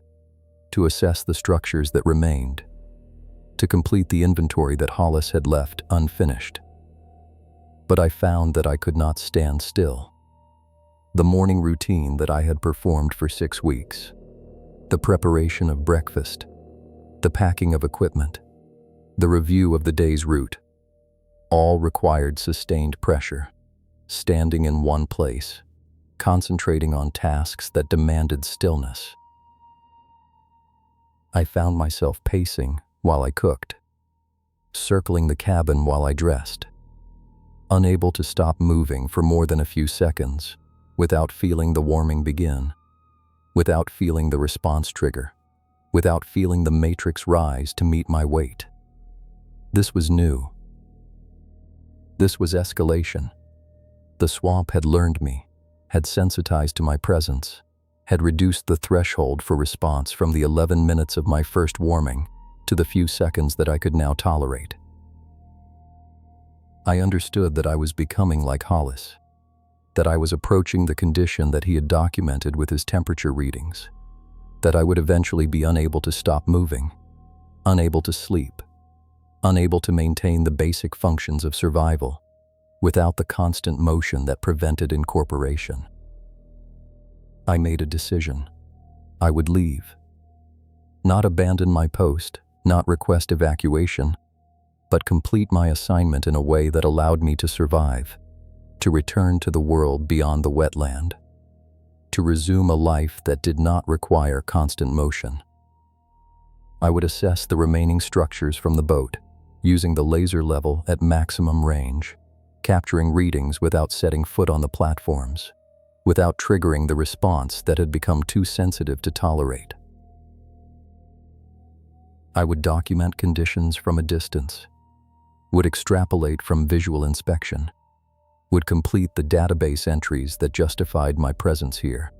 to assess the structures that remained, to complete the inventory that Hollis had left unfinished. But I found that I could not stand still. The morning routine that I had performed for 6 weeks, the preparation of breakfast, the packing of equipment, the review of the day's route, all required sustained pressure, standing in one place, concentrating on tasks that demanded stillness. I found myself pacing while I cooked, circling the cabin while I dressed, unable to stop moving for more than a few seconds without feeling the warming begin, without feeling the response trigger, without feeling the matrix rise to meet my weight. This was new. This was escalation. The swamp had learned me, had sensitized to my presence, had reduced the threshold for response from the 11 minutes of my first warming to the few seconds that I could now tolerate. I understood that I was becoming like Hollis, that I was approaching the condition that he had documented with his temperature readings, that I would eventually be unable to stop moving, unable to sleep, unable to maintain the basic functions of survival without the constant motion that prevented incorporation. I made a decision. I would leave. Not abandon my post, not request evacuation, but complete my assignment in a way that allowed me to survive, to return to the world beyond the wetland, to resume a life that did not require constant motion. I would assess the remaining structures from the boat, using the laser level at maximum range, capturing readings without setting foot on the platforms, without triggering the response that had become too sensitive to tolerate. I would document conditions from a distance, would extrapolate from visual inspection, would complete the database entries that justified my presence here,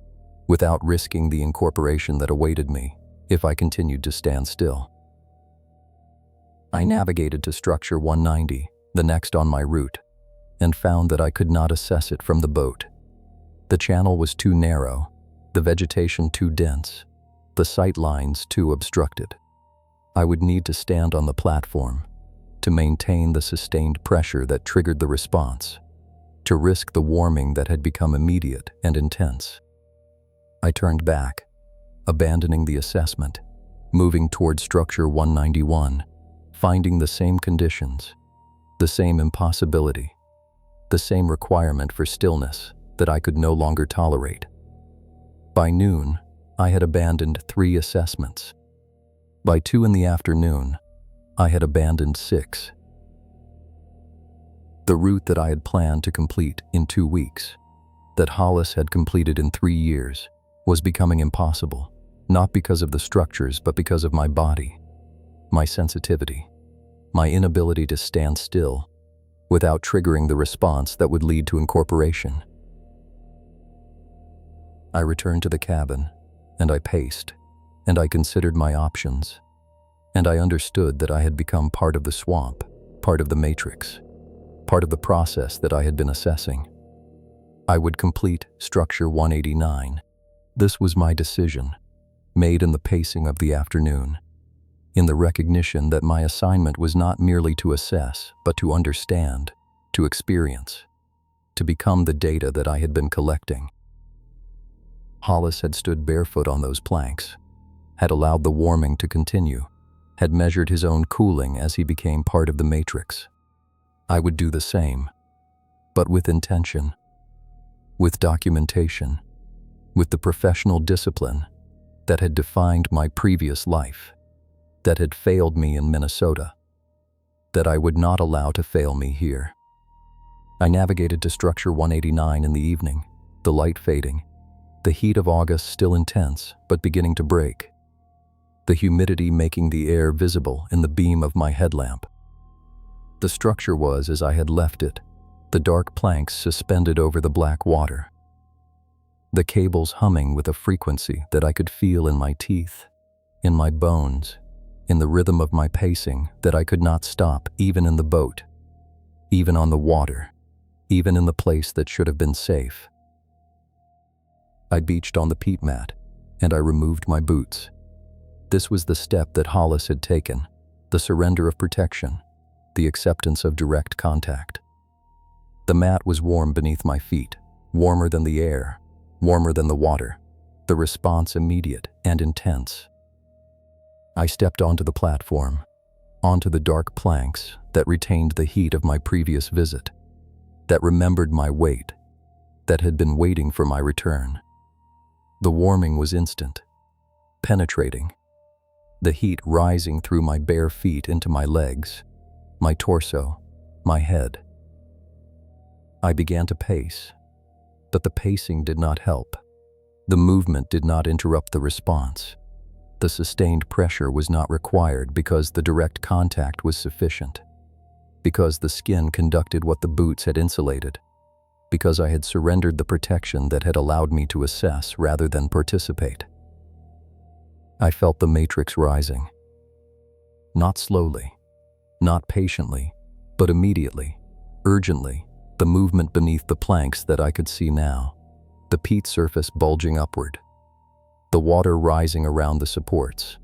without risking the incorporation that awaited me if I continued to stand still. I navigated to structure 190, the next on my route, and found that I could not assess it from the boat. The channel was too narrow, the vegetation too dense, the sight lines too obstructed. I would need to stand on the platform to maintain the sustained pressure that triggered the response, to risk the warming that had become immediate and intense. I turned back, abandoning the assessment, moving toward structure 191, finding the same conditions, the same impossibility, the same requirement for stillness that I could no longer tolerate. By noon, I had abandoned 3 assessments. By 2 in the afternoon, I had abandoned 6. The route that I had planned to complete in 2 weeks, that Hollis had completed in 3 years, was becoming impossible, not because of the structures but because of my body, my sensitivity, my inability to stand still without triggering the response that would lead to incorporation. I returned to the cabin, and I paced, and I considered my options, and I understood that I had become part of the swamp, part of the matrix, part of the process that I had been assessing. I would complete structure 189. This was my decision, made in the pacing of the afternoon, in the recognition that my assignment was not merely to assess, but to understand, to experience, to become the data that I had been collecting. Hollis had stood barefoot on those planks, had allowed the warming to continue, had measured his own cooling as he became part of the matrix. I would do the same, but with intention, with documentation, with the professional discipline that had defined my previous life, that had failed me in Minnesota, that I would not allow to fail me here. I navigated to structure 189 in the evening, the light fading, the heat of August still intense but beginning to break, the humidity making the air visible in the beam of my headlamp. The structure was as I had left it, the dark planks suspended over the black water, the cables humming with a frequency that I could feel in my teeth, in my bones, in the rhythm of my pacing that I could not stop even in the boat, even on the water, even in the place that should have been safe. I beached on the peat mat, and I removed my boots. This was the step that Hollis had taken, the surrender of protection, the acceptance of direct contact. The mat was warm beneath my feet, warmer than the air, warmer than the water, the response immediate and intense. I stepped onto the platform, onto the dark planks that retained the heat of my previous visit, that remembered my weight, that had been waiting for my return. The warming was instant, penetrating, the heat rising through my bare feet into my legs, my torso, my head. I began to pace, but the pacing did not help. The movement did not interrupt the response. The sustained pressure was not required because the direct contact was sufficient, because the skin conducted what the boots had insulated, because I had surrendered the protection that had allowed me to assess rather than participate. I felt the matrix rising. Not slowly, not patiently, but immediately, urgently, the movement beneath the planks that I could see now, the peat surface bulging upward, the water rising around the supports,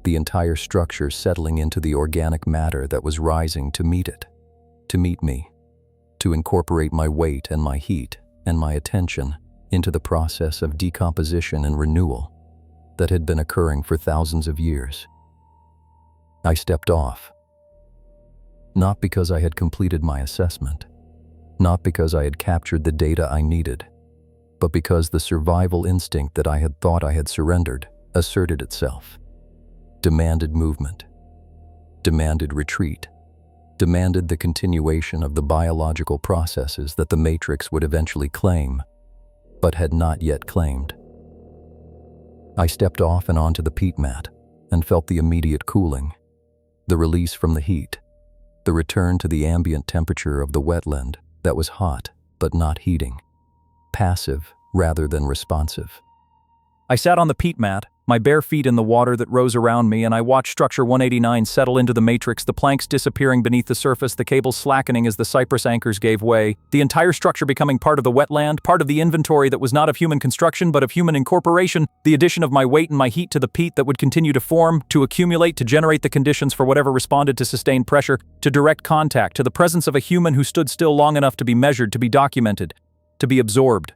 the entire structure settling into the organic matter that was rising to meet it, to meet me, to incorporate my weight and my heat and my attention into the process of decomposition and renewal that had been occurring for thousands of years. I stepped off, not because I had completed my assessment, not because I had captured the data I needed, but because the survival instinct that I had thought I had surrendered asserted itself, demanded movement, demanded retreat, demanded the continuation of the biological processes that the matrix would eventually claim, but had not yet claimed. I stepped off and onto the peat mat and felt the immediate cooling, the release from the heat, The return to the ambient temperature of the wetland that was hot but not heating, passive rather than responsive. I sat on the peat mat, my bare feet in the water that rose around me, and I watched Structure 189 settle into the matrix, the planks disappearing beneath the surface, the cables slackening as the cypress anchors gave way, the entire structure becoming part of the wetland, part of the inventory that was not of human construction but of human incorporation, the addition of my weight and my heat to the peat that would continue to form, to accumulate, to generate the conditions for whatever responded to sustained pressure, to direct contact, to the presence of a human who stood still long enough to be measured, to be documented, to be absorbed.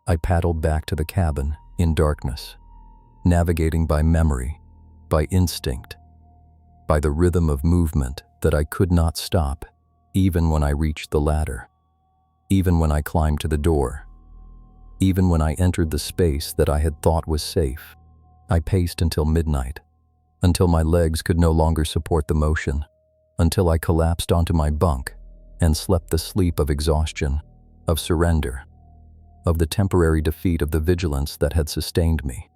I paddled back to the cabin in darkness, navigating by memory, by instinct, by the rhythm of movement that I could not stop, even when I reached the ladder, even when I climbed to the door, even when I entered the space that I had thought was safe. I paced until midnight, until my legs could no longer support the motion, until I collapsed onto my bunk and slept the sleep of exhaustion, of surrender, of the temporary defeat of the vigilance that had sustained me.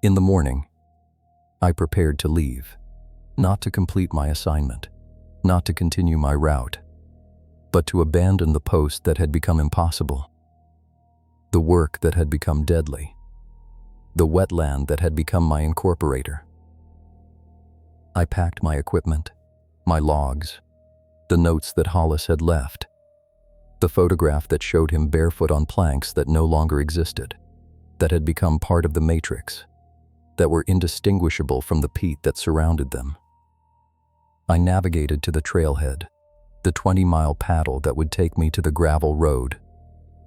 In the morning, I prepared to leave, not to complete my assignment, not to continue my route, but to abandon the post that had become impossible, the work that had become deadly, the wetland that had become my incorporator. I packed my equipment, my logs, the notes that Hollis had left, the photograph that showed him barefoot on planks that no longer existed, that had become part of the matrix, that were indistinguishable from the peat that surrounded them. I navigated to the trailhead, the 20-mile paddle that would take me to the gravel road,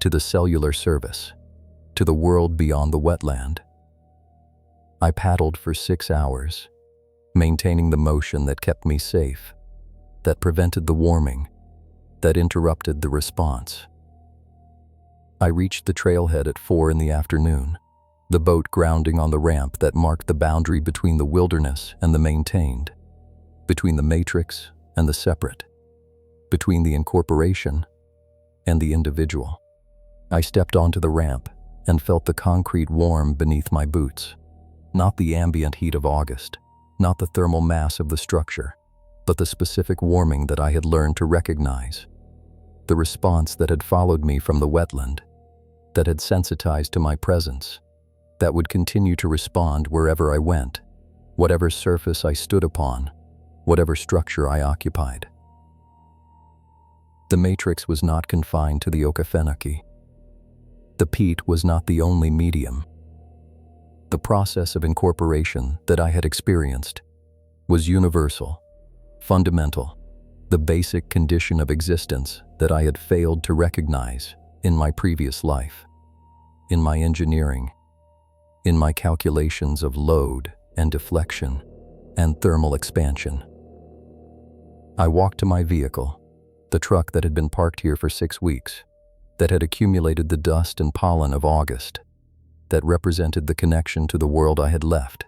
to the cellular service, to the world beyond the wetland. I paddled for 6 hours, maintaining the motion that kept me safe, that prevented the warming, that interrupted the response. I reached the trailhead at 4 in the afternoon, the boat grounding on the ramp that marked the boundary between the wilderness and the maintained, between the matrix and the separate, between the incorporation and the individual. I stepped onto the ramp and felt the concrete warm beneath my boots, not the ambient heat of August, not the thermal mass of the structure, but the specific warming that I had learned to recognize, the response that had followed me from the wetland, that had sensitized to my presence, that would continue to respond wherever I went, whatever surface I stood upon, whatever structure I occupied. The matrix was not confined to the Okefenokee. The peat was not the only medium. The process of incorporation that I had experienced was universal, fundamental, the basic condition of existence that I had failed to recognize in my previous life, in my engineering, in my calculations of load and deflection and thermal expansion. I walked to my vehicle, the truck that had been parked here for 6 weeks, that had accumulated the dust and pollen of August, that represented the connection to the world I had left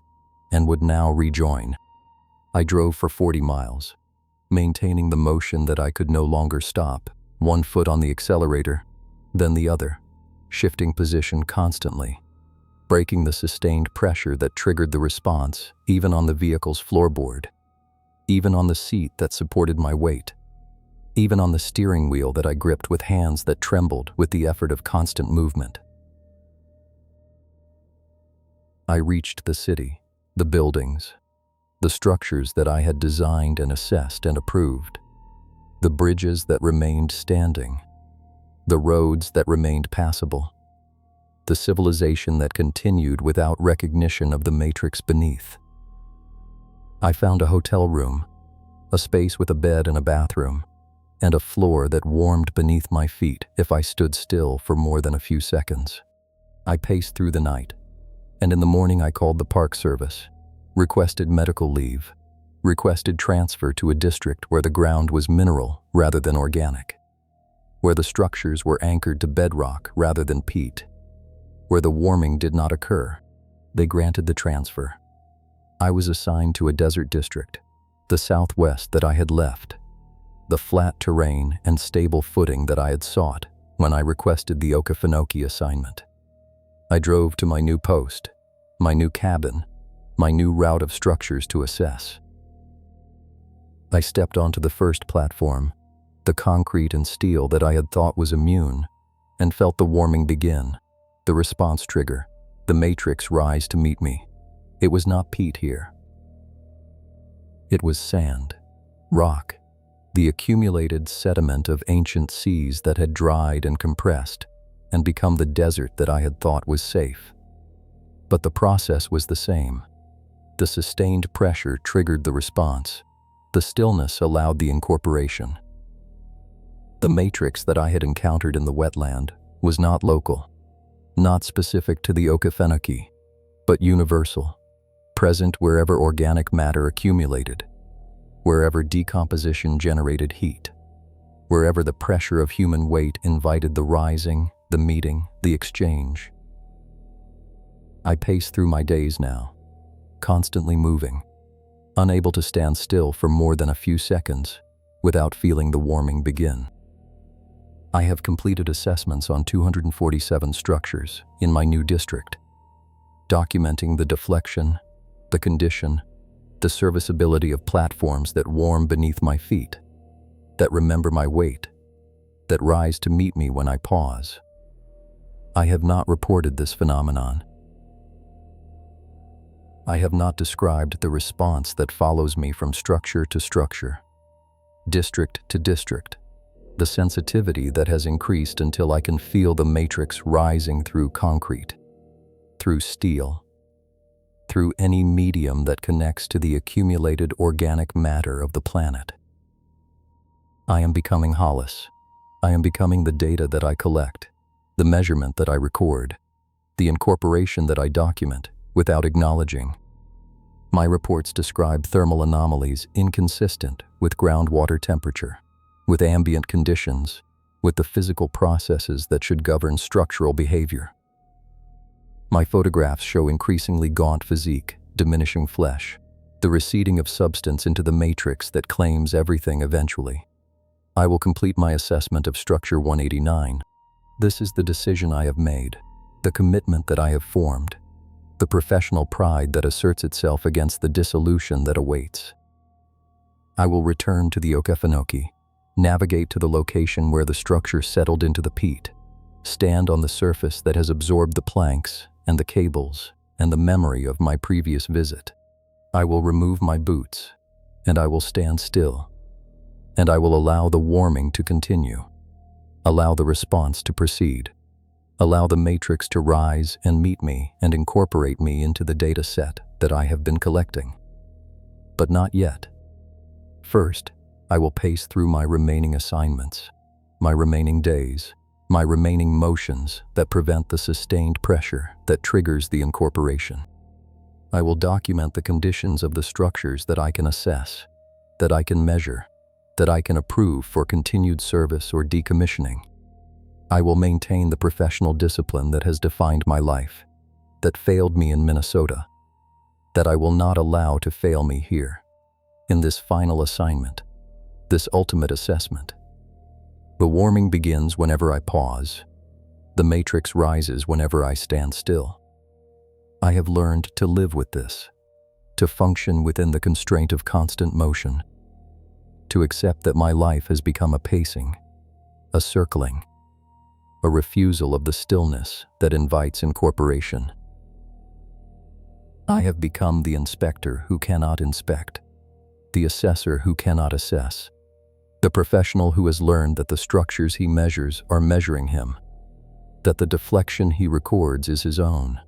and would now rejoin. I drove for 40 miles, maintaining the motion that I could no longer stop, one foot on the accelerator, then the other, shifting position constantly, breaking the sustained pressure that triggered the response even on the vehicle's floorboard, even on the seat that supported my weight, even on the steering wheel that I gripped with hands that trembled with the effort of constant movement. I reached the city, the buildings, the structures that I had designed and assessed and approved, the bridges that remained standing, the roads that remained passable, the civilization that continued without recognition of the matrix beneath. I found a hotel room, a space with a bed and a bathroom, and a floor that warmed beneath my feet if I stood still for more than a few seconds. I paced through the night, and in the morning I called the Park Service, requested medical leave, requested transfer to a district where the ground was mineral rather than organic, where the structures were anchored to bedrock rather than peat, where the warming did not occur. They granted the transfer. I was assigned to a desert district, the southwest that I had left, the flat terrain and stable footing that I had sought when I requested the Okefenokee assignment. I drove to my new post, my new cabin, my new route of structures to assess. I stepped onto the first platform, the concrete and steel that I had thought was immune, and felt the warming begin, the response trigger, the matrix rise to meet me. It was not peat here. It was sand, rock, the accumulated sediment of ancient seas that had dried and compressed and become the desert that I had thought was safe. But the process was the same. The sustained pressure triggered the response. The stillness allowed the incorporation. The matrix that I had encountered in the wetland was not local, not specific to the Okefenokee, but universal, present wherever organic matter accumulated, wherever decomposition generated heat, wherever the pressure of human weight invited the rising, the meeting, the exchange. I pace through my days now, constantly moving, unable to stand still for more than a few seconds without feeling the warming begin. I have completed assessments on 247 structures in my new district, documenting the deflection, the condition, the serviceability of platforms that warm beneath my feet, that remember my weight, that rise to meet me when I pause. I have not reported this phenomenon. I have not described the response that follows me from structure to structure, district to district, the sensitivity that has increased until I can feel the matrix rising through concrete, through steel, through any medium that connects to the accumulated organic matter of the planet. I am becoming Hollis. I am becoming the data that I collect, the measurement that I record, the incorporation that I document without acknowledging. My reports describe thermal anomalies inconsistent with groundwater temperature, with ambient conditions, with the physical processes that should govern structural behavior. My photographs show increasingly gaunt physique, diminishing flesh, the receding of substance into the matrix that claims everything eventually. I will complete my assessment of Structure 189. This is the decision I have made, the commitment that I have formed, the professional pride that asserts itself against the dissolution that awaits. I will return to the Okefenokee, navigate to the location where the structure settled into the peat, stand on the surface that has absorbed the planks and the cables and the memory of my previous visit. I will remove my boots, and I will stand still, and I will allow the warming to continue, allow the response to proceed, allow the matrix to rise and meet me and incorporate me into the data set that I have been collecting. But not yet. First, I will pace through my remaining assignments, my remaining days, my remaining motions that prevent the sustained pressure that triggers the incorporation. I will document the conditions of the structures that I can assess, that I can measure, that I can approve for continued service or decommissioning. I will maintain the professional discipline that has defined my life, that failed me in Minnesota, that I will not allow to fail me here, in this final assignment, this ultimate assessment. The warming begins whenever I pause. The matrix rises whenever I stand still. I have learned to live with this, to function within the constraint of constant motion, to accept that my life has become a pacing, a circling, a refusal of the stillness that invites incorporation. I have become the inspector who cannot inspect, the assessor who cannot assess, the professional who has learned that the structures he measures are measuring him, that the deflection he records is his own,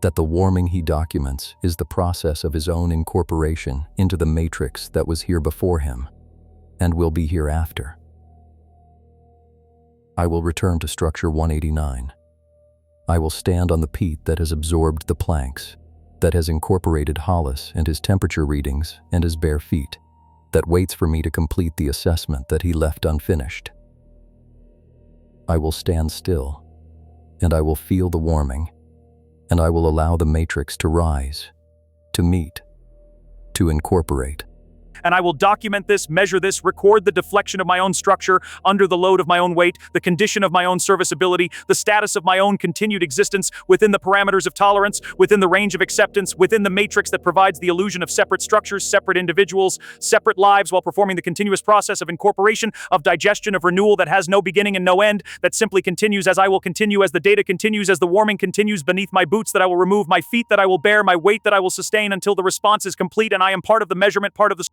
that the warming he documents is the process of his own incorporation into the matrix that was here before him and will be hereafter. I will return to Structure 189. I will stand on the peat that has absorbed the planks, that has incorporated Hollis and his temperature readings and his bare feet, that waits for me to complete the assessment that he left unfinished. I will stand still, and I will feel the warming, and I will allow the matrix to rise, to meet, to incorporate. and I will document this, measure this, record the deflection of my own structure under the load of my own weight, the condition of my own serviceability, the status of my own continued existence within the parameters of tolerance, within the range of acceptance, within the matrix that provides the illusion of separate structures, separate individuals, separate lives, while performing the continuous process of incorporation, of digestion, of renewal that has no beginning and no end, that simply continues as I will continue, as the data continues, as the warming continues beneath my boots that I will remove, my feet that I will bear, my weight that I will sustain until the response is complete and I am part of the measurement, part of the